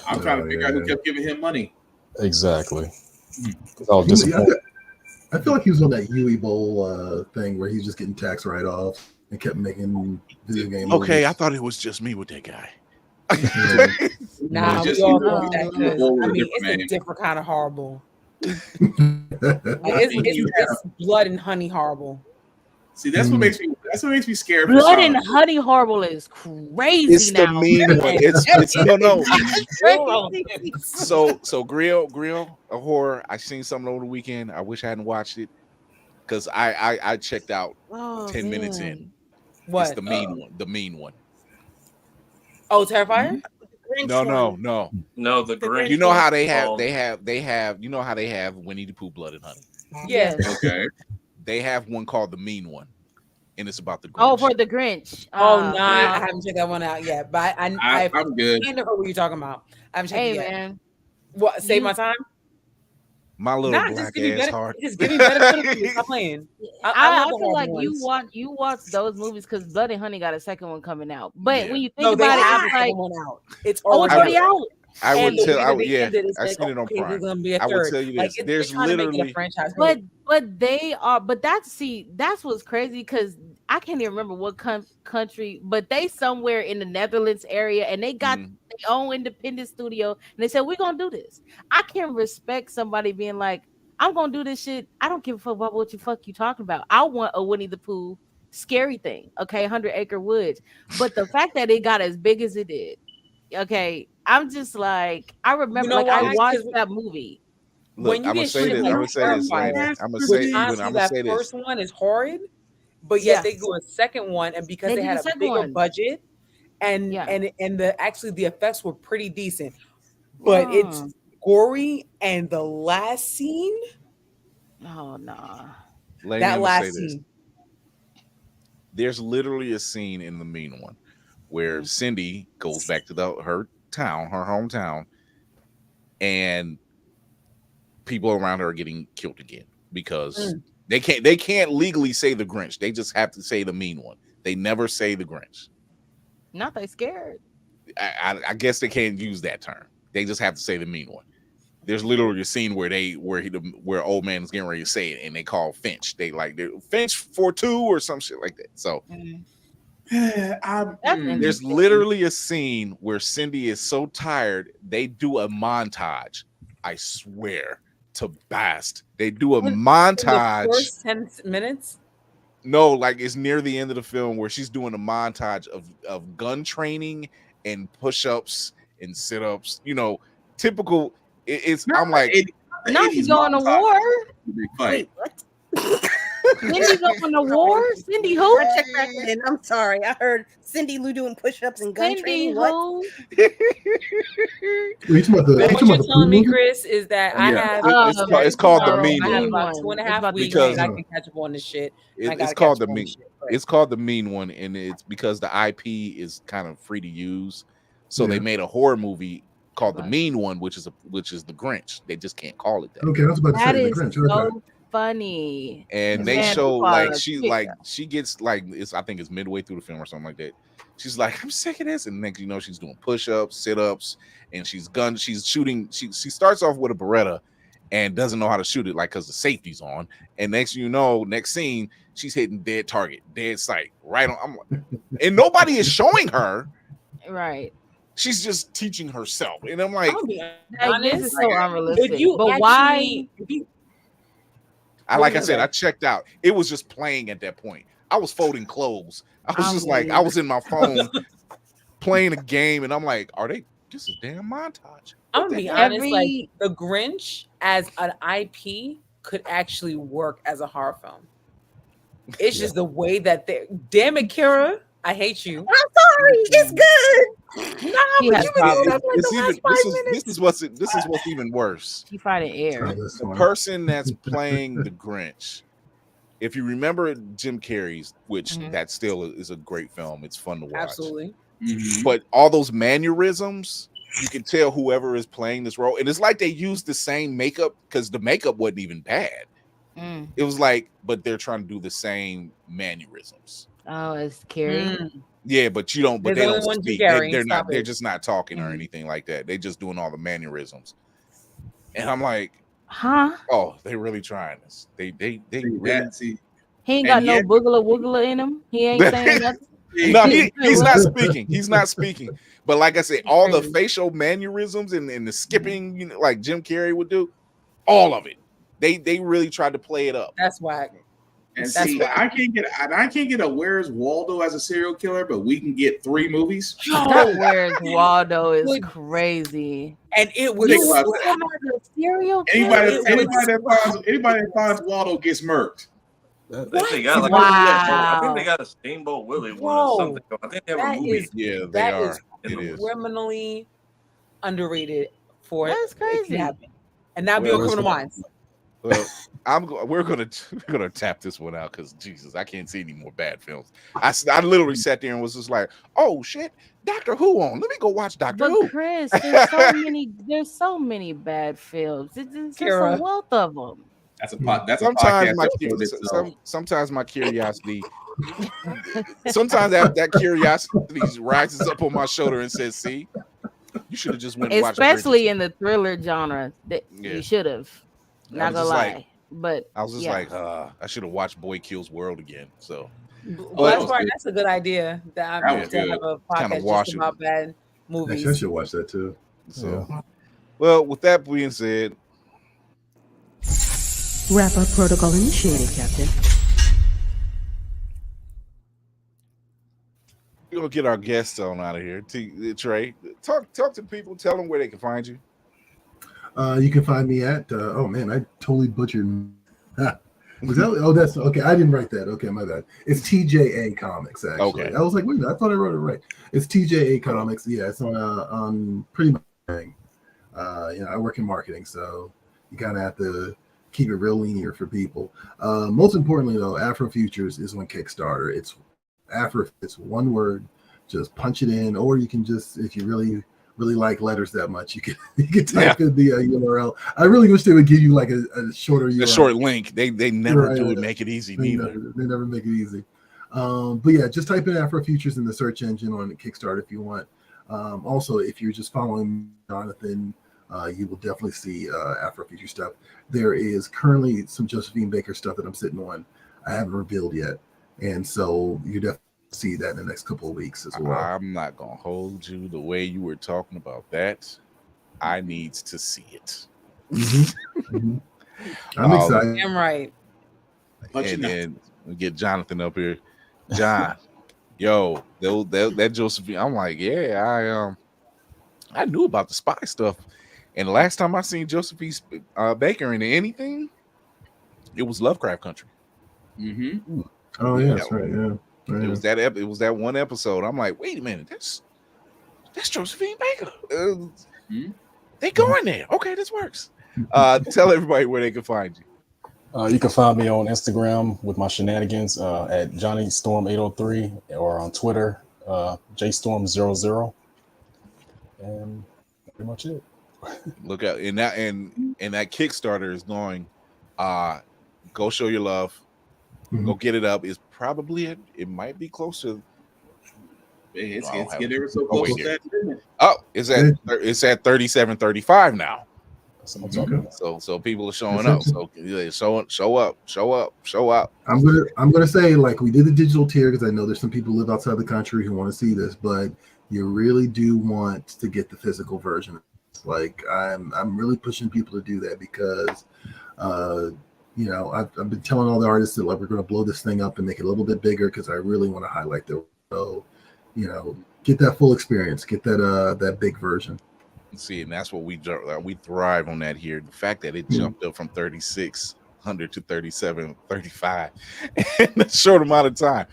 I'm trying to figure out who kept giving him money. Exactly. Oh, disappointed. I feel like he was on that Yui Bowl thing where he's just getting tax write-offs and kept making video game movies. Okay, I thought it was just me with that guy. Nah, Just we all you know know, that. Bowl was I mean, different, it's man. a different kind of horrible. I think you It's blood and honey horrible. See, that's what makes me scared. For Blood and Sonic. honey horrible is crazy It's the now. mean one. It's no. Crazy. So Grill, a horror. I seen something over the weekend. I wish I hadn't watched it because I checked out Oh, 10 minutes man. in. What? It's the mean one. The mean one. Oh, Terrifier? No. No, the Grinch. You know how they one. have. You know how they have Winnie the Pooh, Blood and Honey. Yes. Okay. They have one called the Mean One, and it's about the Grinch. Oh, for the Grinch. Oh, no, I yeah. haven't checked that one out yet. But I'm I good. kind of heard what you're talking about. I haven't checked Hey it yet. man, What? Save my time? My little Nah, black just give me ass better. heart. Just give me better. Stop playing. I love the feel like horror ones. you watch those movies because Blood and Honey got a second one coming out. But Yeah. when you think No, they about it, have it's a like, second one out. It's oh, it's already out. I would And the tell. way I that would, they yeah, ended is I like, seen it on okay, there's Prime. gonna be a I would third. tell you Like, this. they're There's trying to make it a literally franchise. But they are. But that's what's crazy because I can't even remember what country, but they somewhere in the Netherlands area, and they got their own independent studio, and they said we're gonna do this. I can respect somebody being like, I'm gonna do this shit. I don't give a fuck about what you talking about. I want a Winnie the Pooh scary thing, okay, 100 Acre Woods. But the fact that it got as big as it did, okay, I'm just like, I remember, You know like, I why? watched 'Cause that movie. Look, when you I'm gonna get say shit this. like I'm gonna say this, Terrifier, Raymond. I'm gonna which say. honestly, I'm gonna that say this. first one is horrid, but yet Yeah. they do a second one, and because They they did had a a second bigger one. budget, and Yeah. and the actually the effects were pretty decent, but it's gory, and the last scene, Oh nah. Lady, that I'm gonna last say this. scene, There's literally a scene in the Mean One where Cindy goes back to her hometown, and people around her are getting killed again because they can't legally say the Grinch. They just have to say the Mean One. They never say the Grinch. Not they scared. I guess they can't use that term. They just have to say the Mean One. There's literally a scene where old man is getting ready to say it, and they call Finch. They're Finch 42 or some shit like that. So there's literally a scene where Cindy is so tired they do a montage. I swear to Bast, they do a montage. in the first 10 minutes. No, like it's near the end of the film where she's doing a montage of gun training and push-ups and sit-ups. You know, typical. I'm like, Now she's going to war. Wait, what? Cindy going to war? Cindy who? I checked back in. I'm sorry. I heard Cindy Lou doing push-ups and gun Cindy training. who? What? What you're telling me, Chris, is that I have it's called the Mean I have One. about 2.5 weeks Because and I can catch up on this shit. it's called the Mean. It's called the Mean One, and it's because the IP is kind of free to use. So they made a horror movie called the mean one, which is the Grinch. They just can't call it that. Okay, I was about to That say the is Grinch. so Okay. funny. And they Man, show Tupac, she gets like I think it's midway through the film or something like that. She's like, I'm sick of this, and next you know she's doing push-ups, sit-ups, and she's shooting. She starts off with a Beretta and doesn't know how to shoot it, like because the safety's on. And next scene, she's hitting dead target, dead sight, right on. I'm like, and nobody is showing her. Right. She's just teaching herself, and I'm like, this is so unrealistic. If you but actually, why? Like I said, I checked out. It was just playing at that point. I was folding clothes. I was just like, I was in my phone playing a game, and I'm like, this is damn montage. I'm gonna be honest, like the Grinch as an IP could actually work as a horror film. It's just the way that they damn it, Kara, I hate you. I'm sorry, it's good. No, but this is what's even worse. You find it air. The person that's playing the Grinch. If you remember Jim Carrey's, which that still is a great film, it's fun to watch. Absolutely. But all those mannerisms, you can tell whoever is playing this role, and it's like they used the same makeup because the makeup wasn't even bad. It was like, but they're trying to do the same mannerisms. Oh, it's Carrie. Yeah, but you don't. But There's they only don't one speak. Carrie, They're not. stop They're it. just not talking or anything like that. They're just doing all the mannerisms. And I'm like, huh? Oh, they really trying this. They really see. He ain't got no boogler woogler in him. He ain't saying nothing. No, he's not speaking. He's not speaking. But like I said, all the facial mannerisms and the skipping, you know, like Jim Carrey would do, all of it. They really tried to play it up. That's whack. And see, I can't get a Where's Waldo as a serial killer, but we can get 3 movies. That Where's Waldo is crazy. And it was anybody that finds Waldo gets murked. I think they got I think they got a Steamboat Willie one or something. I think they have a movie. They are. It is criminally underrated for That's crazy. it to happen. And now be on Criminal Minds. Well, we're gonna tap this one out because Jesus, I can't see any more bad films. I literally sat there and was just like, oh shit, Doctor Who on. Let me go watch Doctor Who. But Chris, there's so many bad films. It's just a wealth of them. Sometimes my curiosity. Sometimes that curiosity rises up on my shoulder and says, "See, you should have just went and watched." Especially in the thriller genre, you should have. Not gonna lie, but I was just like, I should have watched Boy Kills World again. So, that's a good idea. That I'm going to have a podcast just about bad movies. Actually, I should watch that too. So, well, with that being said, wrap-up protocol initiated, Captain. we're gonna get our guests on out of here. Trey, talk to people. Tell them where they can find you. You can find me at oh man, I totally butchered. Was that, oh, that's okay. I didn't write that. Okay, my bad. It's TJA Comics actually. Okay. I was like, wait a minute, I thought I wrote it right. It's TJA Comics. Yeah, it's on pretty much everything. I work in marketing, so you kind of have to keep it real linear for people. Most importantly, though, AfroFutures is on Kickstarter. It's it's one word. Just punch it in, or you can just, if you really like letters that much, you can type in the URL. I really wish they would give you like a shorter URL. A short link. They never do it, make it easy neither. They never make it easy. But yeah, just type in AfroFutures in the search engine on Kickstarter if you want. Also, if you're just following Jonathan, you will definitely see AfroFuture stuff. There is currently some Josephine Baker stuff that I'm sitting on. I haven't revealed yet. And so you definitely see that in the next couple of weeks as well. I'm not gonna hold you the way you were talking about that. I needs to see it. I'm excited. I'm right. And then we get Jonathan up here. John, yo, that Josephine. I'm like, yeah, I knew about the spy stuff, and the last time I seen Josephine Baker in anything, it was Lovecraft Country. Mm-hmm. Oh yeah, that's right. Yeah. It was that one episode. I'm like, wait a minute, that's Josephine Baker. They go in there. Okay, this works. Tell everybody where they can find you. You can find me on Instagram with my shenanigans at JohnnyStorm803 or on Twitter JStorm00. And pretty much it. Look out, and that Kickstarter is going. Go show your love. Go get it up. It's probably it might be close to. It's getting ever so close to that. Oh, it's at 37.35 now. So people are showing up. So yeah, show up. I'm gonna say, like, we did the digital tier because I know there's some people who live outside the country who want to see this, but you really do want to get the physical version. Like, I'm really pushing people to do that because you know, I've been telling all the artists that, like, we're going to blow this thing up and make it a little bit bigger because I really want to highlight the, so, you know, get that full experience, get that big version. See, and that's what we thrive on that here. The fact that it jumped up from 3,600 to 37.35 in a short amount of time.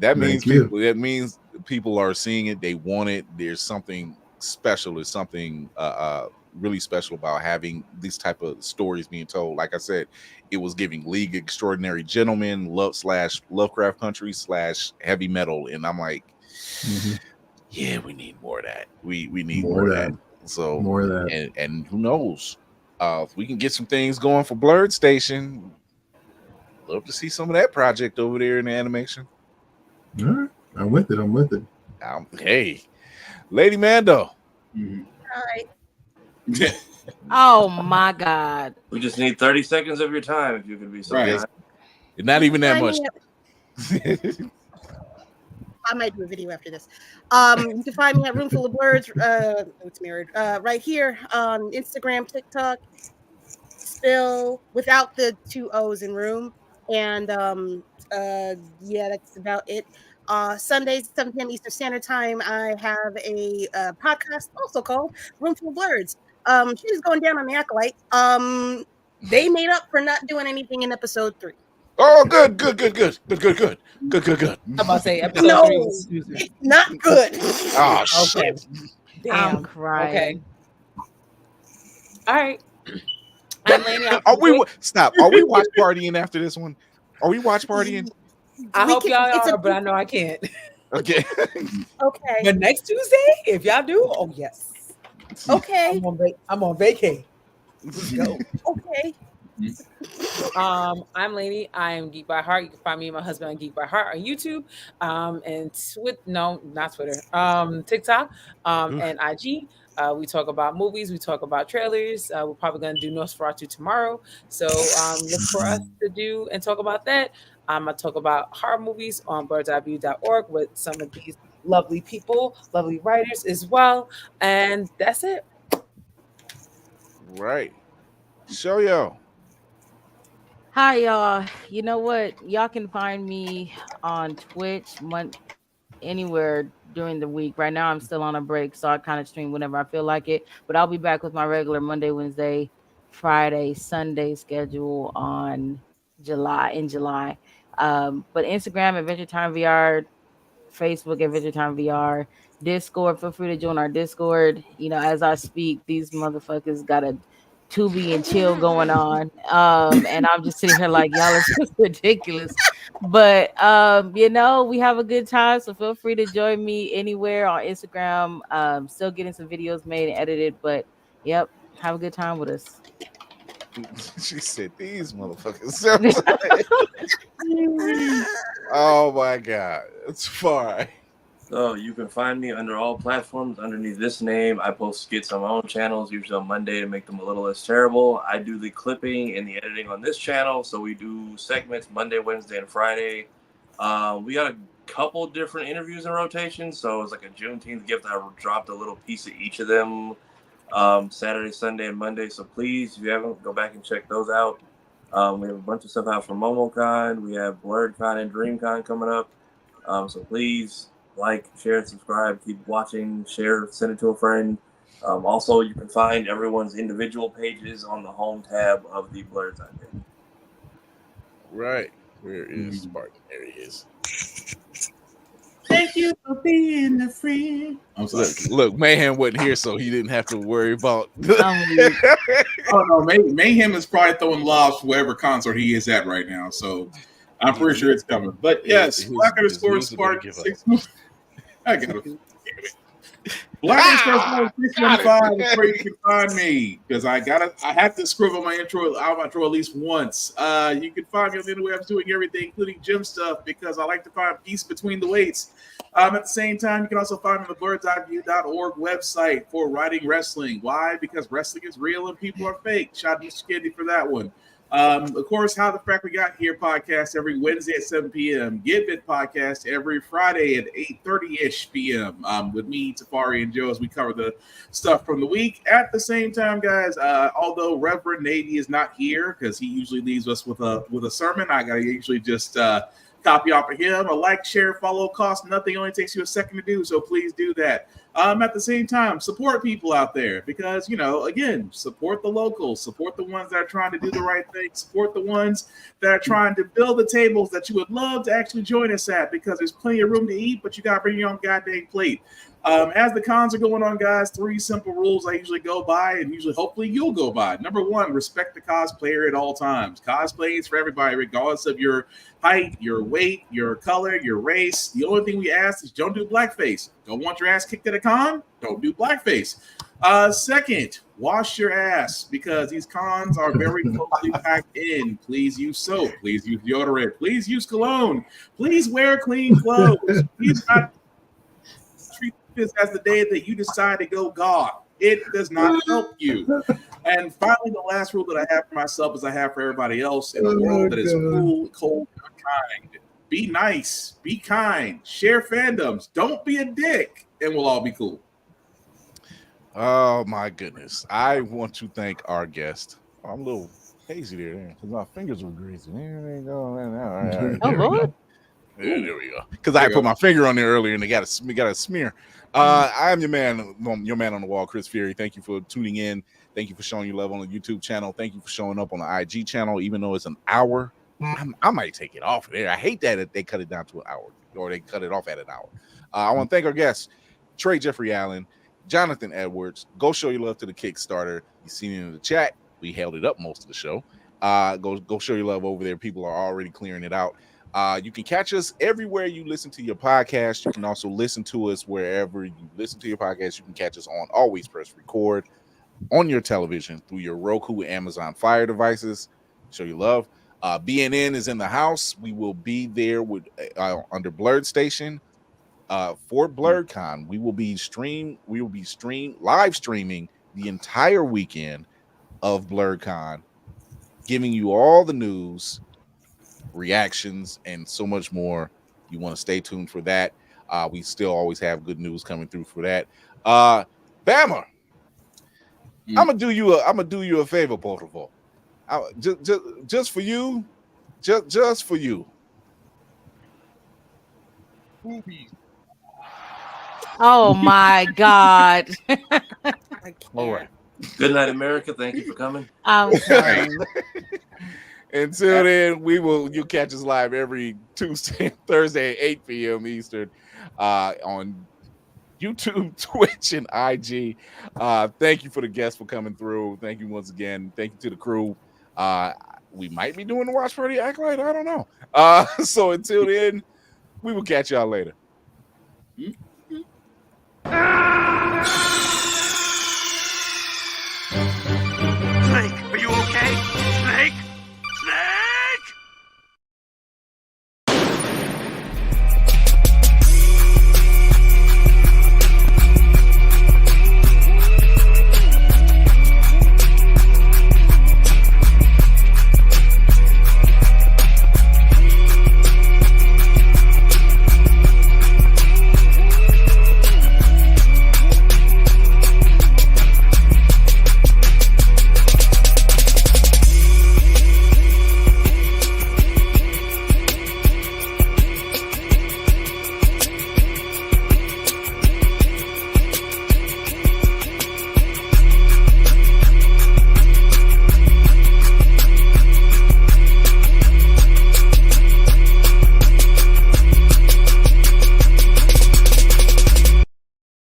That means people are seeing it. They want it. There's something special. There's something really special about having these type of stories being told. Like I said, it was giving League Extraordinary Gentlemen, Lovecraft Country / heavy metal, and I'm like, yeah, we need more of that. We need more of that. So more of that. And who knows? If we can get some things going for Blurred Station, love to see some of that project over there in the animation. All right, I'm with it. Hey, Lady Mando. Hi. Oh my God. We just need 30 seconds of your time if you could be so kind. Not even that much. I might do a video after this. You can find me at Room Full of Blurs. It's mirrored right here on Instagram, TikTok, still without the 2 O's in room. And yeah, that's about it. Sundays, 7 p.m. Eastern Standard Time, I have a podcast also called Room Full of Blurs. She's going down on the Acolyte. They made up for not doing anything in episode 3. Oh, good. I'm about to say episode 3 was it's not good. Oh, shit. Damn. I'm crying. Okay. All right. I'm Laney. Stop. Are we watch partying after this one? Are we watch partying? I hope y'all are, but I know I can't. Okay. Okay. But next Tuesday, if y'all do, oh yes. Okay. I'm on vacay. Let's go. Okay. I'm Lainey. I am Geek by Heart. You can find me and my husband on Geek by Heart on YouTube, and not Twitter, TikTok, and IG. We talk about movies. We talk about trailers. We're probably going to do Nosferatu tomorrow. So look for us to do and talk about that. I talk about horror movies on birdseyeView.org with some of these lovely people, lovely writers as well. And that's it. Right. Show yo. Hi, y'all. You know what? Y'all can find me on Twitch anywhere during the week. Right now, I'm still on a break, so I kind of stream whenever I feel like it. But I'll be back with my regular Monday, Wednesday, Friday, Sunday schedule in July. But Instagram, Adventure Time VR, Facebook, Adventure Time VR, Discord. Feel free to join our Discord. You know, as I speak, these motherfuckers got a Tubi and chill going on, and I'm just sitting here like, y'all are just ridiculous. But you know, we have a good time, so feel free to join me anywhere on Instagram. Still getting some videos made and edited, but yep, have a good time with us. She said these motherfuckers. Oh my God, it's far. So you can find me under all platforms underneath this name. I post skits on my own channels, usually on Monday to make them a little less terrible. I do the clipping and the editing on this channel. So we do segments Monday, Wednesday, and Friday. We got a couple different interviews in rotation. So it's like a Juneteenth gift. I dropped a little piece of each of them Saturday, Sunday, and Monday. So please, if you haven't, go back and check those out. We have a bunch of stuff out from MomoCon. We have BlurredCon and DreamCon coming up. So please, like, share, subscribe, keep watching, share, send it to a friend. Also, you can find everyone's individual pages on the home tab of the Blurred's Eye. Right. Where is Spartan? There he is. Thank you for being a friend. I'm sorry. Look, Mayhem wasn't here, so he didn't have to worry about. Oh no, Mayhem is probably throwing lobs for whatever concert he is at right now. So I'm pretty sure it's coming. But yes, Black _Spark 6. I got it. Black Express 615 is where you can find me because I have to scribble my intro at least once. You can find me on the interwebs doing everything, including gym stuff, because I like to find peace between the weights. At the same time, you can also find me on the birdseyeView.org website for writing wrestling. Why? Because wrestling is real and people are fake. Shout out to Mr. Kennedy for that one. Of course, How the Frack We Got Here podcast every Wednesday at 7 p.m. Get Bit podcast every Friday at 8:30-ish p.m. With me, Tafari, and Joe as we cover the stuff from the week. At the same time, guys, although Reverend Navy is not here because he usually leaves us with a sermon, I gotta usually just copy off of him. A like, share, follow costs nothing. Only takes you a second to do, so please do that. At the same time, support people out there because, again, support the locals, support the ones that are trying to do the right thing, support the ones that are trying to build the tables that you would love to actually join us at because there's plenty of room to eat, but you got to bring your own goddamn plate. As the cons are going on, guys, 3 simple rules I usually go by and usually hopefully you'll go by. Number 1, respect the cosplayer at all times. Cosplay is for everybody, regardless of your height, your weight, your color, your race. The only thing we ask is don't do blackface. Don't want your ass kicked at a con? Don't do blackface. Second, wash your ass because these cons are very closely packed in. Please use soap. Please use deodorant. Please use cologne. Please wear clean clothes. Please not treat this as the day that you decide to go goth. It does not help you. And finally, the last rule that I have for myself is I have for everybody else in a world that is cool, cold, and unkind. Be nice, be kind, share fandoms, don't be a dick, and we'll all be cool. Oh my goodness. I want to thank our guest. Oh, I'm a little hazy there because my fingers were greasy. There we go. Oh, Lord. There we go. Because I put my finger on there earlier and they got a smear. I am your man on the wall, Chris Fury. Thank you for tuning in. Thank you for showing your love on the YouTube channel. Thank you for showing up on the IG channel, even though it's an hour. I might take it off of there. I hate that they cut it down to an hour or they cut it off at an hour. I want to thank our guests, Trey Jeffrey Allen, Jonathan Edwards. Go show your love to the Kickstarter. You seen it in the chat. We held it up most of the show. Go show your love over there. People are already clearing it out. You can catch us everywhere you listen to your podcast. You can also listen to us wherever you listen to your podcast. You can catch us on Always Press Record on your television through your Roku, Amazon Fire devices. Show your love. BNN is in the house. We will be there with under Blurred Station for BlurredCon. We will be live streaming the entire weekend of BlurredCon, giving you all the news, reactions, and so much more. You want to stay tuned for that. We still always have good news coming through for that. Bammer, I'm gonna do you a favor, por favor. Just for you, just for you. Oh my God. All right. Good night, America. Thank you for coming. I'm sorry. Until then, you'll catch us live every Tuesday and Thursday at 8 p.m. Eastern on YouTube, Twitch, and IG. Thank you for the guests for coming through. Thank you once again. Thank you to the crew. We might be doing the watch party act like I don't know. So until then, we will catch y'all later.